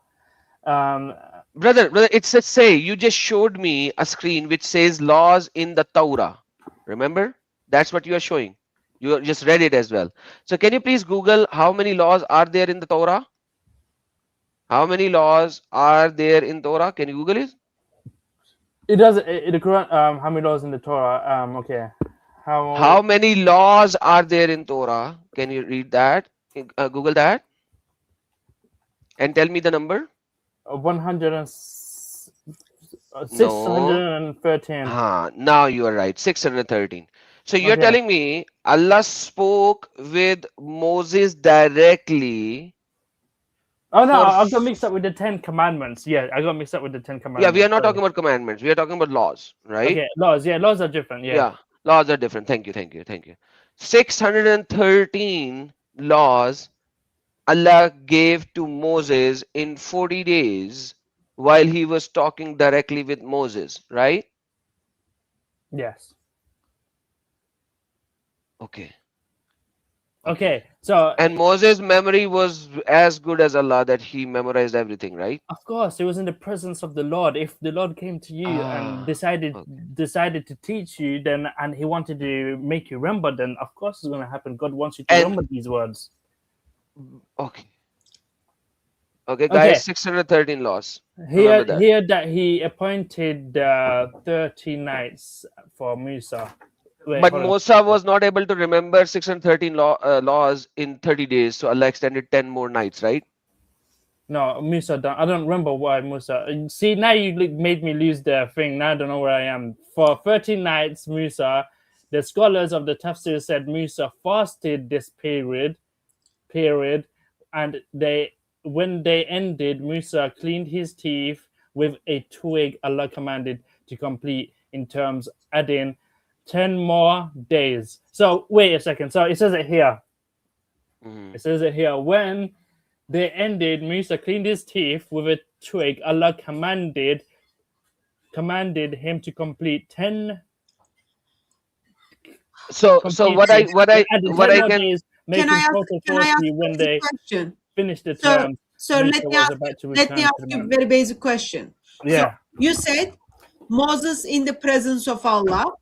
[SPEAKER 4] Brother, it says say you just showed me a screen which says laws in the Torah. Remember? That's what you are showing. You just read it as well. So can you please Google how many laws are there in the Torah? How many laws are there in Torah? Can you Google it?
[SPEAKER 7] It does. The Quran. How many laws in the Torah? Okay.
[SPEAKER 4] How many laws are there in Torah? Can you read that? Google that. And tell me the number.
[SPEAKER 7] 613.
[SPEAKER 4] Now you are right. 613. So you're
[SPEAKER 7] Okay.
[SPEAKER 4] telling me Allah spoke with Moses directly.
[SPEAKER 7] Oh no,
[SPEAKER 4] For
[SPEAKER 7] I got mixed up with the 10 Commandments. Yeah, I got mixed up with the 10 Commandments.
[SPEAKER 4] Yeah, we are not talking about commandments. We are talking about laws, right?
[SPEAKER 7] Okay, laws. Yeah, laws are different. Yeah.
[SPEAKER 4] Laws are different. Thank you. 613 laws Allah gave to Moses in 40 days while he was talking directly with Moses, right?
[SPEAKER 7] Yes.
[SPEAKER 4] Okay.
[SPEAKER 7] So
[SPEAKER 4] And Moses' memory was as good as Allah, that he memorized everything, right?
[SPEAKER 7] of course, it was in the presence of the Lord. If the Lord came to you and decided to teach you, then and He wanted to make you remember, then of course it's going to happen. God wants you to remember these words.
[SPEAKER 4] Okay, guys, 613 laws.
[SPEAKER 7] Here that He appointed 30 nights for Musa.
[SPEAKER 4] But Musa was not able to remember 613 laws in 30 days, so Allah extended 10 more nights, right?
[SPEAKER 7] No, Musa, I don't remember why Musa. See, now you made me lose the thing. Now I don't know where I am. For 30 nights, Musa, the scholars of the Tafsir said Musa fasted this period, and when they ended, Musa cleaned his teeth with a twig Allah commanded to complete, in terms adding 10 more days. So wait a second. So it says it here. It says it here. When they ended, Musa cleaned his teeth with a twig. Allah commanded him to complete 10.
[SPEAKER 4] So what I can
[SPEAKER 7] when they finished the term.
[SPEAKER 6] So let me ask you a very basic question.
[SPEAKER 7] Yeah.
[SPEAKER 6] So you said Moses in the presence of Allah,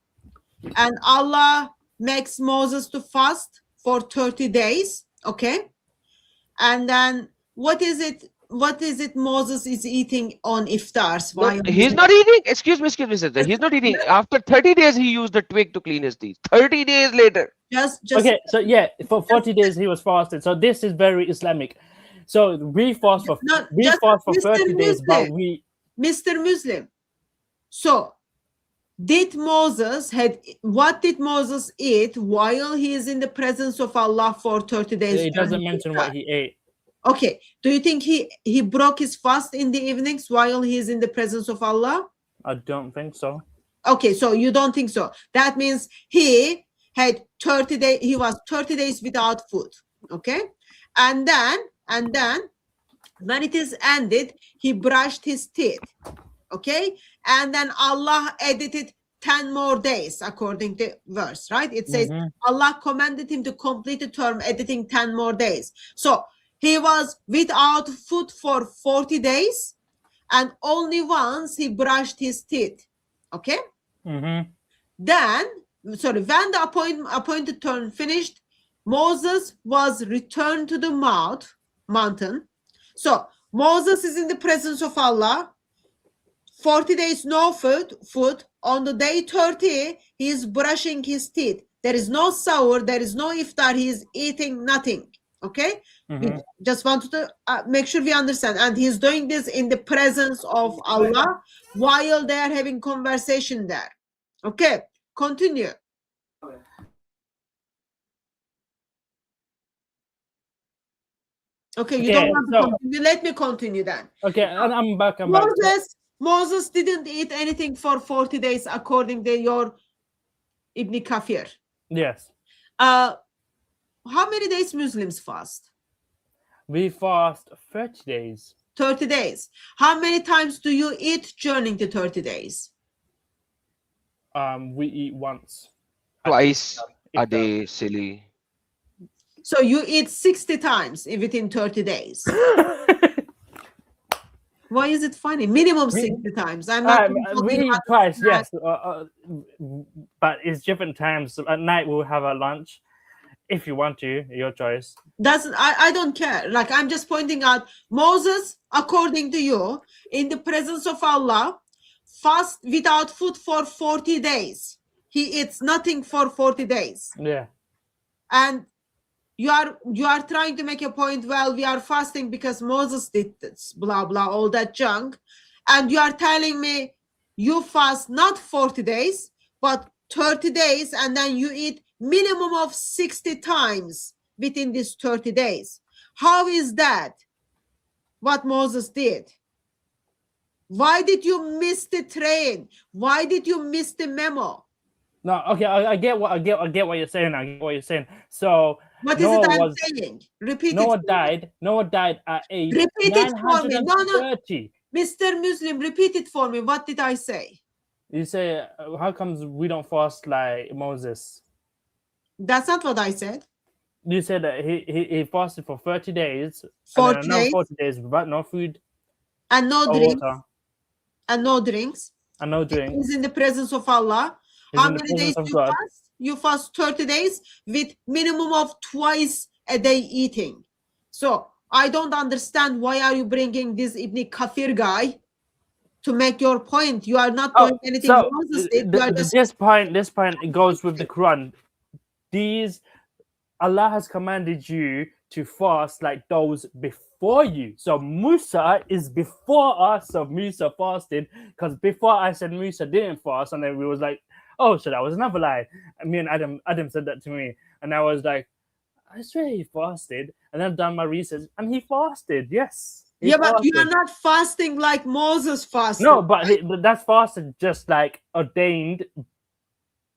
[SPEAKER 6] and Allah makes Moses to fast for 30 days, okay? And then what is it Moses is eating on iftars?
[SPEAKER 4] He's not eating. Excuse me, sister. He's not eating. After 30 days, he used a twig to clean his teeth. 30 days later.
[SPEAKER 7] Okay, so yeah, for 40 days he was fasted. So this is very Islamic. So we fast for 30 days, but
[SPEAKER 6] Mr. Muslim. So what did Moses eat while he is in the presence of Allah for 30 days?
[SPEAKER 7] It doesn't mention what he ate.
[SPEAKER 6] Okay. Do you think he broke his fast in the evenings while he is in the presence of Allah?
[SPEAKER 7] I don't think so.
[SPEAKER 6] Okay, so you don't think so. That means he had 30 days, he was 30 days without food. Okay. And then when it is ended, he brushed his teeth. Okay. And then Allah edited 10 more days, according to verse, right? It says
[SPEAKER 7] Mhm.
[SPEAKER 6] Allah commanded him to complete the term editing 10 more days. So he was without food for 40 days, and only once he brushed his teeth. Okay?
[SPEAKER 7] Mhm.
[SPEAKER 6] Then, sorry, when the appointed term finished, Moses was returned to the mountain. So Moses is in the presence of Allah. 40 days no food. On the day 30, he is brushing his teeth. There is no sahur, there is no iftar, he is eating nothing. Okay? We
[SPEAKER 7] Mhm.
[SPEAKER 6] just wanted to make sure we understand. And he's doing this in the presence of Allah while they are having conversation there. Okay, continue. Okay, you don't
[SPEAKER 7] Okay,
[SPEAKER 6] want to
[SPEAKER 7] so
[SPEAKER 6] continue. Let me continue then.
[SPEAKER 7] okay, and I'm back. I'm back. So,
[SPEAKER 6] Moses didn't eat anything for 40 days according to your Ibn Kafir.
[SPEAKER 7] yes,
[SPEAKER 6] How many days Muslims fast?
[SPEAKER 7] we fast 30 days.
[SPEAKER 6] 30 days. How many times do you eat during the 30 days?
[SPEAKER 7] We eat once. at
[SPEAKER 4] Twice a
[SPEAKER 7] Iftar.
[SPEAKER 4] day, silly.
[SPEAKER 6] So you eat 60 times within 30 days. Why is it funny? Minimum 60 times. I'm not
[SPEAKER 7] we eat twice, yes, but it's different times. At night we'll have a lunch. If you want to, your choice.
[SPEAKER 6] Doesn't I don't care. Like, I'm just pointing out, Moses, according to you, in the presence of Allah, fast without food for 40 days. He eats nothing for 40 days.
[SPEAKER 7] Yeah.
[SPEAKER 6] And you are trying to make a point, well, we are fasting because Moses did this, blah blah, all that junk. And you are telling me you fast not 40 days, but 30 days, and then you eat minimum of 60 times within these 30 days. How is that what Moses did? Why did you miss the train? Why did you miss the memo?
[SPEAKER 7] No, okay, I get what you're saying. I get what you're saying. So
[SPEAKER 6] What is it I'm saying? Repeat
[SPEAKER 7] Noah
[SPEAKER 6] it.
[SPEAKER 7] died. Noah died at age
[SPEAKER 6] Repeat it for me. No,
[SPEAKER 7] 930.
[SPEAKER 6] Mr. Muslim, repeat it for me. What did I say?
[SPEAKER 7] You say, how comes we don't fast like Moses?
[SPEAKER 6] That's not what I said.
[SPEAKER 7] You said that he fasted for 30 days,
[SPEAKER 6] 40
[SPEAKER 7] and then another
[SPEAKER 6] days.
[SPEAKER 7] 40 days without no food
[SPEAKER 6] And no
[SPEAKER 7] or
[SPEAKER 6] drinks.
[SPEAKER 7] water
[SPEAKER 6] And no drinks.
[SPEAKER 7] and no drink.
[SPEAKER 6] He's in the presence of Allah.
[SPEAKER 7] He's
[SPEAKER 6] How
[SPEAKER 7] in the
[SPEAKER 6] many days
[SPEAKER 7] presence of
[SPEAKER 6] you
[SPEAKER 7] God.
[SPEAKER 6] fast? You fast 30 days with minimum of twice a day eating. So I don't understand, why are you bringing this Ibn Kafir guy to make your point? You are not doing anything
[SPEAKER 7] So
[SPEAKER 6] Moses did. You are just
[SPEAKER 7] this point it goes with the Quran. Allah has commanded you to fast like those before you. So Musa is before us. So Musa fasted, because before I said Musa didn't fast, and then we was like, oh, so that was another lie. And me and Adam said that to me, and I was like, I swear he fasted. And I've done my research, and he fasted. Yes.
[SPEAKER 6] Yeah, but you are not fasting like Moses fasted.
[SPEAKER 7] No, but that's fasted just like ordained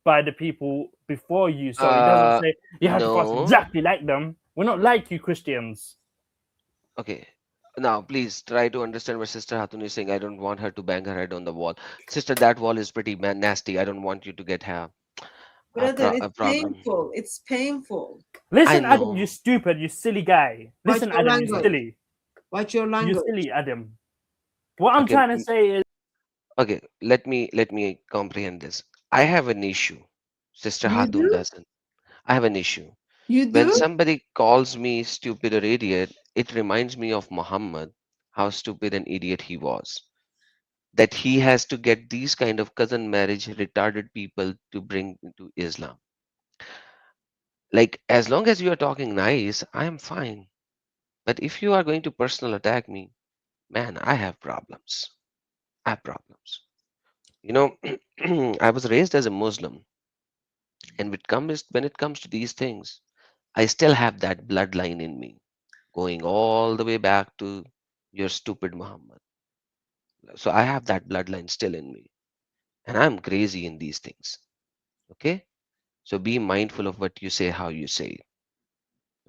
[SPEAKER 7] by the people before you. So it doesn't say you have to fast
[SPEAKER 4] No.
[SPEAKER 7] exactly like them. We're not like you Christians.
[SPEAKER 4] Okay. Now, please try to understand what Sister Hatun is saying. I don't want her to bang her head on the wall. Sister, that wall is pretty nasty. I don't want you to get her
[SPEAKER 6] Brother,
[SPEAKER 4] a
[SPEAKER 6] it's
[SPEAKER 4] problem.
[SPEAKER 6] painful. It's painful.
[SPEAKER 7] Listen,
[SPEAKER 4] I
[SPEAKER 7] Adam,
[SPEAKER 4] know.
[SPEAKER 7] you stupid, you silly guy.
[SPEAKER 6] Watch
[SPEAKER 7] Listen,
[SPEAKER 6] your
[SPEAKER 7] Adam, you
[SPEAKER 6] language.
[SPEAKER 7] silly.
[SPEAKER 6] Watch your language.
[SPEAKER 7] You silly, Adam. What I'm
[SPEAKER 4] Okay,
[SPEAKER 7] trying to say is,
[SPEAKER 4] okay, let me comprehend this. I have an issue. Sister
[SPEAKER 6] You
[SPEAKER 4] Hatun
[SPEAKER 6] do?
[SPEAKER 4] doesn't. I have an issue.
[SPEAKER 6] You
[SPEAKER 4] When
[SPEAKER 6] do?
[SPEAKER 4] somebody calls me stupid or idiot, it reminds me of Muhammad, how stupid and idiot he was. That he has to get these kind of cousin marriage retarded people to bring into Islam. Like, as long as you are talking nice, I am fine. But if you are going to personal attack me, man, I have problems. I have problems. You know, I was raised as a Muslim, and when it comes to these things, I still have that bloodline in me, going all the way back to your stupid Muhammad. So I have that bloodline still in me, and I'm crazy in these things. Okay? So be mindful of what you say, how you say it.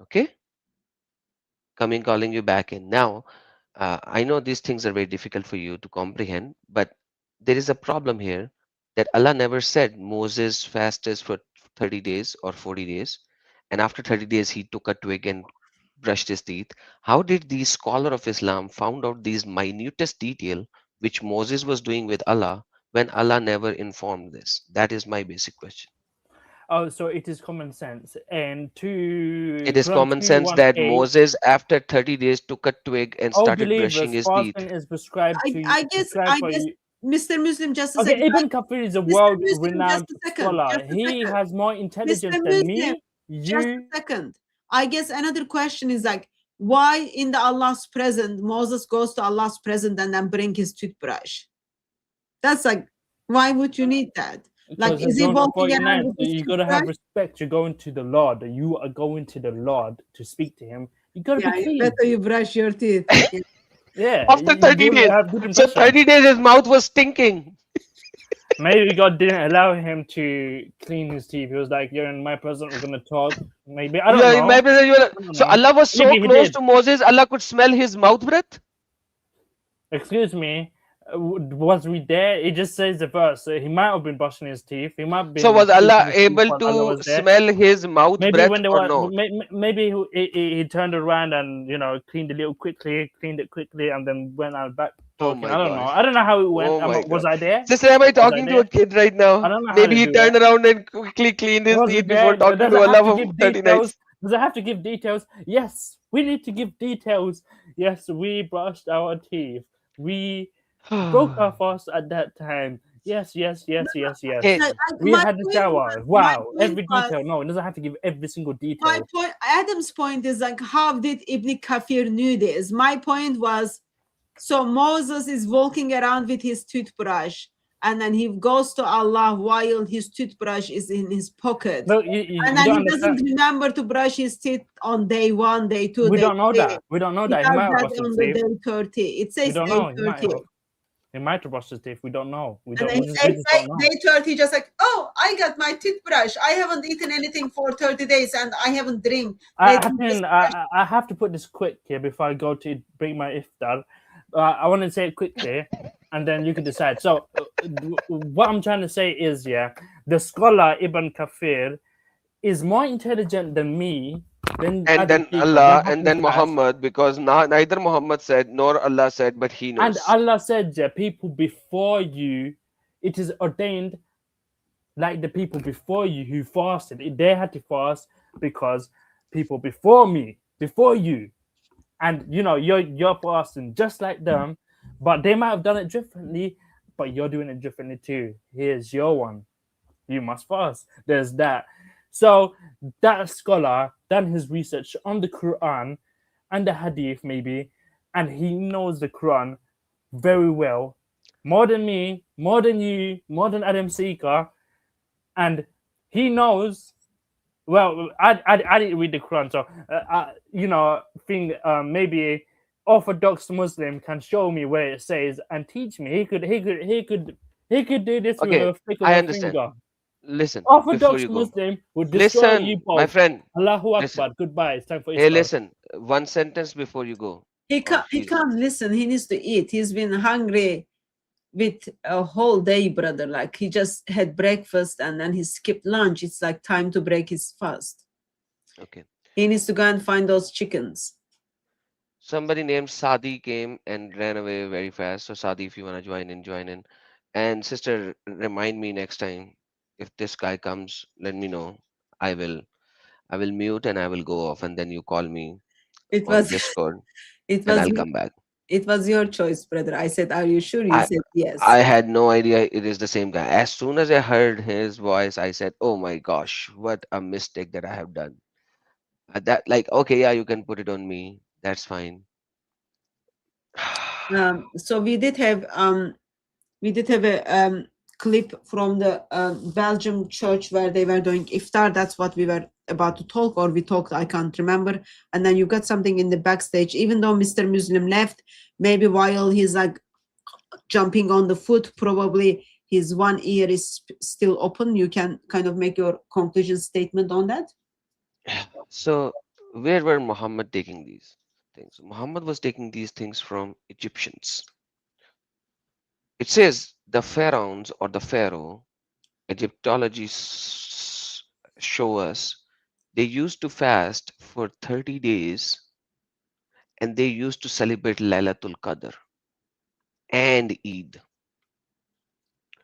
[SPEAKER 4] Okay? Calling you back in. Now, I know these things are very difficult for you to comprehend, but there is a problem here that Allah never said Moses fasted for 30 days or 40 days, and after 30 days he took a twig and brushed his teeth. How did the scholar of Islam found out these minutest detail which Moses was doing with Allah when Allah never informed this? That is my basic question.
[SPEAKER 7] Oh, so it is common sense. And
[SPEAKER 4] It
[SPEAKER 7] to
[SPEAKER 4] is
[SPEAKER 7] Quran
[SPEAKER 4] common sense that
[SPEAKER 7] 2:18,
[SPEAKER 4] Moses, after 30 days, took a twig and
[SPEAKER 7] all
[SPEAKER 4] started brushing
[SPEAKER 7] believers,
[SPEAKER 4] his teeth.
[SPEAKER 7] fasting is prescribed to you,
[SPEAKER 6] I guess,
[SPEAKER 7] prescribed for you.
[SPEAKER 6] Mr. Muslim, just a
[SPEAKER 7] Okay,
[SPEAKER 6] second.
[SPEAKER 7] Ibn Kafir is a
[SPEAKER 6] Mr. Muslim, just
[SPEAKER 7] world-renowned
[SPEAKER 6] a second.
[SPEAKER 7] scholar.
[SPEAKER 6] Just a
[SPEAKER 7] He
[SPEAKER 6] second.
[SPEAKER 7] has more
[SPEAKER 6] Mr.
[SPEAKER 7] intelligence
[SPEAKER 6] Muslim,
[SPEAKER 7] than me,
[SPEAKER 6] just
[SPEAKER 7] you.
[SPEAKER 6] a second. I guess another question is like, why in the Allah's presence, Moses goes to Allah's presence and then bring his toothbrush? That's like, why would you need that? Like,
[SPEAKER 7] Because
[SPEAKER 6] is he
[SPEAKER 7] Jonah
[SPEAKER 6] walking around
[SPEAKER 7] 49,
[SPEAKER 6] with his
[SPEAKER 7] you gotta
[SPEAKER 6] toothbrush?
[SPEAKER 7] have respect. You're going to the Lord. You are going to the Lord to speak to Him. You gotta
[SPEAKER 6] Yeah,
[SPEAKER 7] be clean.
[SPEAKER 6] better you brush your teeth.
[SPEAKER 7] Yeah,
[SPEAKER 4] After
[SPEAKER 7] you
[SPEAKER 4] 30
[SPEAKER 7] gotta
[SPEAKER 4] days.
[SPEAKER 7] have good
[SPEAKER 4] So
[SPEAKER 7] impression.
[SPEAKER 4] 30 days his mouth was stinking.
[SPEAKER 7] Maybe God didn't allow him to clean his teeth. He was like, "You're in my presence. We're gonna talk." Maybe I don't
[SPEAKER 4] Yeah,
[SPEAKER 7] know.
[SPEAKER 4] maybe
[SPEAKER 7] I don't
[SPEAKER 4] so
[SPEAKER 7] know.
[SPEAKER 4] Allah was so
[SPEAKER 7] Maybe he
[SPEAKER 4] close
[SPEAKER 7] did.
[SPEAKER 4] to Moses, Allah could smell his mouth breath.
[SPEAKER 7] Excuse me. Was we there? It just says the verse. So he might have been brushing his teeth. He might have been
[SPEAKER 4] So was
[SPEAKER 7] keeping
[SPEAKER 4] Allah
[SPEAKER 7] his teeth
[SPEAKER 4] able
[SPEAKER 7] while Allah
[SPEAKER 4] to
[SPEAKER 7] was there.
[SPEAKER 4] smell his mouth
[SPEAKER 7] Maybe
[SPEAKER 4] breath
[SPEAKER 7] when they
[SPEAKER 4] or
[SPEAKER 7] were,
[SPEAKER 4] no?
[SPEAKER 7] maybe he turned around and cleaned it quickly, and then went out back
[SPEAKER 4] Oh
[SPEAKER 7] talking.
[SPEAKER 4] my
[SPEAKER 7] I don't know.
[SPEAKER 4] gosh.
[SPEAKER 7] I don't know how it went.
[SPEAKER 4] Oh my
[SPEAKER 7] Was
[SPEAKER 4] God.
[SPEAKER 7] I there?
[SPEAKER 4] Sister, am I
[SPEAKER 7] Was I
[SPEAKER 4] talking to a
[SPEAKER 7] there?
[SPEAKER 4] kid right
[SPEAKER 7] I
[SPEAKER 4] now?
[SPEAKER 7] don't know how
[SPEAKER 4] Maybe
[SPEAKER 7] to
[SPEAKER 4] he
[SPEAKER 7] do
[SPEAKER 4] turned
[SPEAKER 7] that.
[SPEAKER 4] around and quickly cleaned his
[SPEAKER 7] Was
[SPEAKER 4] teeth
[SPEAKER 7] it
[SPEAKER 4] before
[SPEAKER 7] there?
[SPEAKER 4] talking
[SPEAKER 7] Does
[SPEAKER 4] to
[SPEAKER 7] it have
[SPEAKER 4] Allah
[SPEAKER 7] to
[SPEAKER 4] for
[SPEAKER 7] give
[SPEAKER 4] 30
[SPEAKER 7] details?
[SPEAKER 4] nights.
[SPEAKER 7] Does it have to give details? Yes, we need to give details. Yes, we brushed our teeth. We broke our fast at that time. Yes.
[SPEAKER 4] Hey,
[SPEAKER 6] Like,
[SPEAKER 7] We
[SPEAKER 6] my
[SPEAKER 7] had the
[SPEAKER 6] point
[SPEAKER 7] shower.
[SPEAKER 6] was, my
[SPEAKER 7] Wow,
[SPEAKER 6] point
[SPEAKER 7] every
[SPEAKER 6] was,
[SPEAKER 7] detail. No, it doesn't have to give every single
[SPEAKER 6] my
[SPEAKER 7] detail.
[SPEAKER 6] point, Adam's point is like, how did Ibn Kafir knew this? My point was, so Moses is walking around with his toothbrush, and then he goes to Allah while his toothbrush is in his pocket.
[SPEAKER 7] No,
[SPEAKER 6] And
[SPEAKER 7] you
[SPEAKER 6] then
[SPEAKER 7] don't
[SPEAKER 6] he doesn't
[SPEAKER 7] understand.
[SPEAKER 6] remember to brush his teeth on day 1, day 2,
[SPEAKER 7] We
[SPEAKER 6] day
[SPEAKER 7] don't know
[SPEAKER 6] 3.
[SPEAKER 7] that. We don't know
[SPEAKER 6] He
[SPEAKER 7] that. He
[SPEAKER 6] does
[SPEAKER 7] might have
[SPEAKER 6] that
[SPEAKER 7] brushed his
[SPEAKER 6] on the
[SPEAKER 7] teeth.
[SPEAKER 6] day 30. It
[SPEAKER 7] We
[SPEAKER 6] says
[SPEAKER 7] don't
[SPEAKER 6] day
[SPEAKER 7] know. He might
[SPEAKER 6] 30.
[SPEAKER 7] have. He might have brushed his teeth. We don't know. We
[SPEAKER 6] And
[SPEAKER 7] don't.
[SPEAKER 6] then
[SPEAKER 7] We
[SPEAKER 6] he
[SPEAKER 7] just,
[SPEAKER 6] says,
[SPEAKER 7] don't know.
[SPEAKER 6] day 30, just like, oh, I got my toothbrush. I haven't eaten anything for 30 days and I haven't drink. Let me just brush.
[SPEAKER 7] I have to put this quick here before I go to bring my iftar. I want to say it quickly, and then you can decide. So, what I'm trying to say is, the scholar Ibn Kafir is more intelligent than me, than
[SPEAKER 4] and
[SPEAKER 7] other
[SPEAKER 4] then
[SPEAKER 7] people,
[SPEAKER 4] Allah,
[SPEAKER 7] than
[SPEAKER 4] and
[SPEAKER 7] Hafiz
[SPEAKER 4] then
[SPEAKER 7] Ash.
[SPEAKER 4] Muhammad, because neither Muhammad said nor Allah said, but he
[SPEAKER 7] And
[SPEAKER 4] knows.
[SPEAKER 7] Allah said, people before you, it is ordained like the people before you who fasted. They had to fast because people before me, before you, and you're fasting just like them, but they might have done it differently, but you're doing it differently too. Here's your one. You must fast. There's that. So that scholar done his research on the Quran and the Hadith, maybe, and he knows the Quran very well, more than me, more than you, more than Adam Seeker, and he knows. Well, I didn't read the Quran, so think maybe Orthodox Muslim can show me where it says and teach me. He could do this with
[SPEAKER 4] Okay,
[SPEAKER 7] a flick of
[SPEAKER 4] I
[SPEAKER 7] a
[SPEAKER 4] understand.
[SPEAKER 7] finger.
[SPEAKER 4] Listen, before
[SPEAKER 7] Orthodox
[SPEAKER 4] you go.
[SPEAKER 7] Muslim would destroy you
[SPEAKER 4] Listen, my
[SPEAKER 7] both.
[SPEAKER 4] friend.
[SPEAKER 7] Allahu
[SPEAKER 4] Listen.
[SPEAKER 7] Akbar. Goodbye. It's time for
[SPEAKER 4] Hey,
[SPEAKER 7] Iftar.
[SPEAKER 4] listen. One sentence before you go.
[SPEAKER 6] He can't listen. He needs to eat. He's been hungry with a whole day, brother. Like, he just had breakfast and then he skipped lunch. It's like time to break his fast.
[SPEAKER 4] Okay.
[SPEAKER 6] He needs to go and find those chickens.
[SPEAKER 4] Somebody named Sadi came and ran away very fast. So Sadi, if you want to join in, join in. And sister, remind me next time if this guy comes, let me know. I will mute and I will go off, and then you call me
[SPEAKER 6] It
[SPEAKER 4] on
[SPEAKER 6] was
[SPEAKER 4] Discord
[SPEAKER 6] it
[SPEAKER 4] and
[SPEAKER 6] was
[SPEAKER 4] I'll come back.
[SPEAKER 6] it was your choice, brother. I said, are you sure? You
[SPEAKER 4] I
[SPEAKER 6] said yes.
[SPEAKER 4] I had no idea it is the same guy. As soon as I heard his voice, I said, "Oh my gosh, what a mistake that I have done." That like, okay, yeah, you can put it on me. That's fine.
[SPEAKER 6] So we did have a clip from the Belgium church where they were doing iftar. That's what we were about to talk, or we talked, I can't remember. And then you got something in the backstage, even though Mr. Muslim left, maybe while he's like jumping on the foot, probably his one ear is still open. You can kind of make your conclusion statement on that.
[SPEAKER 4] So, where were Muhammad taking these things? Muhammad was taking these things from Egyptians. It says the pharaohs or the pharaoh Egyptologists show us they used to fast for 30 days and they used to celebrate Lailatul Qadr and Eid.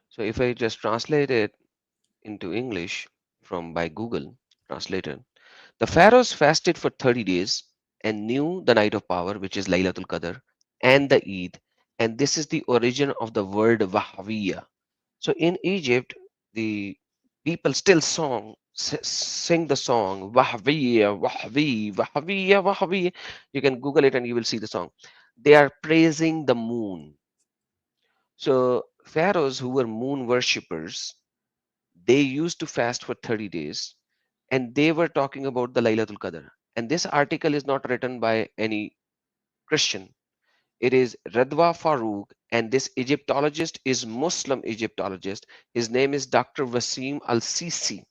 [SPEAKER 4] So if I just translate it into English from by Google Translator, the pharaohs fasted for 30 days and knew the night of power, which is Laylatul Qadr, and the Eid. And this is the origin of the word Wahhawiya. So in Egypt, the people still sing the song Wahhawiya, Wahhawi, Wahhawiya, Wahhawi. You can Google it and you will see the song. They are praising the moon. So pharaohs who were moon worshippers, they used to fast for 30 days and they were talking about the Laylatul Qadr. And this article is not written by any Christian. It is Radwa Farooq, and this Egyptologist is Muslim Egyptologist. His name is Dr. Wasim Al Sisi.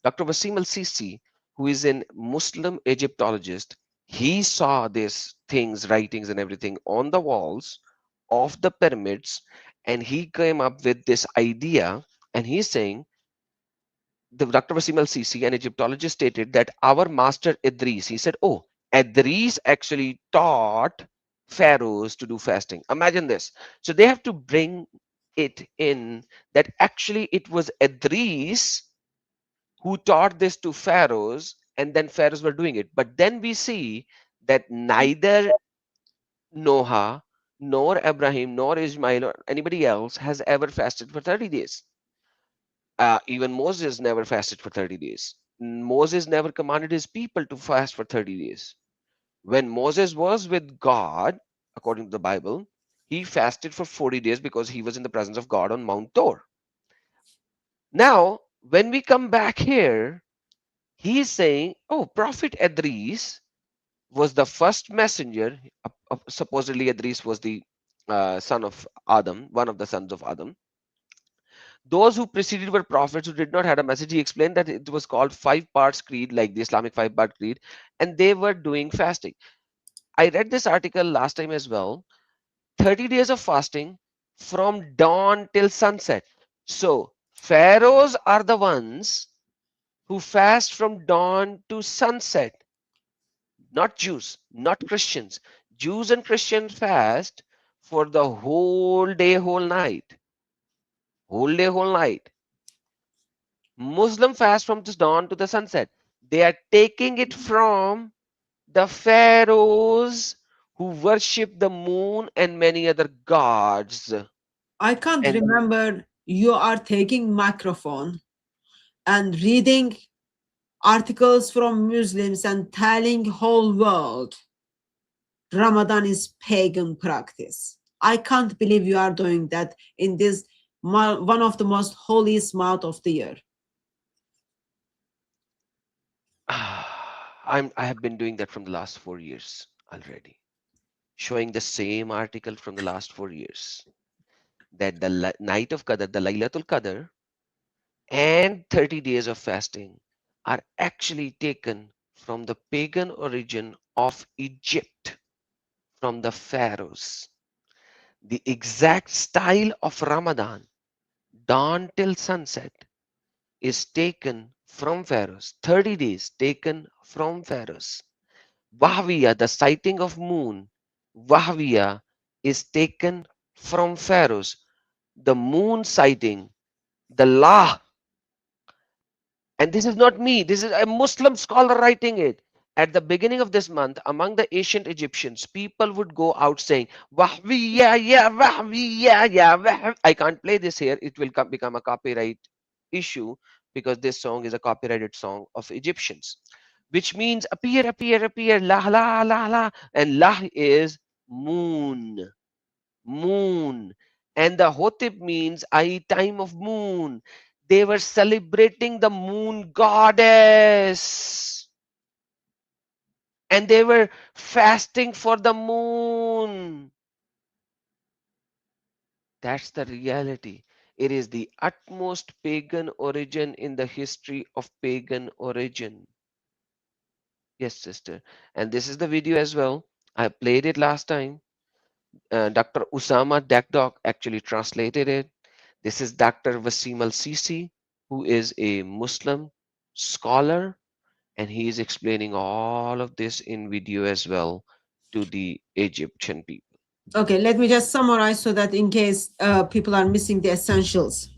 [SPEAKER 4] Dr. Wasim Al Sisi, who is a Muslim Egyptologist, he saw these things, writings, and everything on the walls of the pyramids, and he came up with this idea. And he's saying the Dr. Wasim al-Sisi, an Egyptologist, stated that our master Idris, he said, oh, Idris actually taught pharaohs to do fasting. Imagine this. So they have to bring it in that actually it was Idris who taught this to pharaohs, and then pharaohs were doing it. But then we see that neither Noah, nor Abraham, nor Ismail, or anybody else has ever fasted for 30 days. Even Moses never fasted for 30 days. Moses never commanded his people to fast for 30 days. When Moses was with God, according to the Bible, he fasted for 40 days because he was in the presence of God on Mount Tor. Now, when we come back here, he is saying, oh, Prophet Idris was the first messenger. Supposedly, Idris was the son of Adam, one of the sons of Adam. Those who preceded were prophets who did not have a message. He explained that it was called five parts creed, like the Islamic five-part creed, and they were doing fasting. I read this article last time as well. 30 days of fasting from dawn till sunset. So pharaohs are the ones who fast from dawn to sunset, not Jews, not Christians. Jews and Christians fast for the whole day, whole night. Whole day, whole night. Muslim fast from the dawn to the sunset. They are taking it from the pharaohs who worship the moon and many other gods.
[SPEAKER 6] I can't
[SPEAKER 4] And
[SPEAKER 6] remember you are taking microphone and reading articles from Muslims and telling whole world Ramadan is pagan practice. I can't believe you are doing that in this one of the most holiest month of the year.
[SPEAKER 4] I have been doing that from the last 4 years already, showing the same article from the last 4 years that the night of Qadr, the Laylatul Qadr, and 30 days of fasting are actually taken from the pagan origin of Egypt, from the pharaohs. The exact style of Ramadan, dawn till sunset, is taken from pharaohs. 30 days taken from pharaohs. Wahwiya, the sighting of moon, Wahwiya is taken from pharaohs. The moon sighting, the La, and this is not me, this is a Muslim scholar writing it. At the beginning of this month, among the ancient Egyptians, people would go out saying, Wahwiya, ya, Wahwiya, ya, I can't play this here, it will become a copyright issue because this song is a copyrighted song of Egyptians, which means appear, appear, appear, la, la, la, la. And la is moon, moon. And the Hotep means time of moon. They were celebrating the moon goddess. And they were fasting for the moon. That's the reality. It is the utmost pagan origin in the history of pagan origin. Yes, sister. And this is the video as well. I played it last time. Dr. Usama Dakdok actually translated it. This is Dr. Wasim al-Sisi, who is a Muslim scholar, and he is explaining all of this in video as well to the Egyptian people.
[SPEAKER 6] Okay, let me just summarize so that in case people are missing the essentials.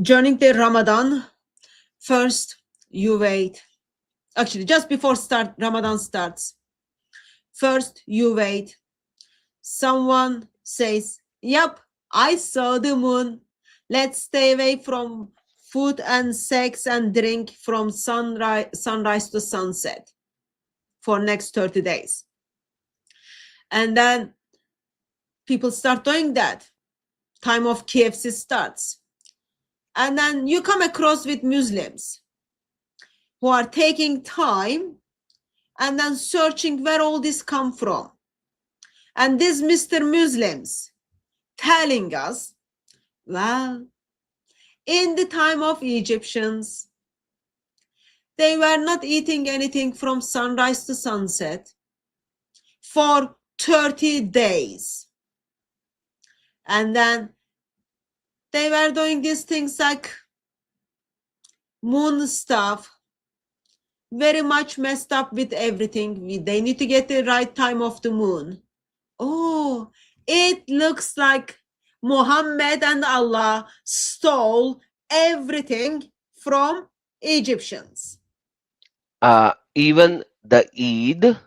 [SPEAKER 6] During the Ramadan, first you wait. Actually, just before Ramadan starts, first you wait. Someone says, "Yep, I saw the moon. Let's stay away from food and sex and drink from sunrise to sunset for next 30 days." And then people start doing that. Time of KFC starts. And then you come across with Muslims who are taking time and then searching where all this come from. And these Mr. Muslims telling us, well, in the time of Egyptians, they were not eating anything from sunrise to sunset for 30 days. And then they were doing these things like moon stuff, very much messed up with everything. They need to get the right time of the moon. Oh, it looks like Muhammad and Allah stole everything from Egyptians.
[SPEAKER 4] Even the Eid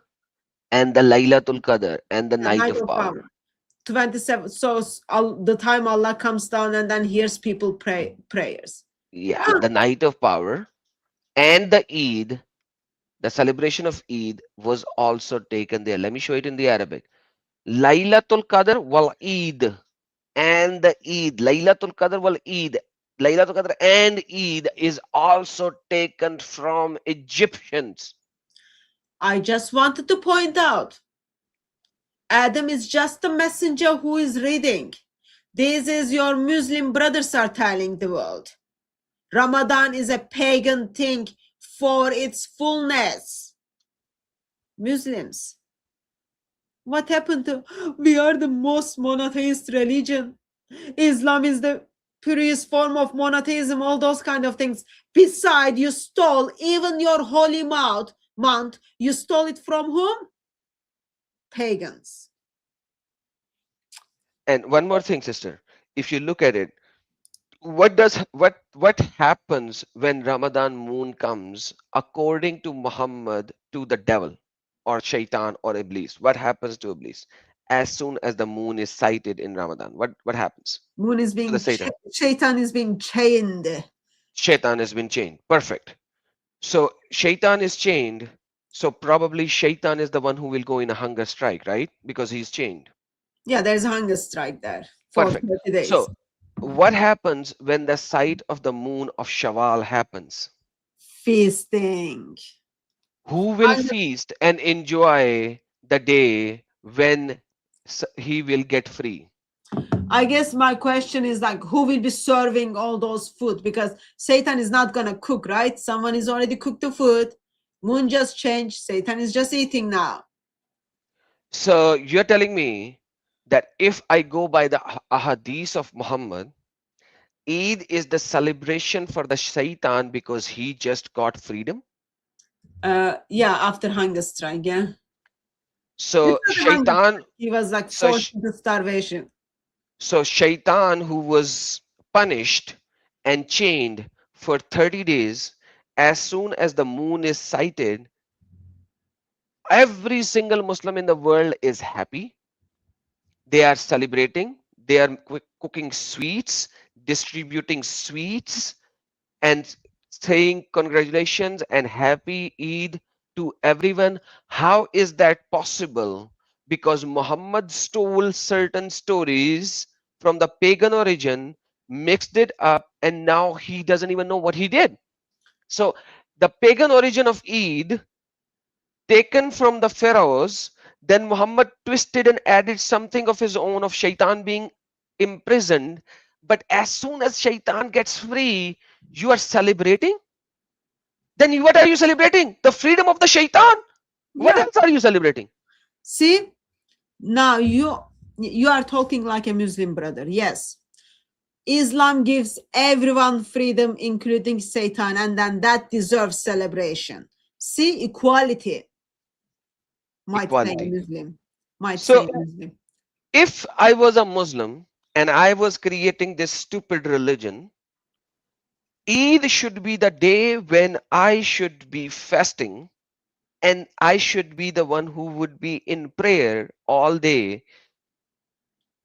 [SPEAKER 4] and the Laylatul Qadr and the Night of Power.
[SPEAKER 6] 27. So the time Allah comes down and then hears people prayers.
[SPEAKER 4] Yeah, the Night of Power and the Eid, the celebration of Eid was also taken there. Let me show it in the Arabic. Laylatul Qadr wal Eid and the Eid. Laylatul Qadr wal Eid. Laylatul Qadr and Eid is also taken from Egyptians.
[SPEAKER 6] I just wanted to point out, Adam is just a messenger who is reading. This is your Muslim brothers are telling the world. Ramadan is a pagan thing for its fullness. Muslims, what happened to, we are the most monotheist religion. Islam is the purest form of monotheism, all those kind of things. Besides, you stole even your holy month, you stole it from whom? Pagans.
[SPEAKER 4] And one more thing, sister, if you look at it, what happens when Ramadan moon comes according to Muhammad to the devil or Shaitan or Iblis? What happens to Iblis as soon as the moon is sighted in Ramadan? What happens?
[SPEAKER 6] Moon is being
[SPEAKER 4] Satan.
[SPEAKER 6] Shaitan is being chained.
[SPEAKER 4] Shaitan has been chained. Perfect. So Shaitan is chained. So probably Shaitan is the one who will go in a hunger strike, right? Because he's chained.
[SPEAKER 6] Yeah, there's a hunger strike there for
[SPEAKER 4] Perfect.
[SPEAKER 6] 30 days.
[SPEAKER 4] So what happens when the sight of the moon of Shawwal happens?
[SPEAKER 6] Feasting.
[SPEAKER 4] Who will feast and enjoy the day when he will get free?
[SPEAKER 6] I guess my question is like, who will be serving all those food? Because Satan is not going to cook, right? Someone is already cooked the food. Moon just changed. Satan is just eating now.
[SPEAKER 4] So you're telling me that if I go by the Hadith of Muhammad, Eid is the celebration for the Shaitan because he just got freedom?
[SPEAKER 6] Yeah, after hunger strike, yeah.
[SPEAKER 4] So Shaitan,
[SPEAKER 6] he was like forced into starvation.
[SPEAKER 4] So Shaitan, who was punished and chained for 30 days, as soon as the moon is sighted, every single Muslim in the world is happy. They are celebrating. They are cooking sweets, distributing sweets, and saying congratulations and happy Eid to everyone. How is that possible? Because Muhammad stole certain stories from the pagan origin, mixed it up, and now he doesn't even know what he did. So the pagan origin of Eid, taken from the pharaohs, then Muhammad twisted and added something of his own of Shaitan being imprisoned. But as soon as Shaitan gets free, you are celebrating? Then what are you celebrating? The freedom of the Shaitan? What else are you celebrating?
[SPEAKER 6] See, now you are talking like a Muslim brother. Yes. Islam gives everyone freedom, including Satan, and then that deserves celebration. See, equality, might say a
[SPEAKER 4] Equality.
[SPEAKER 6] Muslim. Might say
[SPEAKER 4] So
[SPEAKER 6] a Muslim.
[SPEAKER 4] if I was a Muslim and I was creating this stupid religion, Eid should be the day when I should be fasting and I should be the one who would be in prayer all day.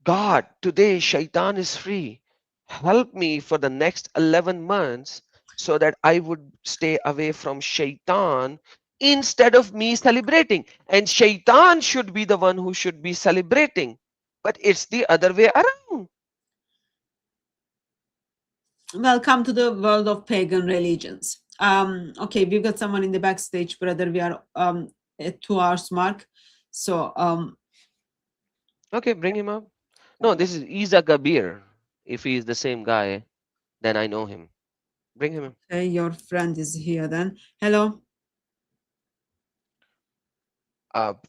[SPEAKER 4] God, today Shaitan is free. Help me for the next 11 months so that I would stay away from Shaitan instead of me celebrating. And Shaitan should be the one who should be celebrating. But it's the other way around.
[SPEAKER 6] Welcome to the world of pagan religions. Okay, we've got someone in the backstage, brother. We are at 2 hours mark. So
[SPEAKER 4] Okay, bring him up. No, this is Isa Kabir. If he is the same guy, then I know him. Bring him in.
[SPEAKER 6] okay, your friend is here then. Hello.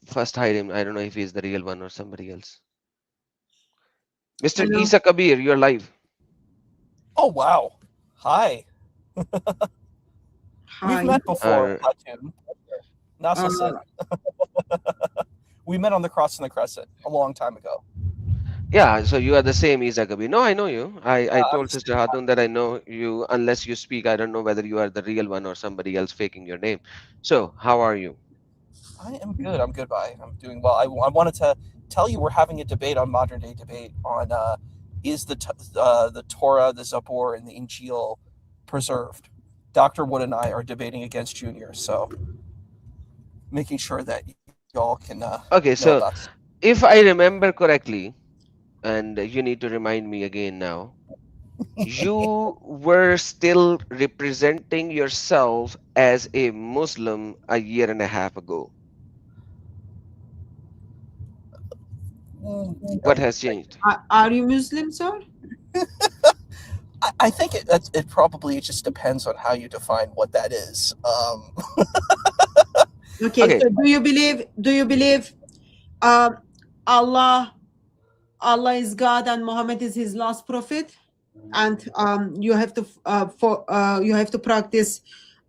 [SPEAKER 4] First hide him. I don't know if he's the real one or somebody else. Mr.
[SPEAKER 6] Hello.
[SPEAKER 4] Isa Kabir, you're live.
[SPEAKER 8] Oh wow! Hi.
[SPEAKER 6] Hi.
[SPEAKER 8] We've met before,
[SPEAKER 4] Uh,
[SPEAKER 8] Hatim. Nasa said. We met on the Cross and the Crescent a long time ago.
[SPEAKER 4] Yeah, so you are the same Isa Kabir. No, I know you. I
[SPEAKER 8] I'm
[SPEAKER 4] told
[SPEAKER 8] the
[SPEAKER 4] Sister
[SPEAKER 8] same.
[SPEAKER 4] Hatun that I know you. Unless you speak, I don't know whether you are the real one or somebody else faking your name. So, how are you?
[SPEAKER 8] I am good. I'm good. Bye. I'm doing well. I wanted to tell you we're having a debate on modern day debate on is the Torah, the Zabur, and the Injil preserved. Dr. Wood and I are debating against Junior, so making sure that y'all can
[SPEAKER 4] Okay,
[SPEAKER 8] know
[SPEAKER 4] so
[SPEAKER 8] about this.
[SPEAKER 4] if I remember correctly, and you need to remind me again now, you were still representing yourself as a Muslim a year and a half ago. What has changed?
[SPEAKER 6] Are you Muslim, sir?
[SPEAKER 8] I think it probably just depends on how you define what that is.
[SPEAKER 6] Okay,
[SPEAKER 4] Okay.
[SPEAKER 6] so do you believe Allah is God and Muhammad is his last prophet? And you have to practice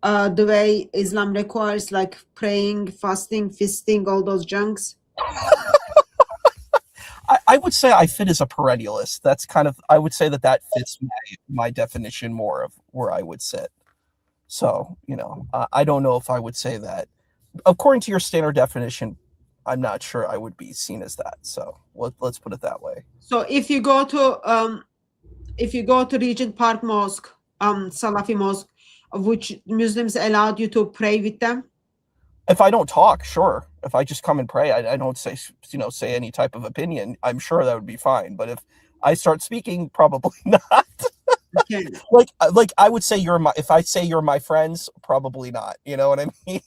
[SPEAKER 6] the way Islam requires, like praying, fasting, feasting, all those junks.
[SPEAKER 8] I would say I fit as a perennialist. That's kind of, I would say that fits my definition more of where I would sit. So, I don't know if I would say that. According to your standard definition, I'm not sure I would be seen as that. So let's put it that way.
[SPEAKER 6] So if you go to Regent Park Mosque, Salafi Mosque, which Muslims allowed you to pray with them?
[SPEAKER 8] If I don't talk, sure. If I just come and pray, I don't say any type of opinion, I'm sure that would be fine. But if I start speaking, probably not.
[SPEAKER 6] Okay.
[SPEAKER 8] Like I would say if I say you're my friends, probably not. You know what I mean?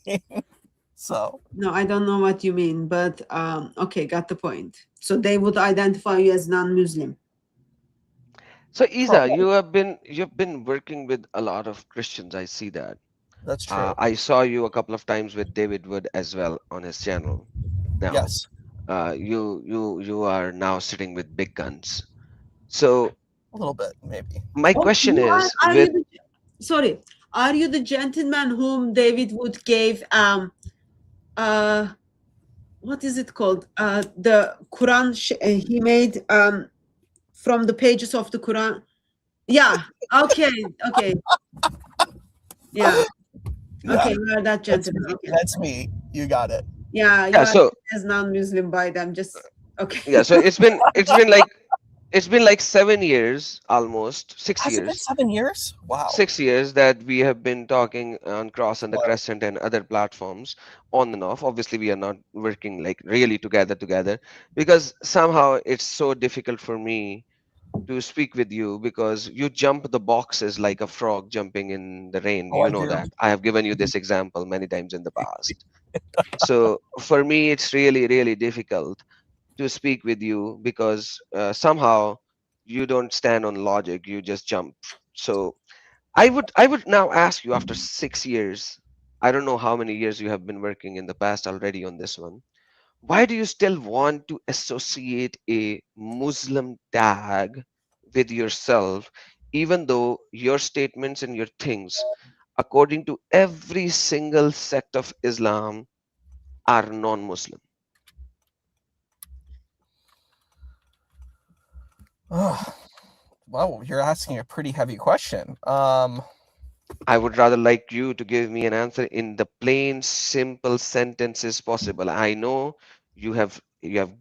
[SPEAKER 8] So
[SPEAKER 6] No, I don't know what you mean, but okay, got the point. So they would identify you as non-Muslim.
[SPEAKER 4] So Isa, you've been working with a lot of Christians. I see that.
[SPEAKER 8] That's true.
[SPEAKER 4] I saw you a couple of times with David Wood as well on his channel. Now,
[SPEAKER 8] Yes.
[SPEAKER 4] You are now sitting with big guns. So
[SPEAKER 8] A little bit, maybe.
[SPEAKER 4] my question is,
[SPEAKER 6] Are
[SPEAKER 4] with
[SPEAKER 6] you the gentleman whom David Wood gave what is it called? The Quran he made from the pages of the Quran. Yeah. Okay. Yeah.
[SPEAKER 8] Yeah,
[SPEAKER 6] Okay, you are that gentleman. Okay.
[SPEAKER 8] that's me. You got it.
[SPEAKER 6] Yeah, you
[SPEAKER 4] yeah.
[SPEAKER 6] are
[SPEAKER 4] So
[SPEAKER 6] as non-Muslim by them. Just okay.
[SPEAKER 4] yeah. So it's been like 7 years, almost six
[SPEAKER 8] Has it been
[SPEAKER 4] years.
[SPEAKER 8] 7 years? Wow.
[SPEAKER 4] 6 years that we have been talking on Cross and the
[SPEAKER 8] Wow.
[SPEAKER 4] Crescent and other platforms on and off. Obviously, we are not working like really together because somehow it's so difficult for me to speak with you because you jump the boxes like a frog jumping in the rain.
[SPEAKER 8] Oh,
[SPEAKER 4] You
[SPEAKER 8] I
[SPEAKER 4] know
[SPEAKER 8] do.
[SPEAKER 4] that. I have given you this example many times in the past. So for me, it's really, really difficult to speak with you because somehow you don't stand on logic. You just jump. So I would now ask you after 6 years, I don't know how many years you have been working in the past already on this one. Why do you still want to associate a Muslim tag with yourself, even though your statements and your things, according to every single sect of Islam, are non-Muslim?
[SPEAKER 8] Well, you're asking a pretty heavy question.
[SPEAKER 4] I would rather like you to give me an answer in the plain, simple sentences possible. I know you have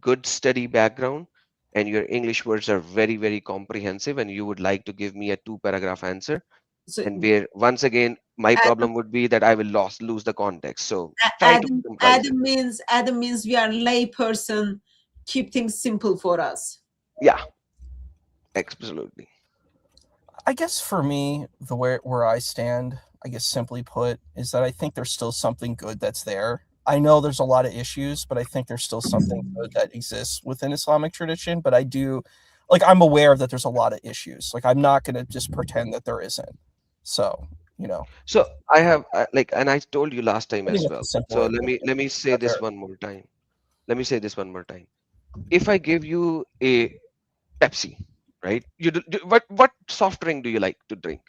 [SPEAKER 4] good study background and your English words are very, very comprehensive, and you would like to give me a two-paragraph answer.
[SPEAKER 6] So
[SPEAKER 4] And where once again my
[SPEAKER 6] Adam,
[SPEAKER 4] problem would be that I will lose the context. So try to summarize it.
[SPEAKER 6] Adam means we are lay person. Keep things simple for us.
[SPEAKER 4] Yeah, absolutely.
[SPEAKER 8] I guess for me, the where I stand, I guess simply put, is that I think there's still something good that's there. I know there's a lot of issues, but I think there's still something good that exists within Islamic tradition. But I do, like, I'm aware that there's a lot of issues. Like, I'm not going to just pretend that there isn't. So,
[SPEAKER 4] So I have and I told you last time
[SPEAKER 8] I think
[SPEAKER 4] as
[SPEAKER 8] that's
[SPEAKER 4] well.
[SPEAKER 8] a simple
[SPEAKER 4] So
[SPEAKER 8] way.
[SPEAKER 4] let me say
[SPEAKER 8] That
[SPEAKER 4] this
[SPEAKER 8] there.
[SPEAKER 4] one more time. Let me say this one more time. If I give you a Pepsi, right? What soft drink do you like to drink?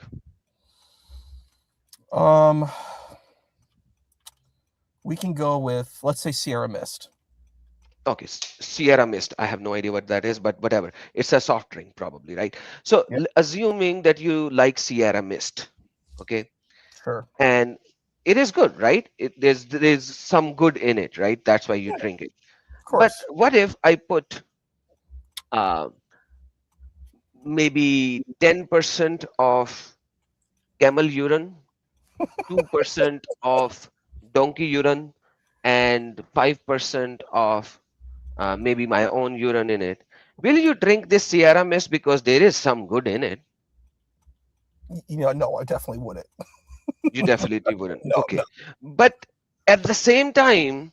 [SPEAKER 8] We can go with, let's say, Sierra Mist.
[SPEAKER 4] Okay, Sierra Mist. I have no idea what that is, but whatever. It's a soft drink, probably, right? So
[SPEAKER 8] Yep.
[SPEAKER 4] assuming that you like Sierra Mist, okay,
[SPEAKER 8] Sure.
[SPEAKER 4] and it is good, right? There's some good in it, right? That's why you drink it.
[SPEAKER 8] Of
[SPEAKER 4] But
[SPEAKER 8] course.
[SPEAKER 4] what if I put uh, maybe 10% of camel urine, 2% of donkey urine, and 5% of maybe my own urine in it? Will you drink this Sierra Mist because there is some good in it?
[SPEAKER 8] No, I definitely wouldn't.
[SPEAKER 4] You definitely wouldn't.
[SPEAKER 8] No, no.
[SPEAKER 4] Okay. But at the same time,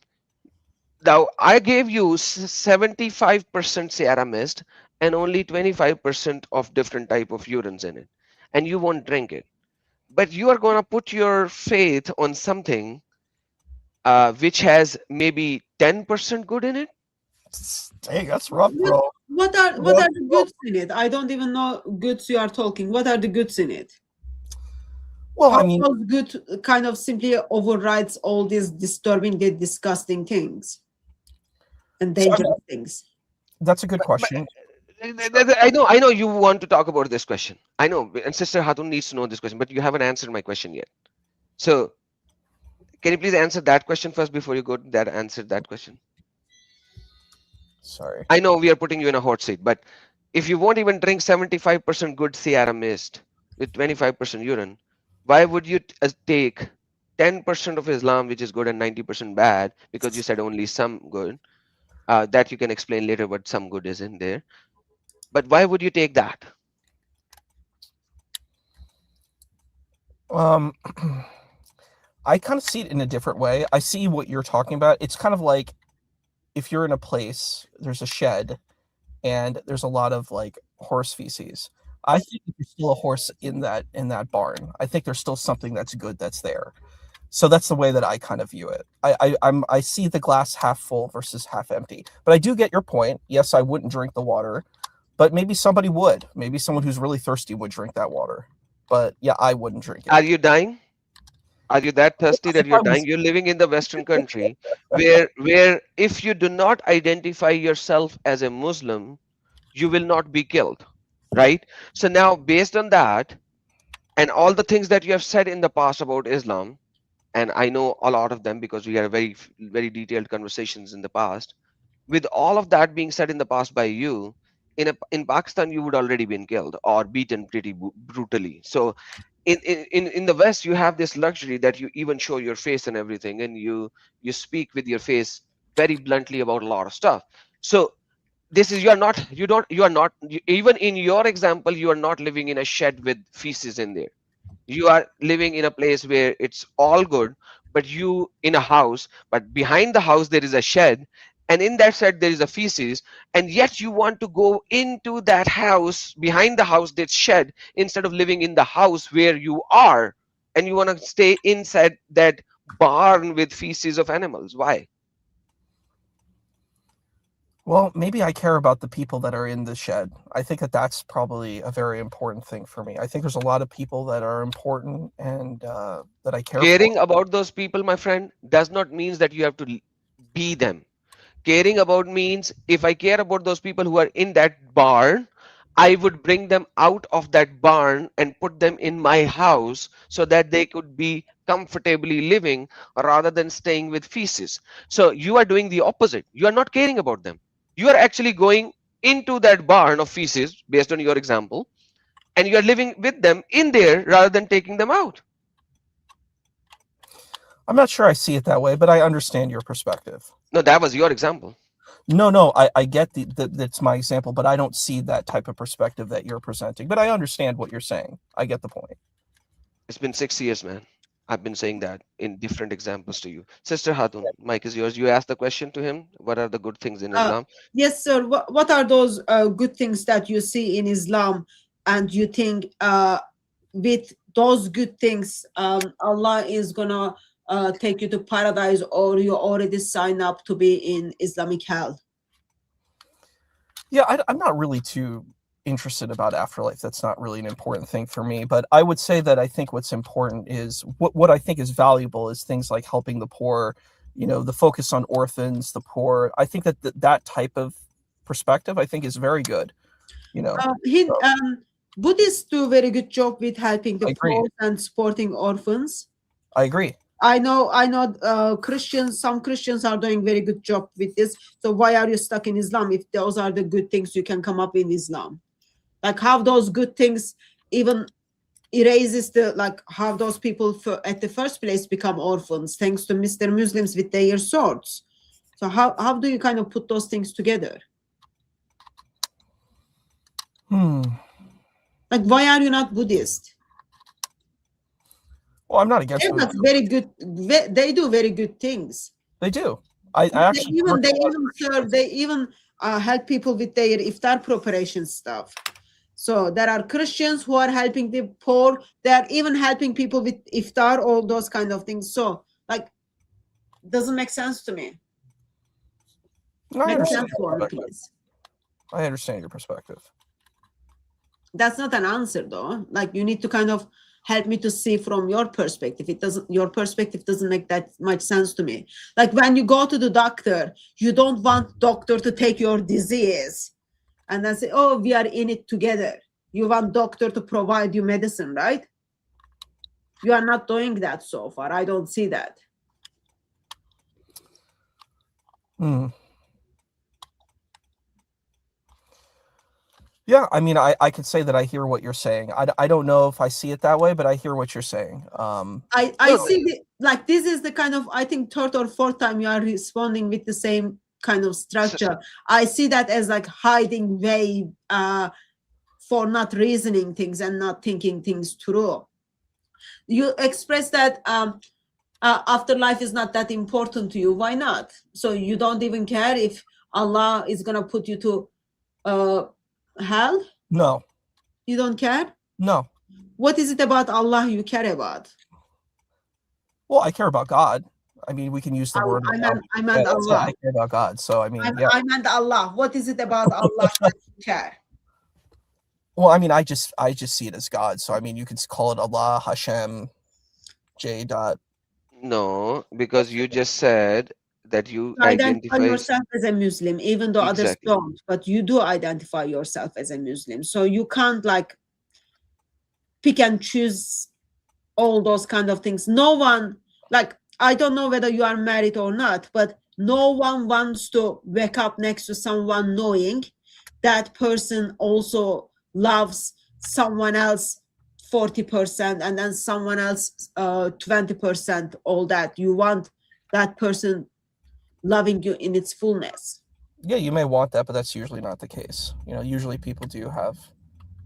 [SPEAKER 4] now I gave you 75% Sierra Mist and only 25% of different type of urines in it, and you won't drink it. But you are gonna put your faith on something which has maybe 10% good in it.
[SPEAKER 8] Dang, that's rough, bro.
[SPEAKER 6] What are
[SPEAKER 8] Rough,
[SPEAKER 6] the
[SPEAKER 8] bro.
[SPEAKER 6] goods in it? I don't even know goods you are talking. What are the goods in it?
[SPEAKER 8] Well,
[SPEAKER 6] How
[SPEAKER 8] I mean,
[SPEAKER 6] those good kind of simply overrides all these disturbing, disgusting things and
[SPEAKER 8] so
[SPEAKER 6] dangerous things.
[SPEAKER 8] that's a good
[SPEAKER 4] But
[SPEAKER 8] question.
[SPEAKER 4] I know you want to talk about this question. I know, and Sister Hatun needs to know this question, but you haven't answered my question yet. So can you please answer that question first before you go to that answer that question?
[SPEAKER 8] Sorry.
[SPEAKER 4] I know we are putting you in a hot seat, but if you won't even drink 75% good Sierra Mist with 25% urine, why would you take 10% of Islam, which is good, and 90% bad? Because you said only some good. That you can explain later what some good is in there. But why would you take that?
[SPEAKER 8] Um, I kind of see it in a different way. I see what you're talking about. It's kind of like if you're in a place, there's a shed, and there's a lot of like horse feces. I think there's still a horse in that barn. I think there's still something that's good that's there. So that's the way that I kind of view it. I see the glass half full versus half empty. But I do get your point. Yes, I wouldn't drink the water, but maybe somebody would. Maybe someone who's really thirsty would drink that water. But yeah, I wouldn't drink it.
[SPEAKER 4] Are you dying? Are you that thirsty that
[SPEAKER 8] If I
[SPEAKER 4] you're dying?
[SPEAKER 8] was,
[SPEAKER 4] You're living in the Western country where if you do not identify yourself as a Muslim, you will not be killed, right? So now, based on that, and all the things that you have said in the past about Islam, and I know a lot of them because we had very detailed conversations in the past. With all of that being said in the past by you, in Pakistan, you would already been killed or beaten pretty brutally. So in the West, you have this luxury that you even show your face and everything, and you speak with your face very bluntly about a lot of stuff. So this is you are not even in your example, you are not living in a shed with feces in there. You are living in a place where it's all good, but you in a house, but behind the house there is a shed, and in that shed there is a feces, and yet you want to go into that house behind the house, that shed, instead of living in the house where you are, and you want to stay inside that barn with feces of animals. Why?
[SPEAKER 8] Well, maybe I care about the people that are in the shed. I think that that's probably a very important thing for me. I think there's a lot of people that are important and that I care for.
[SPEAKER 4] Caring about those people, my friend, does not mean that you have to be them. Caring about means if I care about those people who are in that barn, I would bring them out of that barn and put them in my house so that they could be comfortably living rather than staying with feces. So you are doing the opposite. You are not caring about them. You are actually going into that barn of feces, based on your example, and you are living with them in there rather than taking them out.
[SPEAKER 8] I'm not sure I see it that way, but I understand your perspective.
[SPEAKER 4] No, that was your example.
[SPEAKER 8] No, I get that's my example, but I don't see that type of perspective that you're presenting. But I understand what you're saying. I get the point.
[SPEAKER 4] It's been 6 years, man. I've been saying that in different examples to you. Sister Hatun, Mike is yours. You asked the question to him. What are the good things in Islam?
[SPEAKER 6] Yes, sir. What are those good things that you see in Islam, and you think with those good things, Allah is gonna take you to paradise, or you already sign up to be in Islamic hell?
[SPEAKER 8] Yeah, I'm not really too interested about afterlife. That's not really an important thing for me. But I would say that I think what's important is what I think is valuable is things like helping the poor, the focus on orphans, the poor. I think that type of perspective, I think, is very good.
[SPEAKER 6] Buddhists do a very good job with helping the
[SPEAKER 8] I agree.
[SPEAKER 6] poor and supporting orphans.
[SPEAKER 8] I agree.
[SPEAKER 6] I know Christians, some Christians are doing very good job with this. So why are you stuck in Islam if those are the good things you can come up in Islam? Like how those good things even erases how those people at the first place become orphans thanks to Mr. Muslims with their swords. So how do you kind of put those things together? Like why are you not Buddhist?
[SPEAKER 8] Well, I'm not against
[SPEAKER 6] They're not very good. They do very good things.
[SPEAKER 8] They do. I actually
[SPEAKER 6] they even help people with their iftar preparation stuff. So there are Christians who are helping the poor. They are even helping people with iftar, all those kind of things. So doesn't make sense to me.
[SPEAKER 8] I understand your perspective.
[SPEAKER 6] That's not an answer though. Like you need to kind of help me to see from your perspective. Your perspective doesn't make that much sense to me. Like when you go to the doctor, you don't want doctor to take your disease and then say, oh, we are in it together. You want doctor to provide you medicine, right? You are not doing that so far. I don't see that.
[SPEAKER 8] Yeah, I mean, I could say that I hear what you're saying. I don't know if I see it that way, but I hear what you're saying.
[SPEAKER 6] I see this is the kind of, I think, third or fourth time you are responding with the same kind of structure. I see that as like hiding way for not reasoning things and not thinking things through. You express that afterlife is not that important to you. Why not? So you don't even care if Allah is gonna put you to hell?
[SPEAKER 8] No.
[SPEAKER 6] You don't care?
[SPEAKER 8] No.
[SPEAKER 6] What is it about Allah you care about?
[SPEAKER 8] Well, I care about God. I mean, we can use the word.
[SPEAKER 6] I meant Allah.
[SPEAKER 8] I care about God. So I mean,
[SPEAKER 6] I meant Allah. What is it about Allah that you care?
[SPEAKER 8] Well, I mean, I just see it as God. So I mean, you could call it Allah, Hashem, J.
[SPEAKER 4] No, because you just said that you
[SPEAKER 6] identify yourself as a Muslim, even though others don't, but you do identify yourself as a Muslim. So you can't pick and choose all those kind of things. No one, I don't know whether you are married or not, but no one wants to wake up next to someone knowing that person also loves someone else 40% and then someone else 20%, all that. You want that person loving you in its fullness.
[SPEAKER 8] Yeah, you may want that, but that's usually not the case. Usually people do have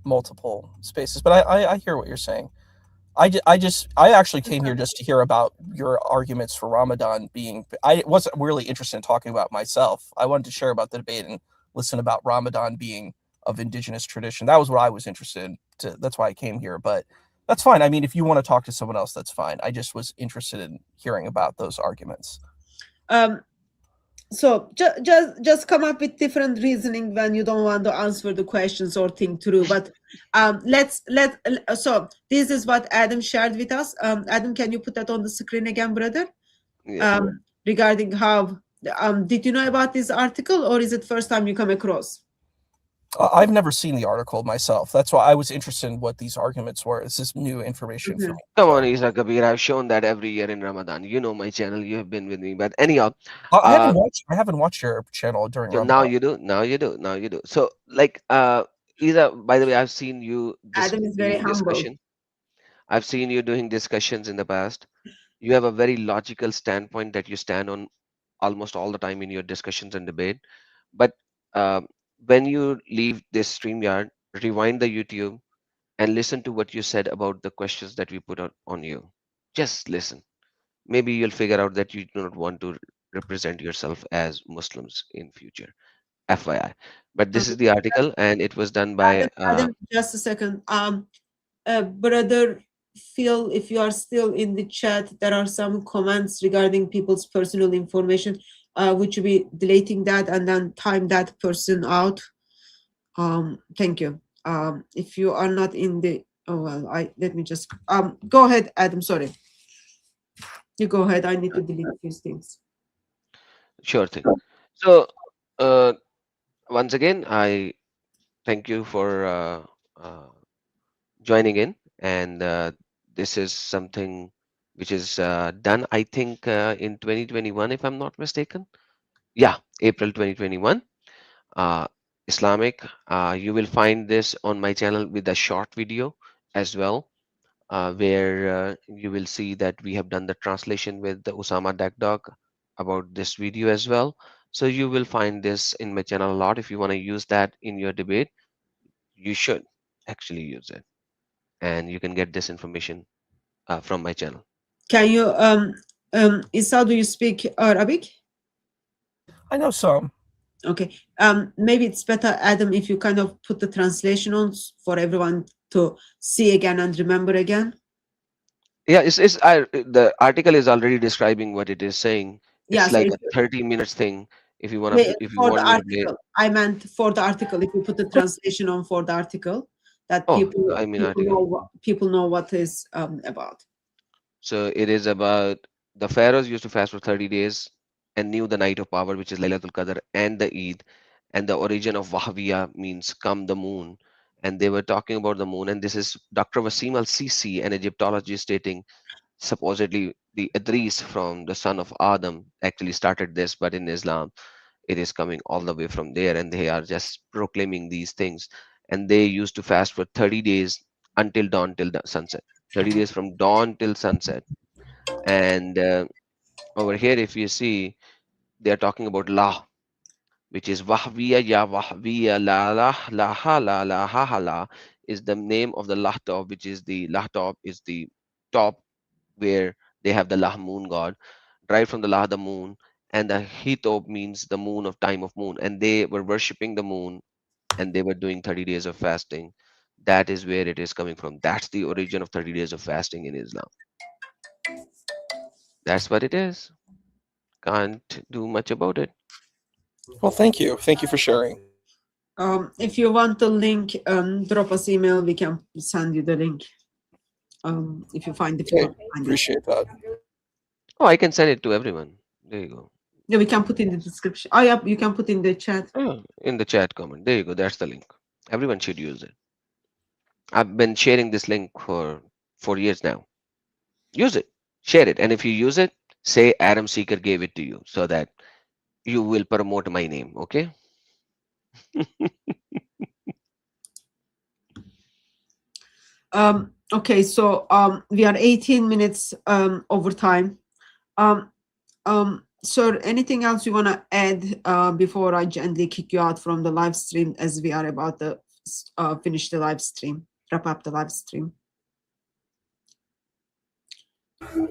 [SPEAKER 8] multiple spaces. But I hear what you're saying. I actually came here just to hear about your arguments for Ramadan being. I wasn't really interested in talking about myself. I wanted to share about the debate and listen about Ramadan being of indigenous tradition. That was what I was interested in. That's why I came here. But that's fine. I mean, if you want to talk to someone else, that's fine. I just was interested in hearing about those arguments.
[SPEAKER 6] So just come up with different reasoning when you don't want to answer the questions or think through. But so this is what Adam shared with us. Adam, can you put that on the screen again, brother?
[SPEAKER 4] Yeah.
[SPEAKER 6] Regarding how did you know about this article, or is it first time you come across?
[SPEAKER 8] I've never seen the article myself. That's why I was interested in what these arguments were. This is new information for me.
[SPEAKER 4] Come
[SPEAKER 8] so.
[SPEAKER 4] on, Isa Kabir. I've shown that every year in Ramadan. You know my channel. You have been with me. But anyhow,
[SPEAKER 8] I haven't watched your channel during
[SPEAKER 4] so
[SPEAKER 8] Ramadan.
[SPEAKER 4] now you do. Now you do. Now you do. So, like, Isa, by the way, I've seen you
[SPEAKER 6] Adam is very
[SPEAKER 4] doing
[SPEAKER 6] humble.
[SPEAKER 4] discussion. I've seen you doing discussions in the past. You have a very logical standpoint that you stand on almost all the time in your discussions and debate. But when you leave this StreamYard, rewind the YouTube and listen to what you said about the questions that we put on you. Just listen. Maybe you'll figure out that you do not want to represent yourself as Muslims in future. FYI. But this is the article, and it was done by.
[SPEAKER 6] Adam, just a second. Brother Phil, if you are still in the chat, there are some comments regarding people's personal information. Would you be deleting that and then time that person out? Thank you. If you are not in the, let me just go ahead, Adam. Sorry, you go ahead. I need to delete these things.
[SPEAKER 4] Sure thing. So, once again, I thank you for joining in, and this is something which is done, I think, in 2021, if I'm not mistaken. Yeah, April 2021. Islamic. You will find this on my channel with a short video as well, where you will see that we have done the translation with the Osama Dagdog about this video as well. So you will find this in my channel a lot. If you want to use that in your debate, you should actually use it, and you can get this information from my channel.
[SPEAKER 6] Can you, Isa, do you speak Arabic?
[SPEAKER 8] I know some.
[SPEAKER 6] Okay. Maybe it's better, Adam, if you kind of put the translation on for everyone to see again and remember again.
[SPEAKER 4] Yeah, the article is already describing what it is saying.
[SPEAKER 6] Yeah,
[SPEAKER 4] It's
[SPEAKER 6] so
[SPEAKER 4] like a 30 minutes thing. If you want to, if you
[SPEAKER 6] for the
[SPEAKER 4] want me to play.
[SPEAKER 6] article, I meant for the article. If you put the translation on for the article, that
[SPEAKER 4] Oh,
[SPEAKER 6] people
[SPEAKER 4] I mean
[SPEAKER 6] people know what is about.
[SPEAKER 4] So it is about the pharaohs used to fast for 30 days and knew the night of power, which is Laylatul Qadr, and the Eid. And the origin of Wahhabiya means come the moon. And they were talking about the moon. And this is Dr. Wasim al-Sisi, an Egyptologist, stating supposedly the Idris from the son of Adam actually started this, but in Islam, it is coming all the way from there. And they are just proclaiming these things. And they used to fast for 30 days until dawn, till the sunset. 30 days from dawn till sunset. And over here, if you see, they are talking about La, which is Wahviya Ya Wahviya La La La Ha La La Ha Ha La, is the name of the Lahtab, which is the Lahtab is the top where they have the Lah moon god, right from the Lah the moon, and the Hitob means the moon of time of moon, and they were worshipping the moon, and they were doing 30 days of fasting. That is where it is coming from. That's the origin of 30 days of fasting in Islam. That's what it is. Can't do much about it.
[SPEAKER 8] Well, thank you. Thank you for sharing.
[SPEAKER 6] If you want the link, drop us email. We can send you the link. If you find the
[SPEAKER 8] Okay, appreciate that.
[SPEAKER 4] Oh, I can send it to everyone. There you go.
[SPEAKER 6] Yeah, we can put in the description. Oh, yeah, you can put in the chat.
[SPEAKER 4] Oh, in the chat comment. There you go. That's the link. Everyone should use it. I've been sharing this link for 4 years now. Use it. Share it. And if you use it, say Adam Seeker gave it to you so that you will promote my name. Okay?
[SPEAKER 6] Okay, so we are 18 minutes over time. Sir, anything else you want to add before I gently kick you out from the live stream, as we are about to finish the live stream, wrap up the live stream?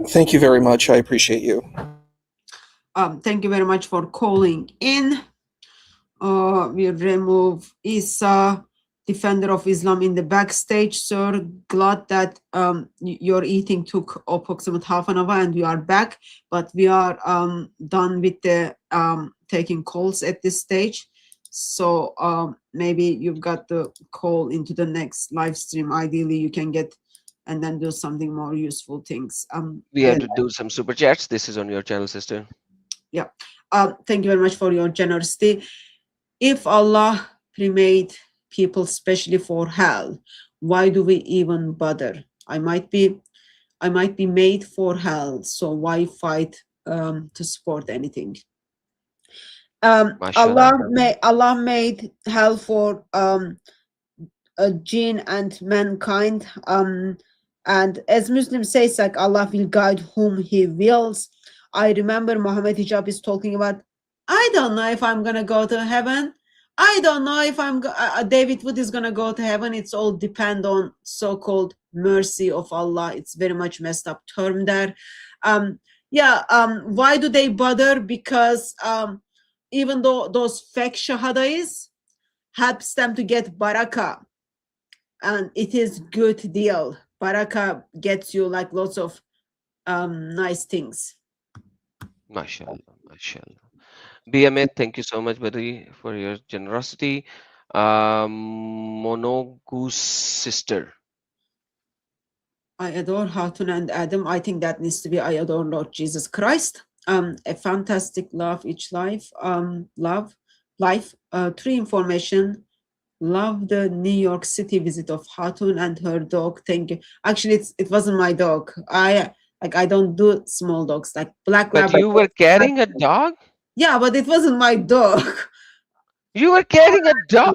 [SPEAKER 8] Thank you very much. I appreciate you.
[SPEAKER 6] Thank you very much for calling in. We remove Isa, defender of Islam, in the backstage. Sir, glad that your eating took approximately half an hour and you are back, but we are done with the taking calls at this stage. So maybe you've got the call into the next live stream. Ideally, you can get and then do something more useful things.
[SPEAKER 4] We have to do some super chats. This is on your channel, sister.
[SPEAKER 6] Yeah. Thank you very much for your generosity. If Allah pre-made people specially for hell, why do we even bother? I might be made for hell, so why fight to support anything? Allah made hell for a jinn and mankind. And as Muslim says, like Allah will guide whom He wills. I remember Muhammad Hijab is talking about, I don't know if I'm gonna go to heaven. I don't know if David Wood is gonna go to heaven. It's all depend on so-called mercy of Allah. It's very much messed up term there. Why do they bother? Because even though those fake shahadais helps them to get barakah, and it is good deal. Barakah gets you like lots of nice things.
[SPEAKER 4] MashaAllah, MashaAllah. BMA, thank you so much, buddy, for your generosity. Monogoose sister.
[SPEAKER 6] I adore Hatun and Adam. I think that needs to be I adore Lord Jesus Christ. A fantastic love each life. Life. True information. Love the New York City visit of Hatun and her dog. Thank you. Actually, it wasn't my dog. I don't do small dogs like black.
[SPEAKER 4] But you were carrying a dog?
[SPEAKER 6] Yeah, but it wasn't my dog.
[SPEAKER 4] You were carrying a dog?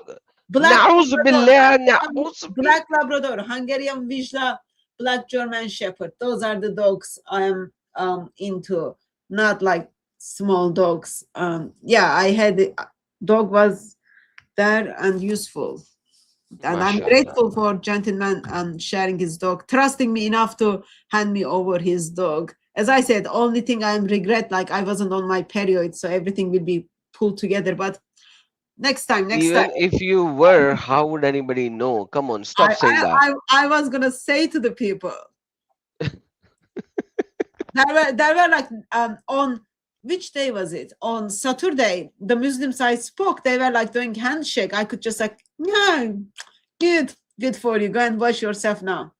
[SPEAKER 6] Black
[SPEAKER 4] Black
[SPEAKER 6] Labrador, Hungarian Vizsla, Black German Shepherd. Those are the dogs I am into, not like small dogs. I had dog was there and useful. And I'm grateful for gentleman sharing his dog, trusting me enough to hand me over his dog. As I said, only thing I regret, like I wasn't on my period, so everything will be pulled together. But next time.
[SPEAKER 4] Even if you were, how would anybody know? Come on, stop saying that.
[SPEAKER 6] I was gonna say to the people. there were like on which day was it? On Saturday, the Muslim side spoke. They were like doing handshake. I could just like, yeah, good for you. Go and wash yourself now.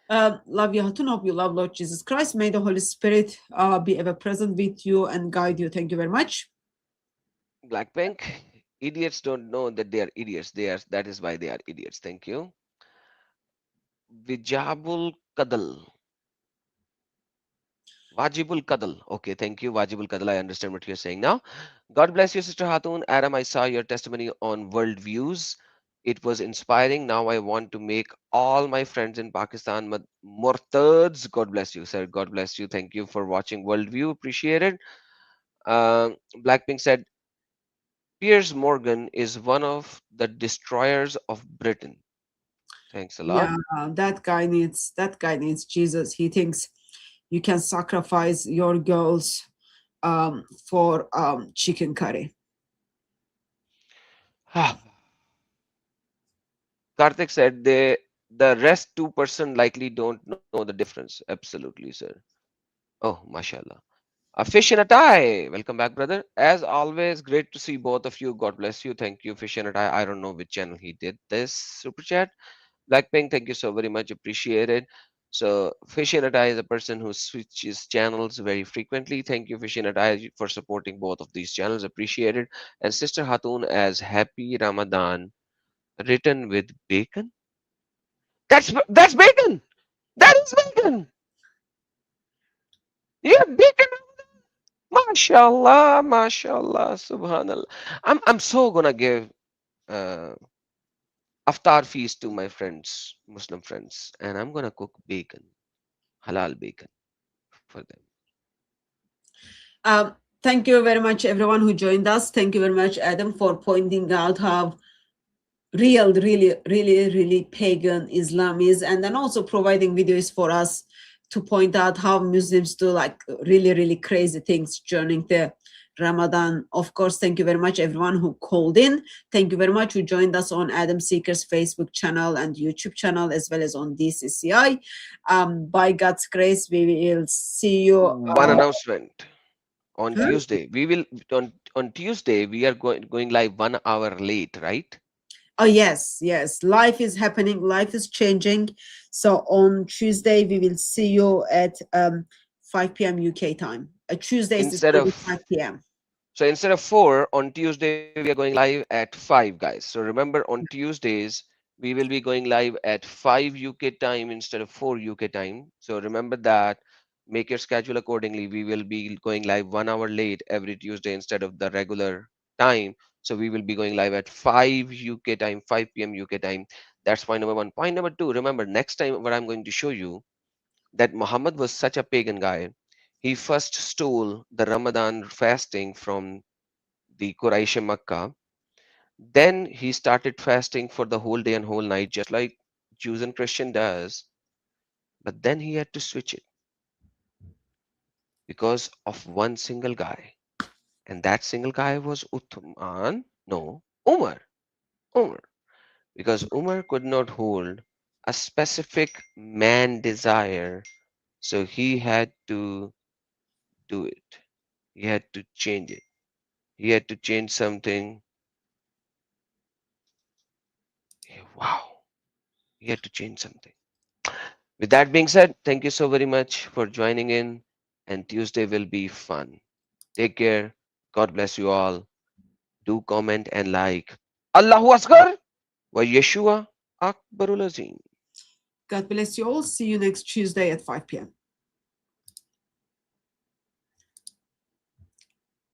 [SPEAKER 6] Love you, Hatun. Hope you love Lord Jesus Christ. May the Holy Spirit be ever present with you and guide you. Thank you very much.
[SPEAKER 4] Blackpink, idiots don't know that they are idiots. That is why they are idiots. Thank you. Vijabul Kadal. Wajibul Kadal. Okay, thank you, Wajibul Kadal. I understand what you're saying now. God bless you, Sister Hatun. Adam, I saw your testimony on World Views. It was inspiring. Now I want to make all my friends in Pakistan murtads. God bless you, sir. God bless you. Thank you for watching Worldview. Appreciate it. Blackpink said, Piers Morgan is one of the destroyers of Britain. Thanks a lot.
[SPEAKER 6] Yeah, that guy needs Jesus. He thinks you can sacrifice your girls for chicken curry.
[SPEAKER 4] Karthik said the rest 2% likely don't know the difference. Absolutely, sir. Oh, mashallah. A fish in a tie. Welcome back, brother. As always, great to see both of you. God bless you. Thank you, fish in a tie. I don't know which channel he did this super chat. Blackpink, thank you so very much. Appreciate it. So Fish in a Tie is a person who switches channels very frequently. Thank you, Fish in a Tie, for supporting both of these channels. Appreciate it. And Sister Hatun as Happy Ramadan, written with bacon. That's bacon. That is bacon. Yeah, bacon. Mashallah, mashallah, subhanallah. I'm so gonna give Iftar feast to my friends, Muslim friends, and I'm gonna cook bacon, halal bacon, for them.
[SPEAKER 6] Thank you very much, everyone who joined us. Thank you very much, Adam, for pointing out how really pagan Islam is, and then also providing videos for us to point out how Muslims do like really crazy things during the Ramadan. Of course, thank you very much, everyone who called in. Thank you very much who joined us on Adam Seeker's Facebook channel and YouTube channel, as well as on DCCI. By God's grace, we will see you.
[SPEAKER 4] One announcement. On
[SPEAKER 6] Huh?
[SPEAKER 4] Tuesday. We will on Tuesday we are going live 1 hour late, right?
[SPEAKER 6] Oh, yes, yes. Life is happening, life is changing. So on Tuesday, we will see you at 5 p.m. UK time. Tuesdays is
[SPEAKER 4] Instead
[SPEAKER 6] going to
[SPEAKER 4] of
[SPEAKER 6] be 5 p.m.
[SPEAKER 4] So instead of 4 on Tuesday, we are going live at 5, guys. So remember, on Tuesdays, we will be going live at 5 UK time instead of 4 UK time. So remember that. Make your schedule accordingly. We will be going live 1 hour late every Tuesday instead of the regular time. So we will be going live at 5 UK time, 5 p.m. UK time. That's point number one. Point number two, remember, next time what I'm going to show you that Muhammad was such a pagan guy. He first stole the Ramadan fasting from the Quraysh Makkah. Then he started fasting for the whole day and whole night, just like Jews and Christian does. But then he had to switch it because of one single guy. And that single guy was Uthman. No, Umar. Umar. Because Umar could not hold a specific man desire. So he had to do it. He had to change it. He had to change something. Wow. He had to change something. With that being said, thank you so very much for joining in, and Tuesday will be fun. Take care. God bless you all. Do comment and like. Allahu Akbar wa Yeshua Akbarul Azim.
[SPEAKER 6] God bless you all. See you next Tuesday at 5 p.m.